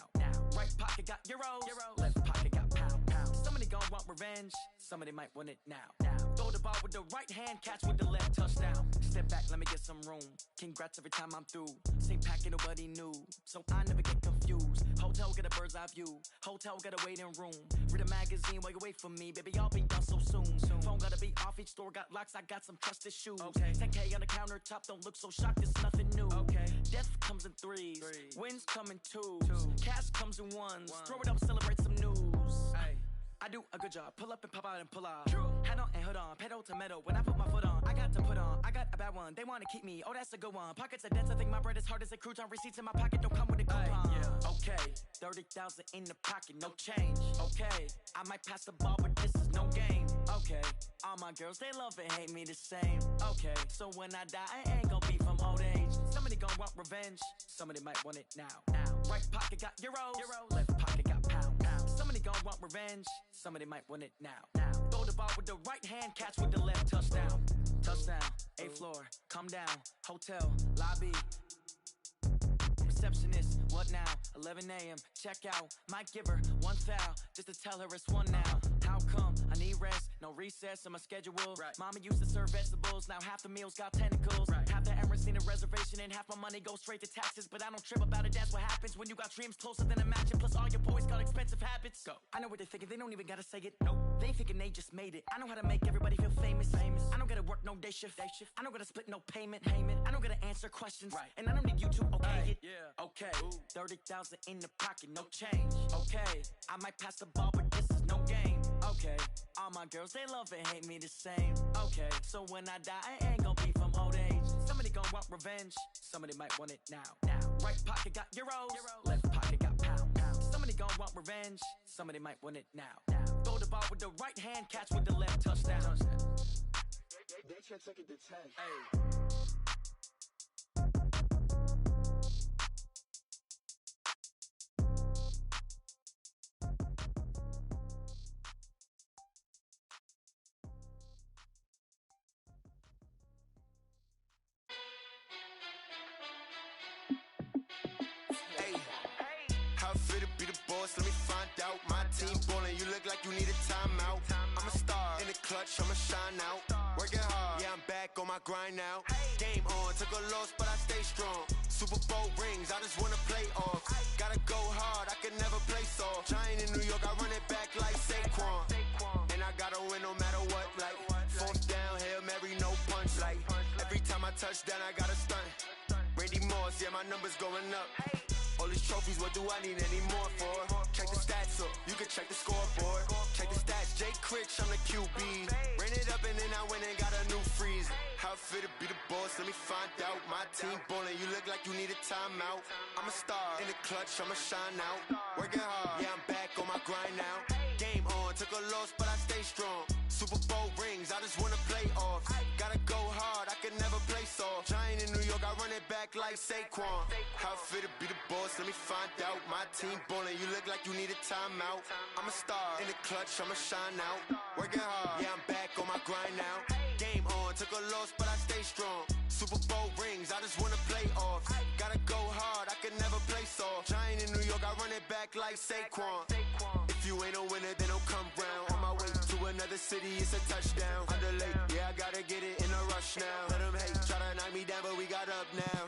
Right pocket got euros, left pocket got pound. Somebody gon' want revenge, somebody might want it now. Throw the ball with the right hand, catch with the left, touchdown. Step back, let me get some room. Congrats every time I'm through. Same packet, nobody knew, so I never get confused. Hotel get a bird's eye view, hotel get a waiting room. Read a magazine while you wait for me, baby, I'll be done so soon. Phone gotta be off, each store got locks, I got some trusted shoes. 10K on the countertop, don't look so shocked, it's nothing new. Death comes in threes, wins come in twos. Cash comes in ones, throw it up, celebrate some news. I do a good job, pull up and pop out and pull out. Hat on and hood on, pedal to metal. When I put my foot on, I got to put on. I got a bad one, they wanna keep me, oh that's a good one. Pockets are dense, I think my bread is hard as a crouton. Receipts in my pocket don't come with a coupon. Okay, 30,000 in the pocket, no change. Okay, I might pass the ball, but this is no game. Okay, all my girls, they love and hate me the same. Okay, so when I die, I ain't gon' be from old age. Somebody gon' want revenge, somebody might want it now. Right pocket got euros, left pocket got pound. Somebody gon' want revenge, somebody might want it now. Throw the ball with the right hand, catch with the left, touchdown. Touchdown, 8th floor, come down, hotel, lobby. Receptionist, what now? 11 a.m., check out. Might give her one foul, just to tell her it's one now. How come? I need rest, no recess in my schedule. Mama used to serve vegetables, now half the meals got tentacles. Half the Emirates need a reservation and half my money goes straight to taxes. But I don't trip about it, that's what happens when you got dreams closer than a mansion. Plus all your boys got expensive habits. Go. I know what they're thinking, they don't even gotta say it. Nope. They thinking they just made it. I know how to make everybody feel famous. I don't gotta work no day shift. I don't gotta split no payment. I don't gotta answer questions. And I don't need you to okay it. Okay, 30,000 in the pocket, no change. Okay, I might pass the ball, but this is no game. Okay, all my girls, they love and hate me the same. Okay, so when I die, I ain't gon' be from old age. Somebody gon' want revenge, somebody might want it now. Right pocket got euros, left pocket got pound. Somebody gon' want revenge, somebody might want it now. Throw the ball with the right hand, catch with the left, touchdown. They can't take it to 10. Let me find out. My team ballin', you look like you need a timeout. I'm a star in the clutch, I'ma shine out. Working hard, yeah, I'm back on my grind now. Game on, took a loss, but I stay strong. Super Bowl rings, I just wanna play off. Gotta go hard, I can never play soft. Giant in New York, I run it back like Saquon. And I gotta win no matter what, like 4th down, Hail Mary, no punch. Like every time I touch down, I gotta stunt. Randy Moss, yeah, my numbers going up. All these trophies, what do I need any more for? Check the stats up, you can check the scoreboard. Check Check the stats, Jay Critch, I'm the QB. Ran it up and then I went and got a new freeze. How it feel to be the boss, let me find out. My team ballin', you look like you need a timeout. I'm a star, in the clutch, I'ma shine out. Working hard, yeah, I'm back on my grind now. Game on, took a loss, but I stay strong. Super Bowl rings, I just wanna play off. Gotta go hard, I can never play soft. Giant in New York, I run it back like Saquon. How it feel to be the boss, let me find out. My team ballin', you look like you need a timeout. I'm a star, in the clutch, I'ma shine out. Working hard, yeah, I'm back on my grind now. Game on, took a loss, but I stay strong. Super Bowl rings, I just wanna play off. Gotta go hard, I can never play soft. Giant in New York, I run it back like Saquon. If you ain't a winner, then don't come round. On my way to another city, it's a touchdown. Underlay, yeah, I gotta get it in a rush now. Let them hate, try to knock me down, but we got up now.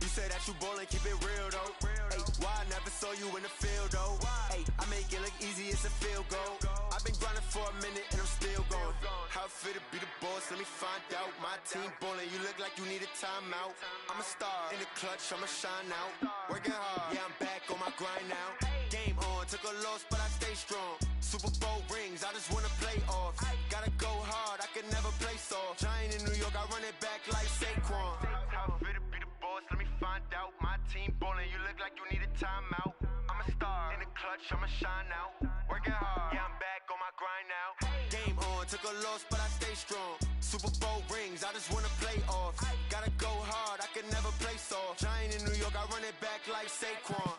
You say that you ballin', keep it real though. Hey, why I never saw you in the field though? Hey, I make it look easy, it's a field goal. I've been grinding for a minute and I'm still going. How it feel to be the boss, let me find out. My team ballin', you look like you need a timeout. I'm a star, in the clutch, I'ma shine out. Working hard, yeah, I'm back on my grind now. Game on, took a loss, but I stay strong. Super Bowl rings, I just wanna play off. Gotta go hard, I can never play soft. Giant in New York, I run it back like Saquon. How it feel to be the boss, let me find out. My team ballin', you look like you need a timeout. I'm a star, in the clutch, I'ma shine out. Working hard, yeah, I'm back on my grind now. Game on, took a loss, but I stay strong. Super Bowl rings, I just wanna play off. Gotta go hard, I can never play soft. Giant in New York, I run it back like Saquon.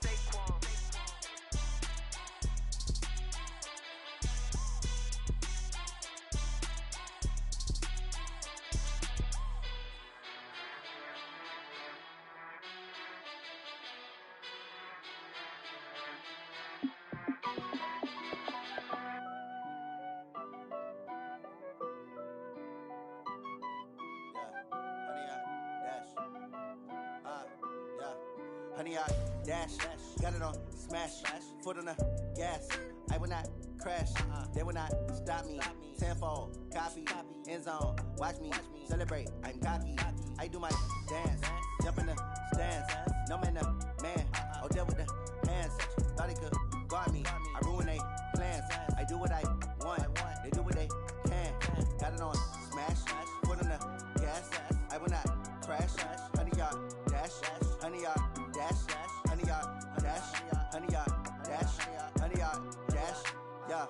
Honey, I dash, got it on smash, foot on the gas. I will not crash, they will not stop me. Tenfold, copy, end zone, watch me celebrate. I'm cocky, I do my dance, jump in the stands. No man, the man, oh, deal with the hands. Thought he could guard me, I ruin they plans. I do what I want, they do what they can. Got it on smash, foot on the gas. I will not crash, honey, y'all dash, honey, y'all dash, honey, y'all dash, honey, y'all dash, honey, y'all dash, yeah.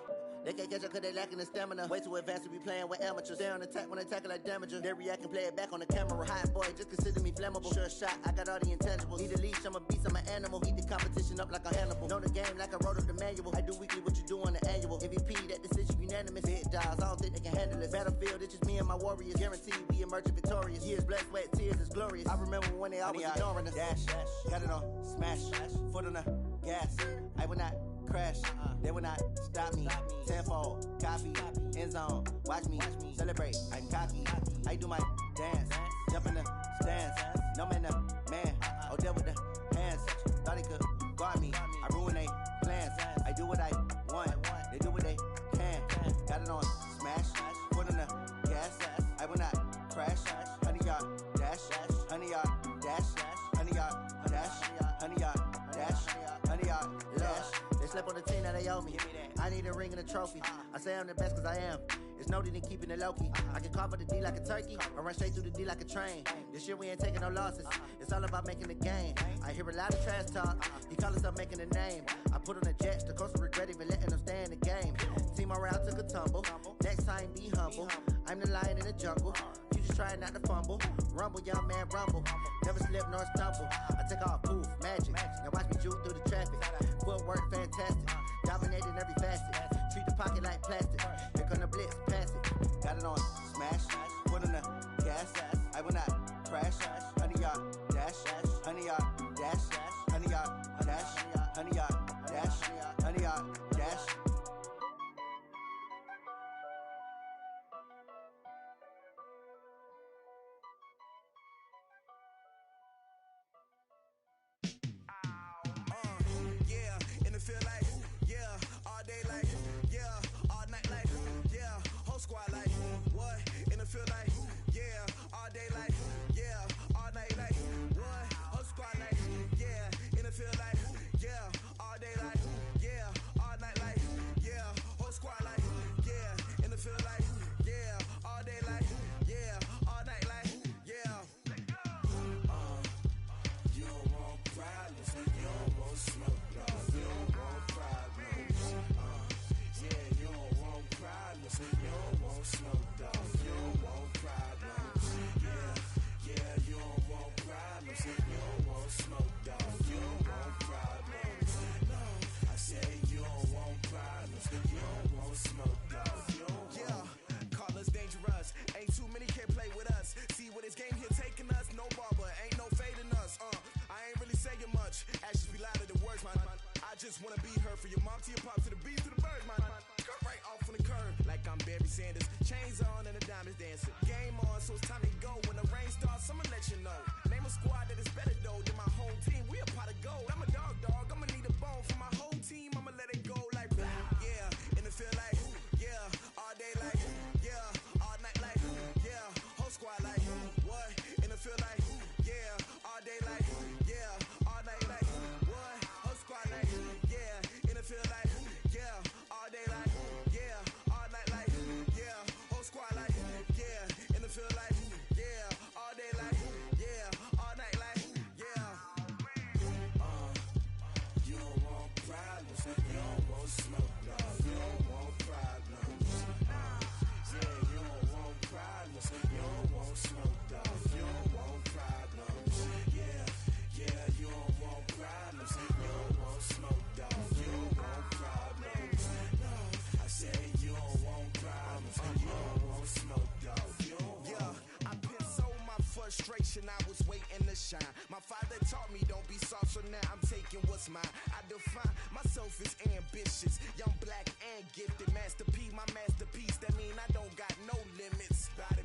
They can't catch up cause they lacking the stamina. Way too advanced to be playing with amateurs. Stay on attack when I tackle like damager. They react and play it back on the camera. Hot boy, just consider me flammable. Sure shot, I got all the intangibles. Need a leash, I'm a beast, I'm an animal. Eat the competition up like a Hannibal. Know the game like I wrote up the manual. I do weekly what you do on the annual. MVP, that decision unanimous. Big jobs, I don't think they can handle it. Battlefield, it's just me and my warriors. Guaranteed we emerge victorious. Years, blood, sweat, tears, it's glorious. I remember when they always ignoring us. Dash, got it on smash, foot on the gas. I will not crash, they will not stop me. Tenfold, copy, end zone, watch me celebrate. I'm cocky, I do my dance, jump in the stands. No man, the man, oh, deal with the hands. Thought he could guard me, I ruin they plans. I do what I want, they do what they can. Got it on smash, foot on the gas. I will not crash, honey, y'all dash, honey, y'all dash, honey, y'all dash, honey, y'all dash, honey, y'all dash. They slept on the team that they owe me. I need a ring and a trophy. I say I'm the best cause I am. It's no need in keeping it low-key. I can carve up the D like a turkey or run straight through the D like a train. This year we ain't taking no losses. It's all about making the game. I hear a lot of trash talk. He call us up making a name. I put on the jets. The coach will regret even letting them stay in the game. Team morale took a tumble. Next time be humble. I'm the lion in the jungle. You just trying not to fumble. Rumble, young man, rumble. Never slip nor stumble. I take off, poof, magic. Now watch me juke through the traffic. Footwork fantastic. Dominating every facet. Treat the pocket like plastic. Here come the blitz, pass it. Got it on smash, foot on the gas. I will not crash. Honey, y'all dash, honey, y'all dash, honey, y'all dash, honey, y'all dash, honey, y'all dash. Yeah, in the field like, yeah, all day like, yeah, all night like, yeah, whole squad like, what? In the field like, yeah, all day like, yeah, all night like, what? Whole squad like, yeah, in the field like, yeah, all day like, yeah, all night like, yeah, whole squad like, problems. You don't want smoke, dog. You don't want problems. Yeah, you don't want problems. You don't want smoke, dog. You don't want problems. Yeah, you don't want problems. You don't want smoke, dog. You don't want problems. No, I say you don't want problems. You don't want smoke, dog. You don't want. Call us dangerous. Ain't too many can play with us. See what this game here taking us. No barber, ain't no fading us. I ain't really saying much. Actions be louder than words, man. I just wanna be heard for your mom to your pop to the beat to the birds, man. Cut right off on the curb like I'm Barry Sanders. Chains on and the diamonds dancing. Game on, so it's time to go. When the rain starts, I'ma let you know. Name a squad that is better though than my home team. We a pot of gold. I'm a dog. I'ma need a bone for my whole team. I'ma let it go like yeah. And it feel like yeah. All day like yeah. All night like yeah. Whole squad like what? And it feel like yeah. All day like yeah. All night like what? Whole squad like yeah. And it feel like yeah. All day like yeah. All night like yeah. Whole squad like yeah. And it feel like yeah. All day like yeah. All night like yeah. You don't want problems. You don't want smoke, dog. You don't want problems. Yeah, you don't want problems. You don't want smoke, dog. You don't want problems. Yeah, you don't want problems. You don't want smoke, dog. You don't want problems. No, I say you don't want problems. You don't want smoke, dog. You don't want. Yeah, I put so my frustration. I was waiting to shine. My father taught me don't be soft, so now I'm taking what's mine. I define myself as ambitious, young, black, and gifted. Master P, my masterpiece. That mean I don't got no limits. Bout it,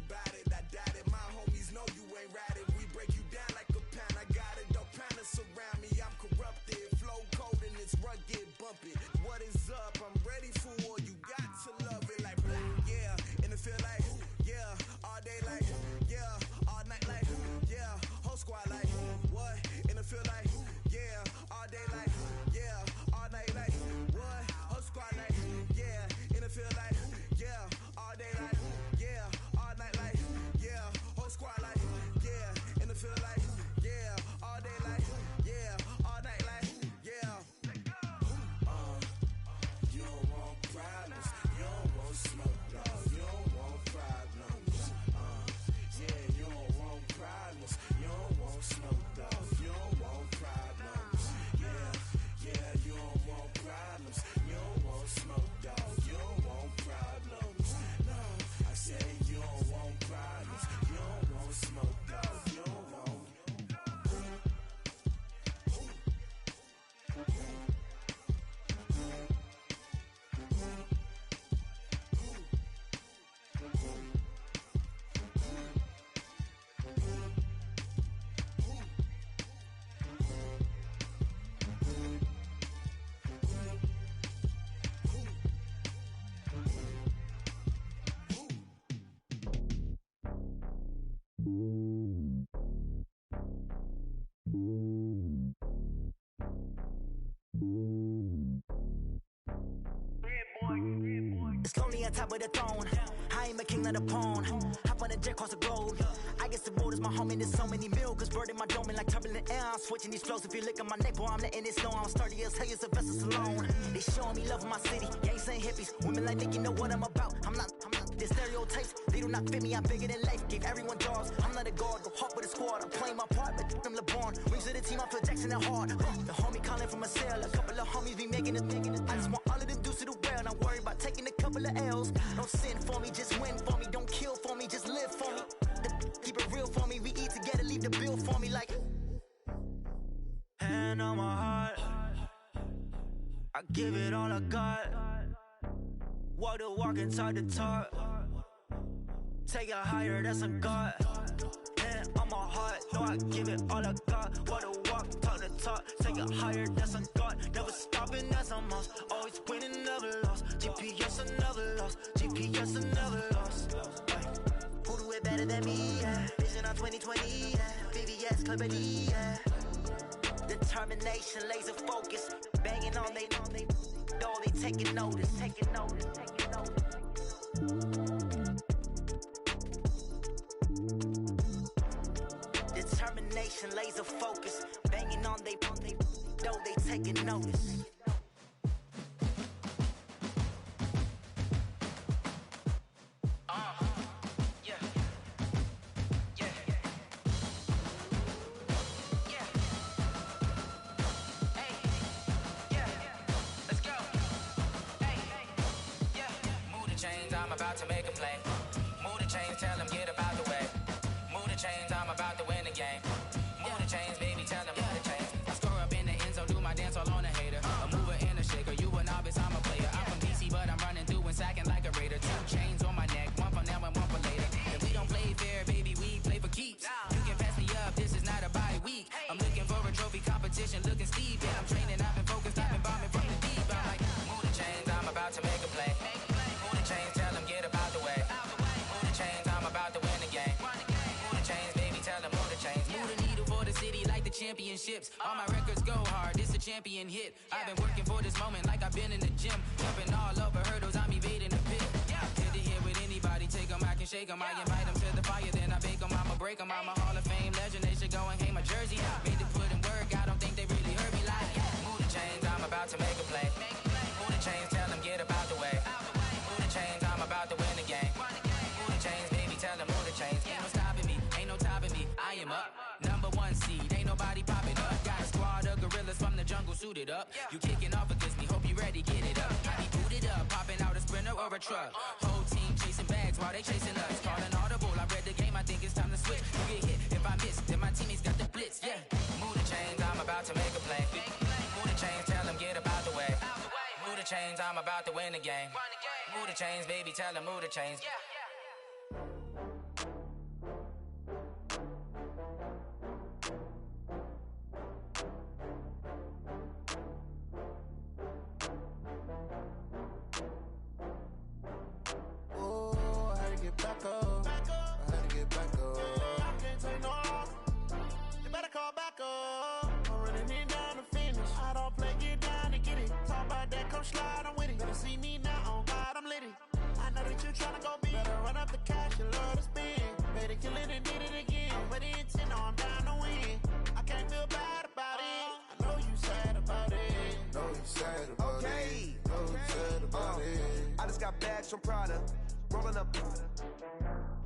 I doubt it. My homies know you ain't ride it. We break you down like a pound. I got it, dog pounders surround me. I'm corrupted, flow cold and it's rugged, bumping. What is up? I'm ready for war. You got to love it like yeah. And it feel like yeah. All day like yeah. All night like yeah. Whole squad like what? And it feel like yeah. All day like yeah. All night like what? Whole squad like yeah. And it feel like yeah. All day like yeah. All night like yeah. Whole squad like yeah. And it feel like yeah. All day like yeah. All night like yeah. You don't want problems. You don't want smoke, dog. You don't want problems. Yeah, you don't want problems. You don't want smoke, dog. You don't want problems. Yeah, you don't want problems. You don't want smoke, dog. You don't want problems. No, I say you don't want problems. You don't want smoke, dog. You don't want. It's lonely on top of the throne. I ain't a king, not a pawn. Hop on a jet across the globe. I guess the road is my home and there's so many milkers burning my dome like turbulent air. I'm switching these flows. If you look at my neck, boy, I'm letting it snow. I'm sturdy as hell, it's a vessel alone. They showing me love in my city. Gangs ain't hippies. Women like Nick, you know what I'm about. I'm not the stereotypes. They do not fit me. I'm bigger than life. Gave everyone jobs. I'm not a guard. Go hard with a squad. I'm playing my part, but I'm LeBron. Rings to the team. I feel Jackson and hard. The homie calling from a cell. A couple of homies be making it. I just want all of them dudes to the well. Not worried about taking a couple of L's. Don't sin for me, just win for me. Don't kill for me, just live for me. Keep it real for me. We eat together, leave the bill for me like. Hand on my heart, I give it all I got. Walk the walk and talk the talk. Take it higher, that's a God. Hand on my heart, no, I give it all I got. Walk the walk, talk the talk. Take it higher, that's a God. Never stopping, that's a must. Always winning, never lost. GPS, I never lost. GPS, I never lost. Who do it better than me? Yeah. Vision on 2020. Yeah. VVS, Club D. Yeah. Determination, laser focus. Banging on they door, they taking notice. Taking notice. Taking notice. Determination, laser focus. Banging on they door, they taking notice. I'm about to make a play. Move the chains, tell them get about the way. Move the chains, I'm about to win the game. Move the chains, baby, tell them move the chains. I score up in the end zone, do my dance all on a hater. A mover and a shaker, you a novice, I'm a player. I'm from DC, but I'm running through and sacking like a raider. 2 chains on my neck, one for now and one for later. If we don't play fair, baby, we play for keeps. You can pass me up, this is not a bye week. I'm looking for a trophy competition, looking steep. Yeah, I'm training, I've been focused, I've been bombing from the deep. I'm like, move the chains, I'm about to make a play. Move the chains, tell them get about the way. Move the chains, I'm about to win the game. Move the chains, baby, tell them move the chains. Move the needle for the city like the championships. All my records go hard, this a champion hit. I've been working for this moment like I've been in the gym. Jumping all over hurdles, I'm evading the pit. Head to head with anybody, take them, I can shake them. I invite them to the fire, then I bake them, I'ma break them. I'm a Hall of Fame legend, they should go and hang my jersey. Made to put in work, I don't think they really heard me like. Move the chains, I'm about to make a play. Move the chains, tell them get about the way. Move the chains, I'm about to win the game. Move the chains, baby, tell them move the chains. Ain't no stopping me, ain't no topping me. I am up, #1 seed, ain't nobody popping up. Got a squad of gorillas from the jungle suited up. You kicking off against me, hope you ready, get it up. I be booted up, popping out a sprinter or a truck. Whole team chasing bags while they chasing us. Calling audible, I read the game, I think it's time to switch. You get hit, if I miss, then my teammates got the blitz, yeah. Move the chains, I'm about to make a play. Move the chains, tell them get about the way. Move the chains, I'm about to win the game. Move the chains, baby, tell them move the chains. Oh, I had to get back up. I had to get back up. I can't take no loss. You better call back up. I'm running in down the finish. I don't play, get down to get it. Talk about that, come slide, I'm with it. Better see me now, on God, I'm litty. I know that you tryna go big. Better run up the cash, you love to spend. Better kill it and did it again. I'm with the intent, no, I'm down to win. I can't feel bad about it. I know you sad about it. Know you sad about it. Know you sad about it. I just got bags from Prada, rolling up.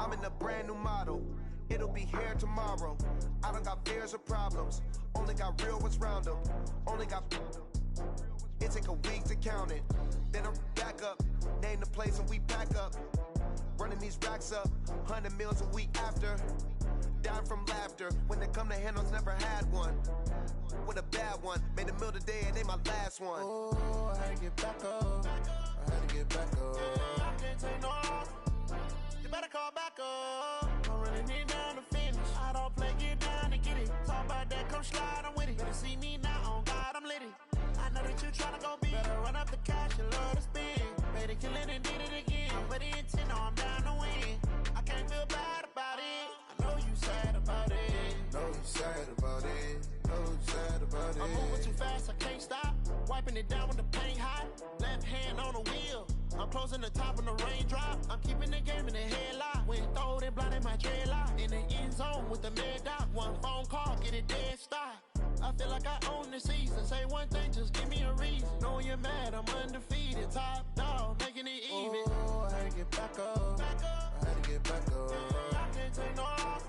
I'm in a brand new model. It'll be here tomorrow. I don't got fears or problems. Only got real ones round them. Only got. It take a week to count it. Then I'm back up. Name the place and we back up. Running these racks up. 100 meals a week after. Down from laughter. When they come to handles, never had one. With a bad one. Made a meal today and they my last one. Oh, I had to get back up. I had to get back up. I can't take no loss. You better call back up. I'm running in down the finish. I don't play, get down to get it. Talk about that, come slide, I'm with it. Better see me now, on God, I'm litty. I know that you tryna go big. Better run up the cash, you love to spend. Better kill it and did it again. I'm with the intent, no, I'm down to win. I can't feel bad about it. I know you sad about it. Know you sad about it. Know you sad about it. I'm moving too fast, I can't stop. Wiping it down when the paint hot. Left hand on the wheel. I'm closing the top when the raindrop. I'm keeping the game in the headlock. When throwed and blinded my dreadlock. In the end zone with the mad dot. One phone call, get it dead stop. I feel like I own the season. Say one thing, just give me a reason. Knowing you're mad, I'm undefeated. Top dog, making it even. Oh, I had to get back up. I had to get back up. I can't take no loss.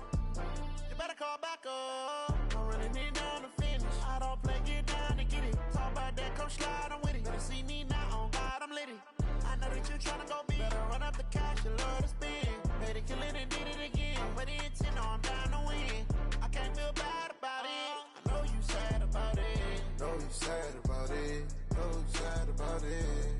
You better call back up. I'm running in down the finish. I don't play, get down to get it. Talk about that, come slide, I'm with it. Better see me now, on God, I'm litty. I know that you tryna go big. Better run up the cash, you love to spend. Better kill it and did it again. I'm with the intent, no, I'm down to win. I can't feel bad about it. I know you sad about it. Know you sad about it. Know you sad about it.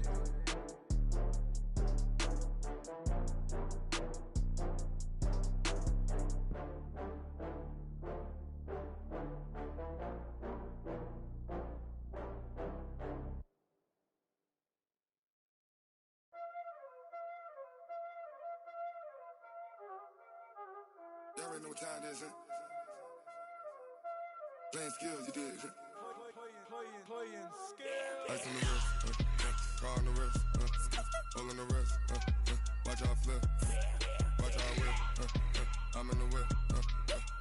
Y'all already know what time it is, huh? Playing skills, you did, huh? Playing skills. Ice on the wrist, car on the wrist, hole in the wrist, watch out flip, watch out whip, I'm in the whip,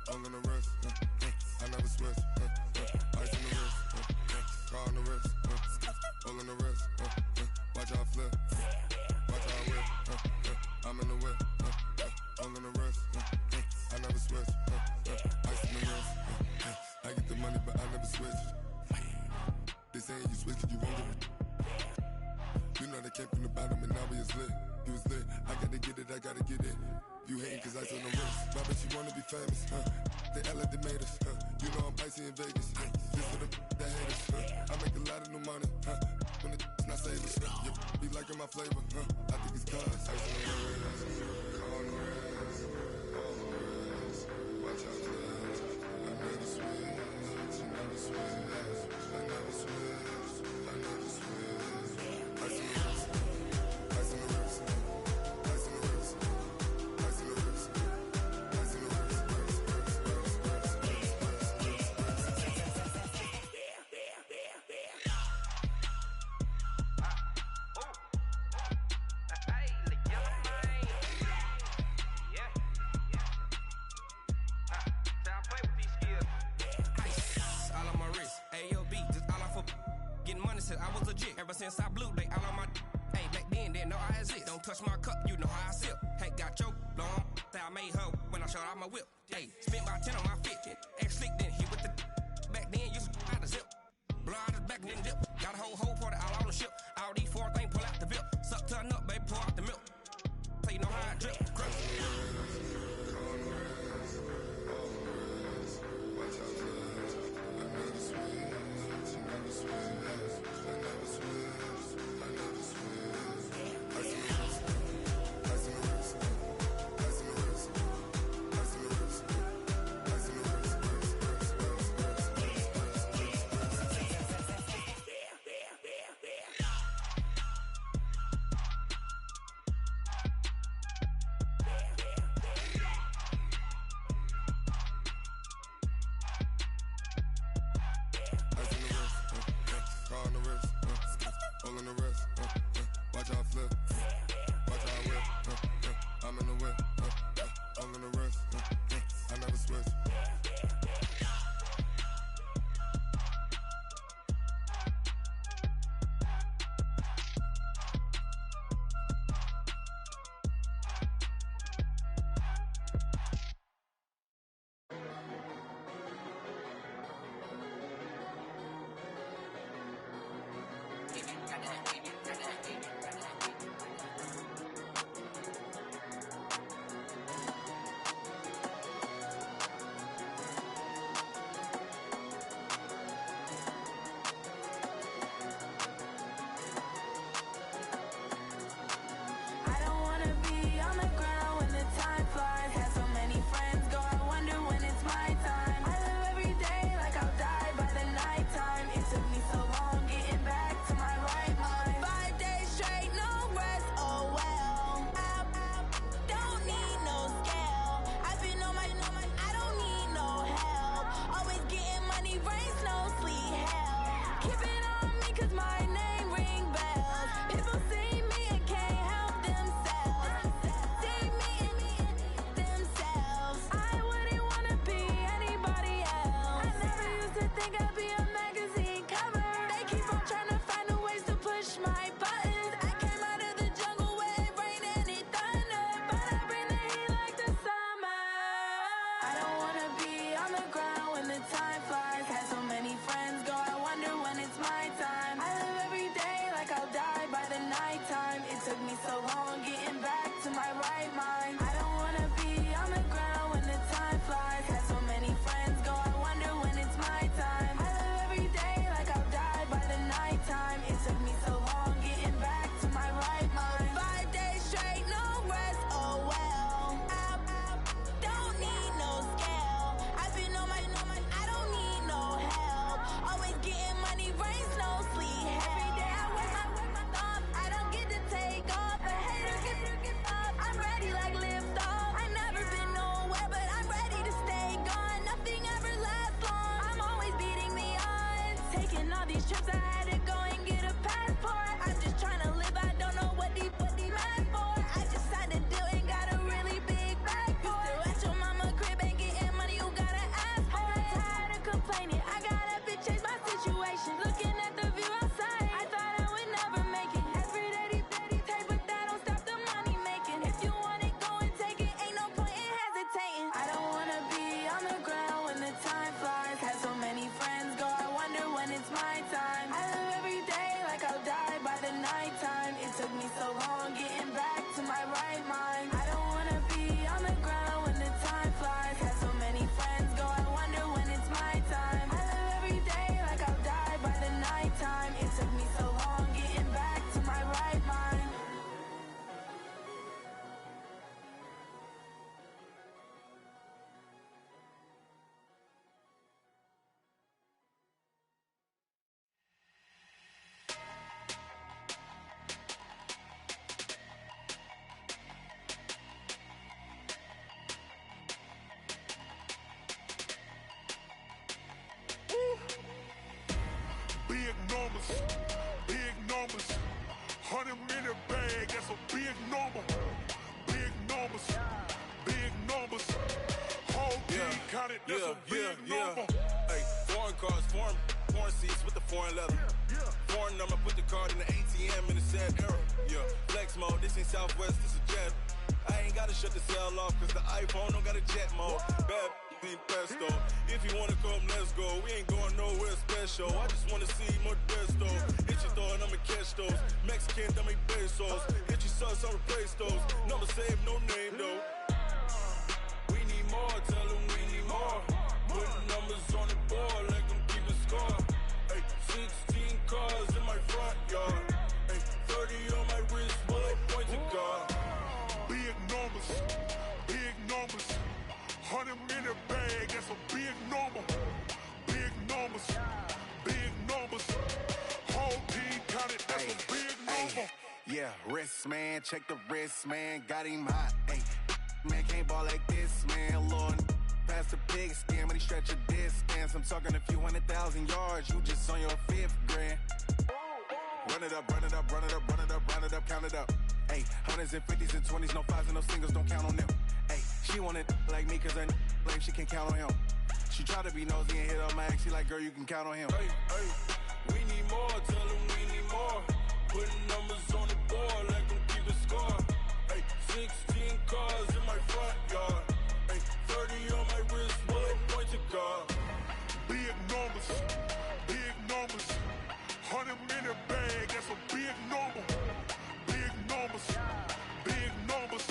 hole in the wrist, I never switch, ice on the wrist, saying you switch, you wrong. You know they came from the bottom and now we is lit. You was lit, I gotta get it, I gotta get it. You hating cause I on the wrist. My bitch, you wanna be famous, huh? They act like they made us, huh? You know I'm icy in Vegas, This for the that hate us, I make a lot of new money, When it's not savers, You be liking my flavor, I think it's cause ice on the wrist, on the wrist, on the wrist. Watch out, cuz I never switch, I never switch, I never switch, I never switch. Ice on the wrist, ice on the wrist, ice on the wrist, ice on the wrist, ice on the wrist, I was legit. Ever since I blew, they all on my. Hey, back then, didn't know I exist. Don't touch my cup, you know how I sip. Hey, got your long. Say I made her when I showed out my whip. Hey, spent about 10 on my fit. Ex slick, then hit with the. Back then, used to out the zip. Blow out his back and then dip. Got a whole party all on the ship. All these 4 things pull out the VIP. Suck, turn up, baby, pour out the milk. So you know how I drip. Crush. Time flies, had so many friends go, I wonder when it's my time. I right time. It took me so long getting back to my right mind. Big numbers, big numbers. 100-minute bag, that's a big number. Big numbers, big numbers. Whole team counted, that's a big number. Hey, foreign cars, foreign seats with the foreign leather. Foreign number, put the card in the ATM in the sad era. Yeah, flex mode, this ain't Southwest, this is jet. I ain't gotta shut the cell off, cause the iPhone don't got a jet mode. Bad need pesto. If you wanna come, let's go. We ain't going nowhere special. I just wanna see more Modesto. Hit your throw and I'ma catch those. Mexican, dummy pesos. Hit your sus, I'll replace those. Number save, no name though. We need more, tell them we need more. Putting numbers on the board, let them keep a score. Hey, 16 cars in my front yard. Hey, 30 on my wrist, bullet point to God. Big numbers, big numbers. 100-minute bag, that's a big number. Big numbers, big numbers. Whole team counted, that's a big number. Yeah, wrist man, check the wrist man, got him hot. Ay, man can't ball like this, man. Lord, past the pig skin when he stretch a distance. I'm talking a few 100,000 yards, you just on your 5th grand. Run it up, run it up, run it up, run it up, run it up, count it up. Ay, 100s and 50s and 20s, no 5s and no singles, don't count on them. Ay, she wanted like me cause her lame, she can't count on him. She tried to be nosy and hit up my ex, she like, girl, you can count on him. Hey, hey, we need more, tell them we need more. Putting numbers on the board, let them keep a score. Hey, 16 cars in my front yard. Hey, 30 on my wrist, bullet point to God. Big numbers, big numbers. 100-minute bag, that's a big number. Big numbers, big numbers.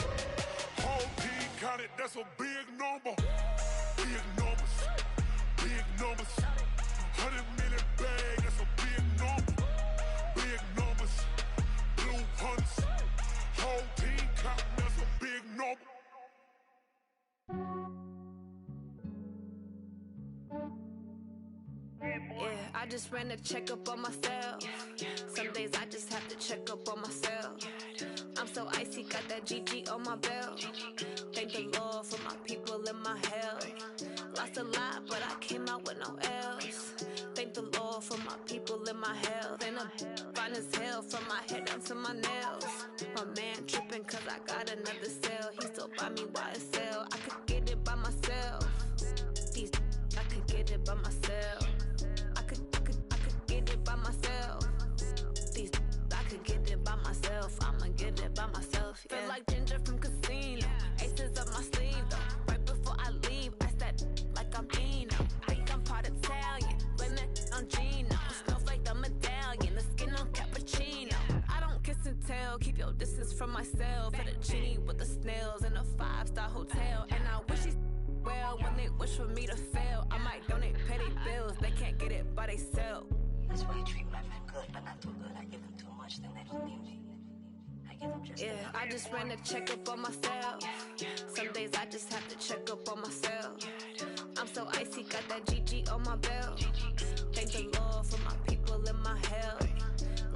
Whole team counted, that's a big number. Big numbers, big numbers. 100-minute bag, that's a big number. Big numbers, blue hunts. Whole team counting, that's a big number. Yeah, I just ran a checkup on myself. Some days I just have to check up on myself. I'm so icy, got that GG on my belt. Thank the Lord for my people in my health. Lost a lot, but I came out with no L's. Thank the Lord for my people in my health. And I'm fine as hell from my head down to my nails. My man tripping cause I got another cell. He still buy me YSL. I could get it by myself. These I could get it by myself. I could get it by myself. These I could get it by myself. I'ma get it by myself. Yeah. Feel like Ginger from Casino. Aces up my sleeve though. Right before I leave, I said like I'm Eno. Think I'm part Italian. Blame it on Gino. Snowflake the medallion. The skin on cappuccino. I don't kiss and tell. Keep your distance from myself. Fettuccine with the snails in a 5-star hotel. And I wish he's well when they wish for me to fail. I might donate petty bills. They can't get it by they sell. That's why I treat my friend good, but not too good. I give them too much, then they don't need me. I give them just enough. I just ran a checkup on myself. Some days I just have to check up on myself. I'm so icy, got that GG on my belt. Thank the Lord for my people in my health.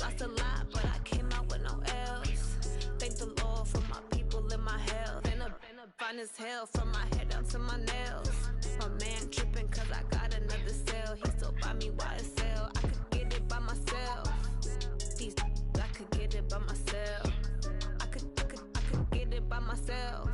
Lost a lot, but I came out with no L's. Thank the Lord for my people in my health. And I'm fine as hell from my head down to my nails. My man tripping cause I got another cell. He still buy me YSL. I could get it by myself. These I could get it by myself. I could get it by myself.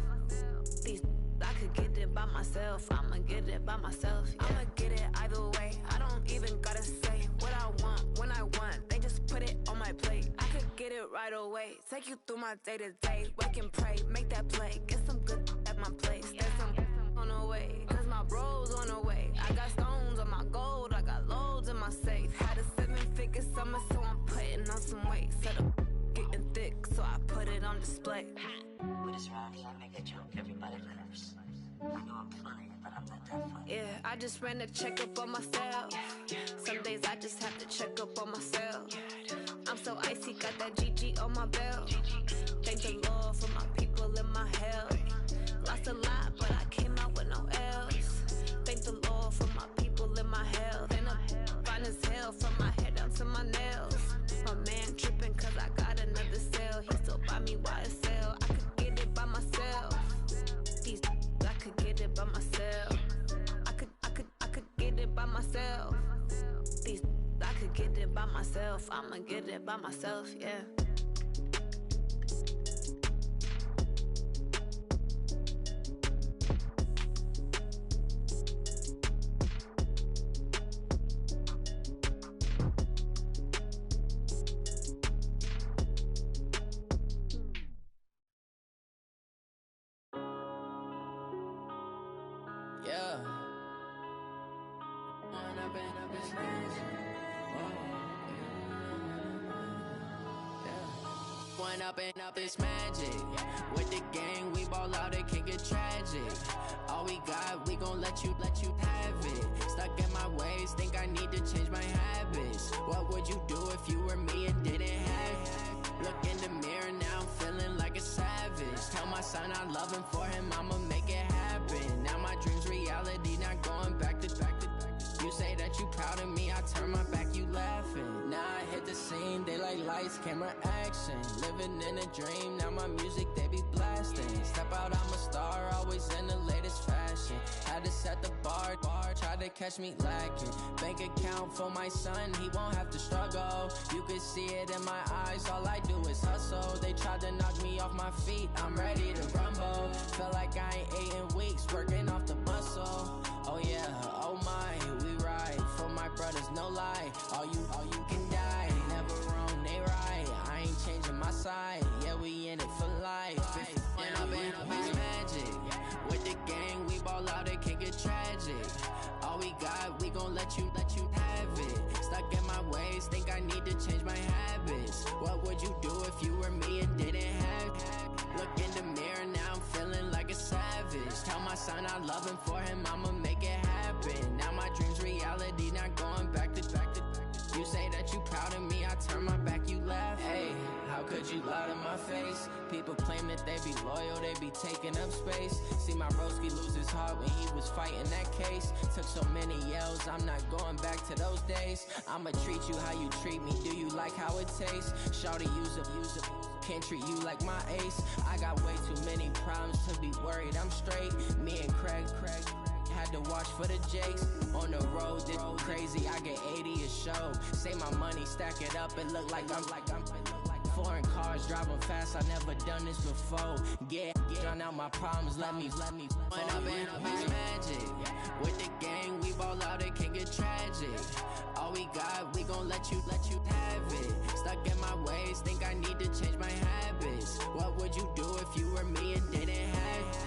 These I could get it by myself. I'ma get it by myself. Yeah. I'ma get it either way. I don't even gotta say what I want when I want. They just put it on my plate. I could get it right away. Take you through my day to day. Wake and pray, make that play. Get some good at my place. There's some on the way, cause my bro's on the way. I got stones on my gold. I got loads in my safe. Had a 7-figure summer, so I'm putting on some weight. Set up getting thick, so I put it on display. With this round here, I make a joke, everybody laughs. I know I'm funny, but I'm not that funny. Yeah, I just ran a checkup on myself. Some days I just have to check up on myself. could get it by myself. I'ma get it by myself, yeah. Up this magic. With the gang, we ball out, it can get tragic. All we got, we gon' let you have it. Stuck in my ways, think I need to change my habits. What would you do if you were me and didn't have it? Look in the mirror, now I'm feeling like a savage. Tell my son I love him, for him I'ma make it happen. Now my dream's reality, not going back to. You say that you proud of me, I turn my back, you laughing. Now I hit the scene, they like lights, camera, action. Living in a dream, now my music, they be blasting. Step out, I'm a star, always in the latest fashion. Had to set the bar, try to catch me lacking. Bank account for my son, he won't have to struggle. You can see it in my eyes, all I do is hustle. They tried to knock me off my feet, I'm ready to rumble. Feel like I ain't ate in weeks, working off the muscle. Oh yeah, oh my, we ride for my brothers, no lie. All you can die, never wrong, they right. I ain't changing my side, yeah, we in it for life. When up in magic, with the gang, we ball out, it can get tragic. All we got, we gon' let you have it. Stuck in my ways, think I need to change my habits. What would you do if you were me and didn't have it? Look in the mirror, now I'm feeling like a savage. Tell my son I love him, for him I'ma make it happen. Now my dream's reality, not going back to. You say that you proud of me, I turn my back, you laugh. Hey, how could you lie to my face? People claim that they be loyal, they be taking up space. See my broski lose his heart when he was fighting that case. Took so many yells, I'm not going back to those days. I'ma treat you how you treat me, do you like how it tastes? Shawty, use up, can't treat you like my ace. I got way too many problems to be worried, I'm straight. Me and Craig had to watch for the Jakes. On the road, this crazy, I get 80 a show. Say my money, stack it up, it look like I'm foreign cars, driving fast, I never done this before. Get drown out my problems, let me When up in magic. With the gang, we ball out, it can get tragic. All we got, we gon' let you have it. Stuck in my ways, think I need to change my habits. What would you do if you were me and didn't have it?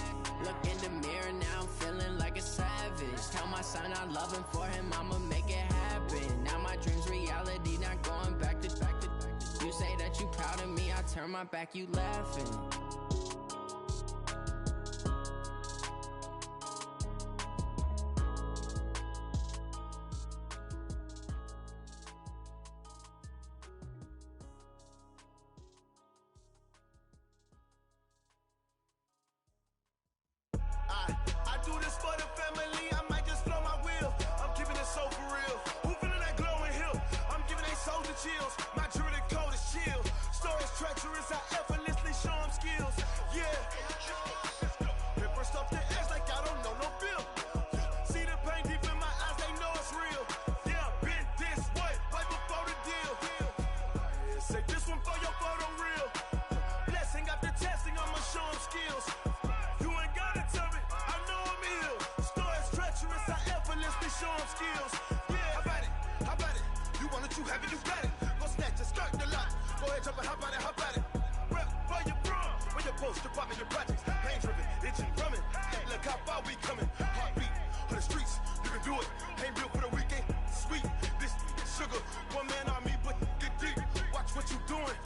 Look in the mirror, now I'm feeling like a savage. Tell my son I love him, for him I'ma make it happen. Now my dream's reality, not going back to. You say that you proud of me, I turn my back, you laughing. I do this for the family, I might just blow my wheel. I'm keeping it so for real. Who feeling that glowing hill? I'm giving they soldier chills. My jewelry code is chill. Stories treacherous, I effortlessly show them skills. Yeah. Paper stuff the edge like I don't know no bill. See the pain deep in my eyes, they know it's real. Yeah, been this way, right before the deal. Say this one for your photo reel. Blessing after testing, I'ma show them skills. Show them skills. Yeah, how about it? You want it, you have it, you got it. Go snatch it, skirt the lot. Go ahead, jump it, how about it? Rep for your bro, for your post, your poppin', your projects. Pain driven, itching, drumming. Look how far we coming. Heartbeat on the streets, you can do it. Ain't built for the weekend. Sweet, this sugar, one man army, but get deep. Watch what you doing.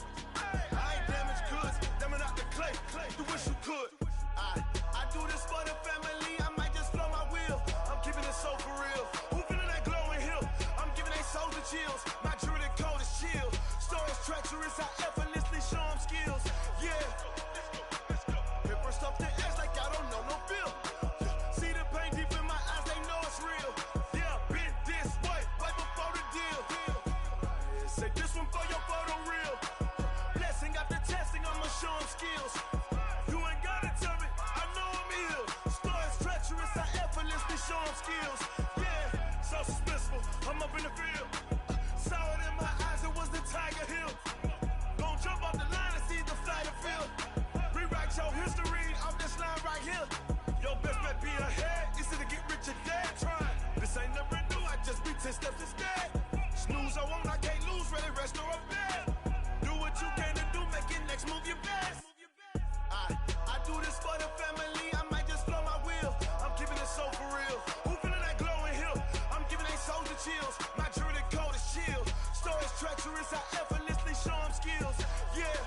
I ain't damaged goods, them out the clay. You wish you could. I do this for the family. I might just blow my wheel. I'm keeping it so for real. Who feeling that glowing hill? I'm giving they soldier chills. My jewelry code is chill. Stories treacherous, I effortlessly show them skills. Yeah. Paper stuff the edge like I don't know no bill. See the pain deep in my eyes, they know it's real. Yeah, been this way, right before the deal. Say this one for your photo reel. Blessing after testing, I'ma show them skills. You ain't gotta tell me, I know I'm ill. Stories treacherous, I effortlessly show them skills. Yeah, so suspenseful, I'm up in the field. So lose, really rest or a bet. Do what you can to do, make your next move your best. I do this for the family, I might just blow my wheel. I'm keeping it so for real. Who feeling that glowing hill? I'm giving they souls the chills. My jewelry code is chill. Stories treacherous, I effortlessly show them skills. Yeah.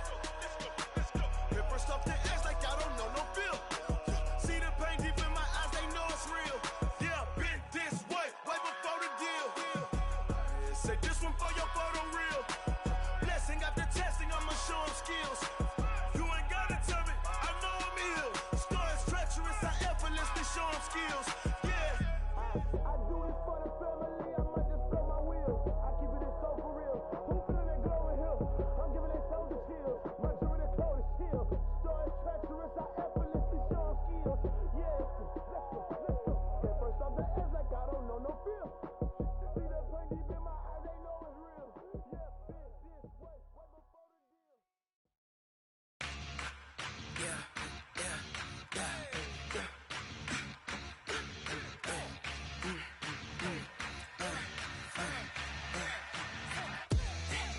Hit first off the edge like I don't know no feel. See the pain deep in my eyes, they know it's real. Yeah, been this way before the deal. Say this one for your photo reel. Blessing after testing, I'ma show them skills. You ain't gotta tell me, I know I'm ill. Stories treacherous, I effortlessly show them skills. Yeah. I do this for the family, I might just blow my wheel. I keep it so for real. Who feeling that glowing hill? I'm giving they souls the chills. My jewelry code is chill. Stories treacherous, I effortlessly show them skills. Yeah. Let's go. Get first off the edge like I don't know no feel. See that pain deep in my eyes, they know it's real. Yeah, been this way before the deal.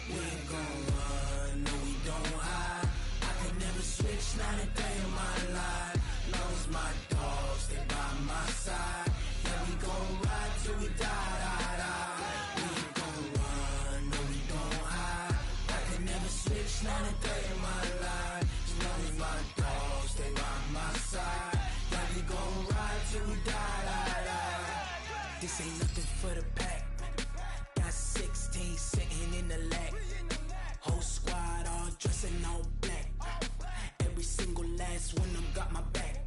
We ain't gon' run, no we don't hide. I could never switch, not a day in my life. Long as my dogs, they by my side. Yeah, we gon' ride till we die. We ain't gon' run, no we don't hide. I could never switch, not a day in my life. As long as my dogs, they by my side. Yeah, we gon' ride till we die. This ain't nothing for the pack. Got 16 sitting in the lag. Whole squad all dressing all black. Every single last one of them got my back.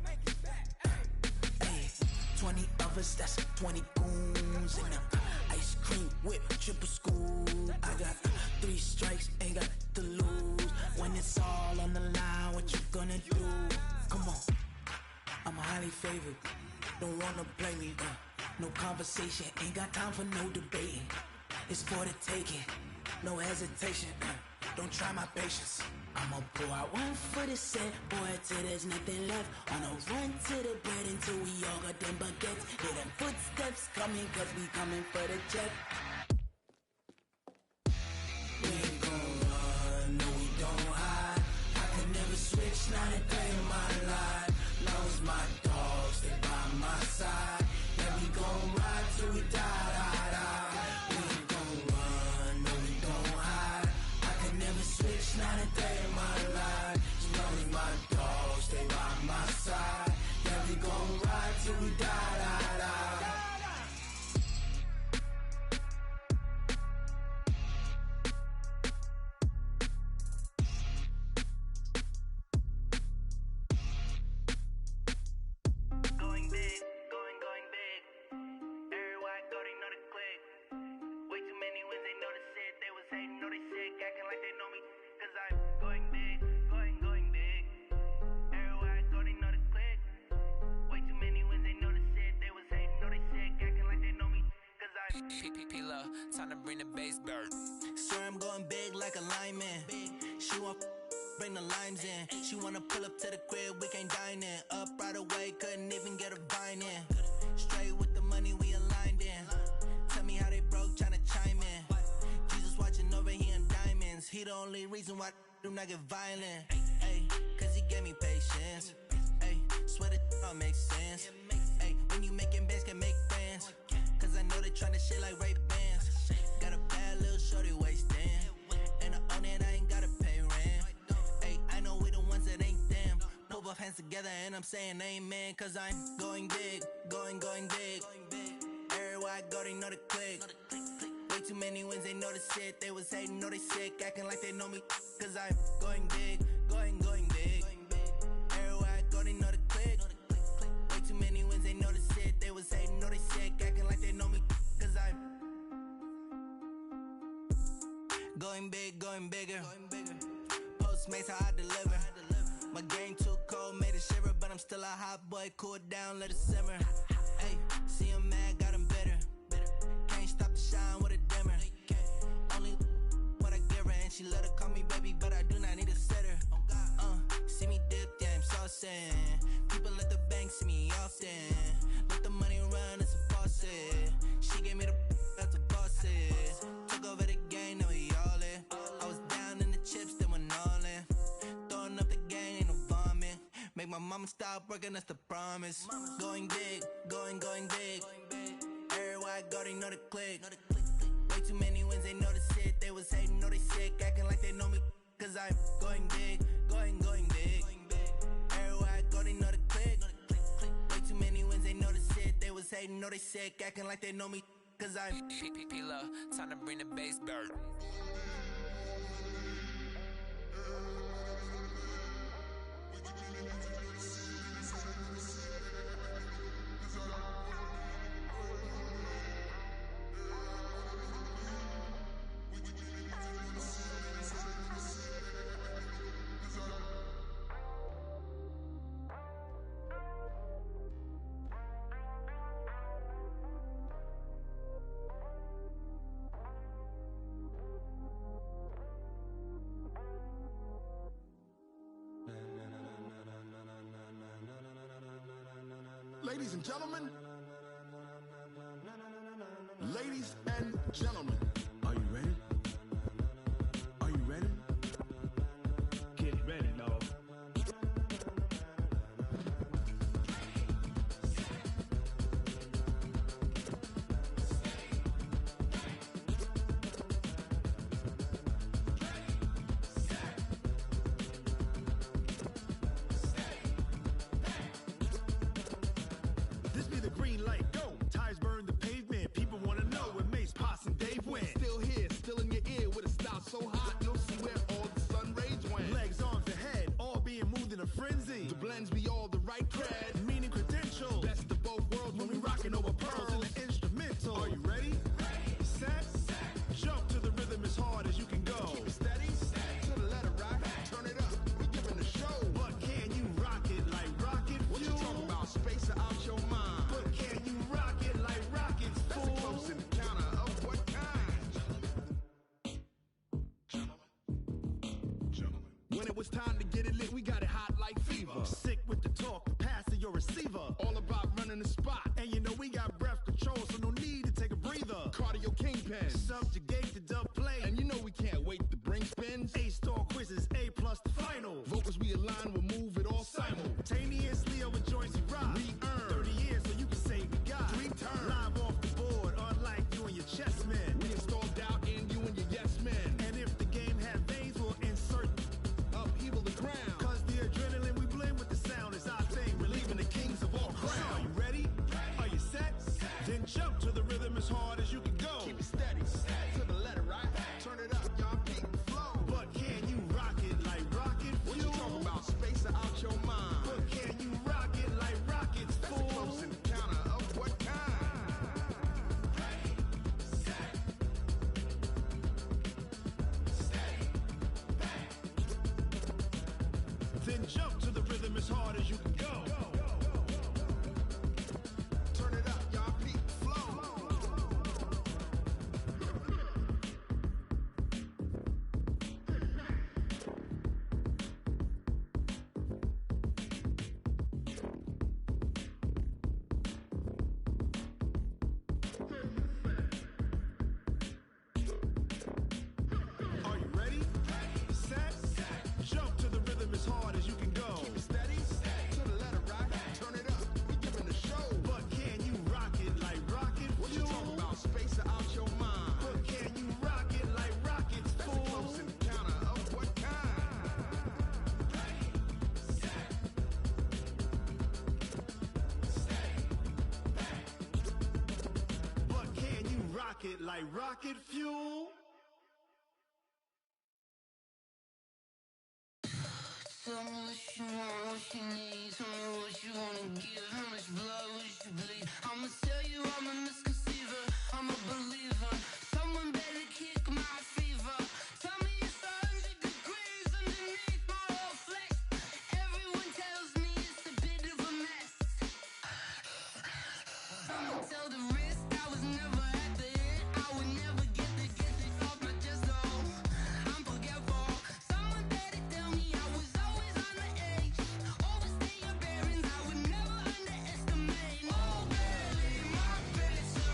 Ay, 20 of us, that's 20 goons in them. Ice cream whip, triple scoop. I got 3 strikes, ain't got to lose. When it's all on the line, what you gonna do? Come on, I'm highly favored. Don't wanna play me, no conversation, ain't got time for no debating. It's for the taking, no hesitation. Don't try my patience. I'ma pour out one for the set, boy, till there's nothing left. On a run to the bread until we all got them baguettes. Hear them footsteps coming, cause we coming for the check. We ain't gon' run, no we don't hide. I could never switch, not a day in my life. Long as my dogs, they by my side. Yeah, we gon' ride till we die. We ain't gon' run, no we don't hide. I could never switch, not a day in my life. As long as my dogs, they by my side. Yeah, we gon' ride till we die. Going big, going big. Everywhere I go, they know the click. Way too many wins, they know the shit. They was hating, know they sick, acting like they know me. Cause I'm going big, going big. Everywhere I go, they know the click. Way too many wins, they know the shit. They was hating, know they sick, acting like they know me. Cause I'm P-P-P-Love, time to bring the bass bird. Swear I'm going big like a lineman. She want bring the limes in. She wanna pull up to the crib, we can't dine in. Up right away, couldn't even get a vine in. Straight with the money, we aligned in. Tell me how they broke, tryna chime in. Jesus watching over, he in diamonds. He the only reason why do not get violent. Ay, cause he gave me patience. Ay, swear that all makes sense. Ay, when you making bands, can make friends. Cause I know they tryna shit like Ray Bans. Got a bad little shorty wasting. And I own it, I ain't gotta pay rent. Ay, I know we the ones that ain't them. Pull both hands together and I'm saying amen. Cause I'm going big, going big. Everywhere I go, they know the click. Way too many wins, they know the shit. They was hating, know they sick, acting like they know me. Cause I'm going big, going big. Everywhere I go, they know the click. Way too many wins, they know the shit. They was hating, know they sick, acting like they know me. Cause I'm going big, going bigger. Postmates, how I deliver. My game too cold, made it shiver. But I'm still a hot boy, cool down, let it simmer. Hey, see him mad, got him bitter. Can't stop the shine with a dimmer. Only what I give her, and she let her call me baby, but I do not need a sitter. See me dip, yeah, I'm saucing. People at the bank see me often. Let the money run, it's a faucet. She gave me the that's a boss is. Took over the game, now we all my mama stopped working, that's the promise. Going big, going big. Everywhere I go, they know the click. Way too many wins, they know the shit. They was hating, know they sick, acting like they know me. Cause I'm going big, going big. Everywhere I go, they know the click. Way too many wins, they know the shit. They was hating, know they sick, acting like they know me. Cause I'm P-Love, time to bring the bass bird. Ladies and gentlemen, ladies and gentlemen, are you ready? Are you ready? Get ready, dog. This be the green light, go. Tires burn the pavement. People wanna know where Mace, Poss, and Dave went. Still here, still in your ear with a style so hot, you'll see where all the sun rays went. Legs, arms, and head, all being moved in a frenzy. The blends be all the right cred, Meaning credentials. best of both worlds when we rockin' over pearls. in the instrumental. Are you ready? Set, jump to the rhythm as hard as you can go. Keep it steady, to the letter right, turn it up, we giving the show. But can you rock it like rocket fuel? What you talking about, space or out your mind? But can you rock it like rockets, That's a fool? close encounter of what kind? When it was time to get it lit, we got it hot like fever. Sick with the talk, pass to your receiver. All about running the spot, And you know we got breath control, so no need to take a breather. cardio kingpin. Subjugate the dub play. And you know we can't wait to bring spins. A-star quizzes, A+ the final. Vocals we align, we'll move it all Simultaneously over joints we rock. We earn 30 years so you can say we got 3 turns. Live off the board, unlike you and your chess men. We install doubt in you and your yes men. And if the game had veins, we'll insert Upheaval the ground. Cause the adrenaline we blend with the sound is our thing, relieving the kings of all crowns. So are you ready? Are you set? Then jump to the rhythm as hard as you can go. Keep it steady, to the letter right. Turn it up, y'all peak flow. But can you rock it like rocket What you fuel? talking about, space or out your mind? But can you rock it like rockets, That's a fool? close encounter of what kind? Then jump to the rhythm as hard as you can go. Turn it up, y'all peak flow. Are you ready? Set, jump to the rhythm as hard as you can go. Keep it steady, to the letter right. Turn it up, we giving the show. But can you rock it like rocket What you fuel? talking about, space or out your mind? But can you rock it like rockets, That's a fool? close encounter of what kind? But can you rock it like rocket fuel? Tell me what you want, what you need. Tell me what you wanna give. How much blood would you bleed? I'ma tell you I'm a misconceiver. I'm a believer. Someone better kick my fever. Tell me it's 100 degrees underneath my whole flesh. Everyone tells me it's a bit of a mess. I'ma tell the risk I was never at the end. I would never get it off my chest though. I'm forgetful. Someone better tell me I was always on the edge. Overstay your bearings, I would never underestimate. Oh, barely, my better.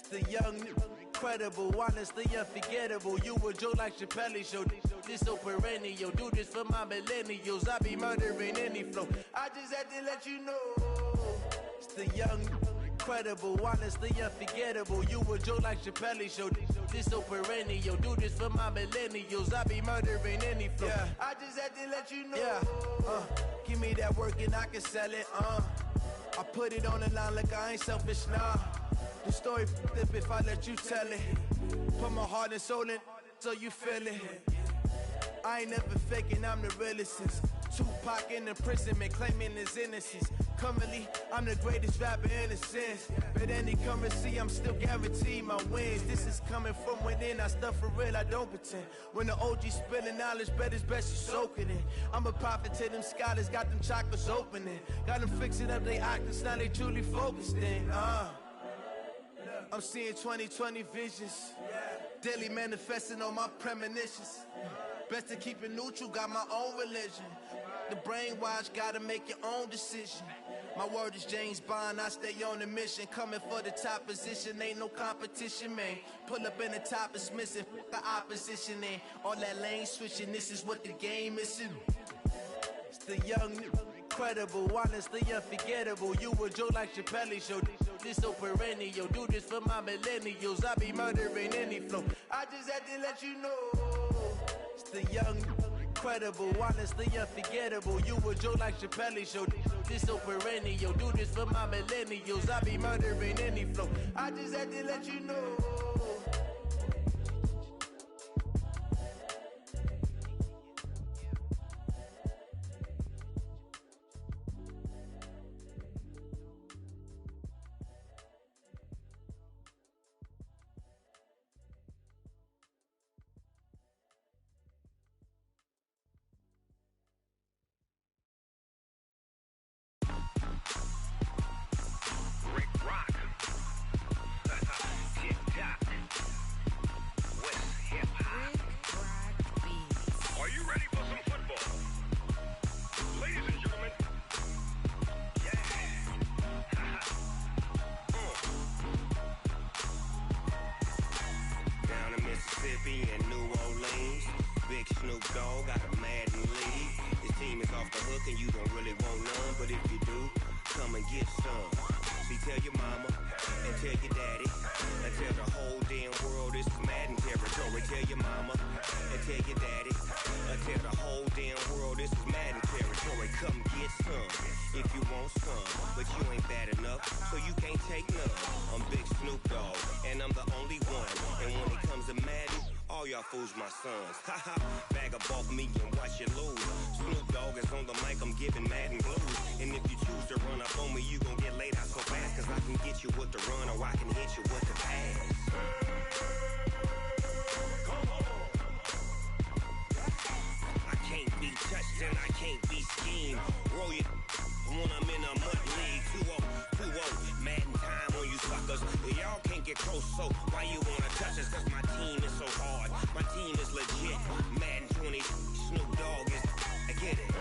The young, incredible, honestly unforgettable. You a joke like Chappelle show. This so perennial. Do this for my millennials. I be murdering any flow. I just had to let you know. It's the young, incredible, honestly unforgettable. You a joke like Chappelle show. This so perennial. Do this for my millennials. I be murdering any flow. Yeah. I just had to let you know. Yeah. Give me that work and I can sell it. I put it on the line like I ain't selfish, nah. The story f***ed up if I let you tell it. Put my heart and soul in so you feel it. I ain't never faking, I'm the realest since Tupac in imprisonment, claiming his innocence. Currently, I'm the greatest rapper in a sense. But any currency, I'm still guaranteed my wins. This is coming from within, I stuff for real, I don't pretend. When the OG spilling knowledge, bet it's best you soak it in. I'm a prophet to them scholars, got them chakras opening. Got them fixing up they octaves, now they truly focused in. I'm seeing 2020 visions. Daily manifesting on my premonitions. Best to keep it neutral, got my own religion. The brainwash, gotta make your own decision. My word is James Bond, I stay on the mission. Coming for the top position, ain't no competition, man. Pull up in the top, it's missing, the opposition ain't. All that lane switching, this is what the game is in. It's the young, incredible, honestly unforgettable. You a joke like Chappelle show. This so perennial. Do this for my millennials. I be murdering any flow. I just had to let you know. It's the young, incredible, honestly unforgettable. You a joke like Chappelle show. This so perennial. Do this for my millennials. I be murdering any flow. I just had to let you know. Fools my sons. Haha, bag up off me and watch you lose. Snoop Dogg is on the mic, I'm giving Madden blues. And if you choose to run up on me, you gon' get laid out so fast. Cause I can get you with the run or I can hit you with the pass. I can't be touched and I can't be schemed. Roll you when I'm in a mud league. 2-0, Madden time on you suckers. Y'all can't get close, so why you wanna touch us? Cause my team is so hard. My team is legit. Madden 20, Snoop Dogg is. I get it.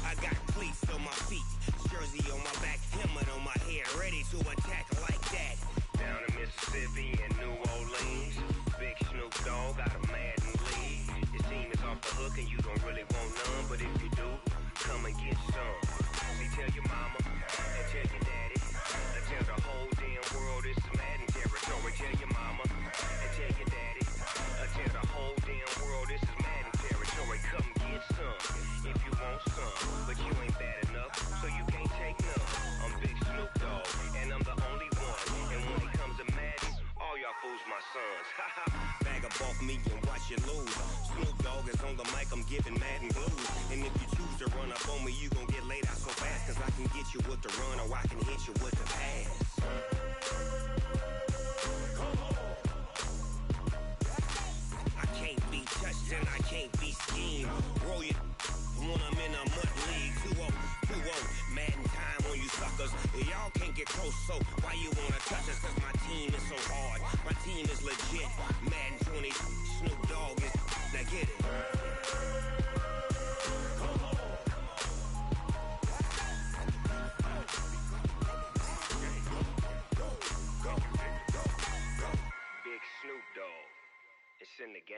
I got cleats on my feet, jersey on my back, helmet on my head, ready to attack like that. Down in Mississippi and New Orleans, big Snoop Dogg got a Madden league. Your team is off the hook and you don't really want none, but if you do, come and get some. See, tell your mama and tell your daddy. Tell the whole damn world it's Madden territory. Tell your mama and tell your daddy. Tell the whole damn world this is Madden territory. Come get some if you want some, but you ain't bad enough, so you can't take none. I'm Big Snoop Dogg, and I'm the only one. And when it comes to Madden, all y'all fools my sons. Bag up off me and watch you lose. Snoop Dogg is on the mic, I'm giving Madden blues. And if you choose to run up on me, you gon' get laid out so fast. Cause I can get you with the run or I can hit you with the pass. I can't be touched and I can't be schemed. Roll you when I'm in a mud league. 2-0, Madden time on you suckers. Y'all can't get close, so why you wanna touch us? Cause my team is so hard. My team is legit. Madden 20, Snoop Dogg is. Now get it. It's in the game.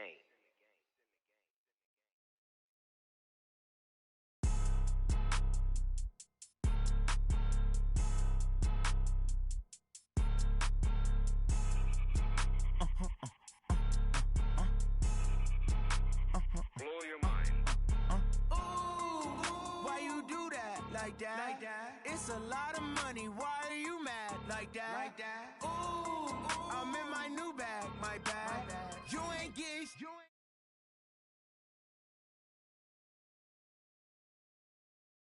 Blow your mind. Ooh, why you do that like that? Like that? It's a lot of money. Why are you mad like that? Like that? Ooh, I'm in my new bag, my bag. You ain't getting.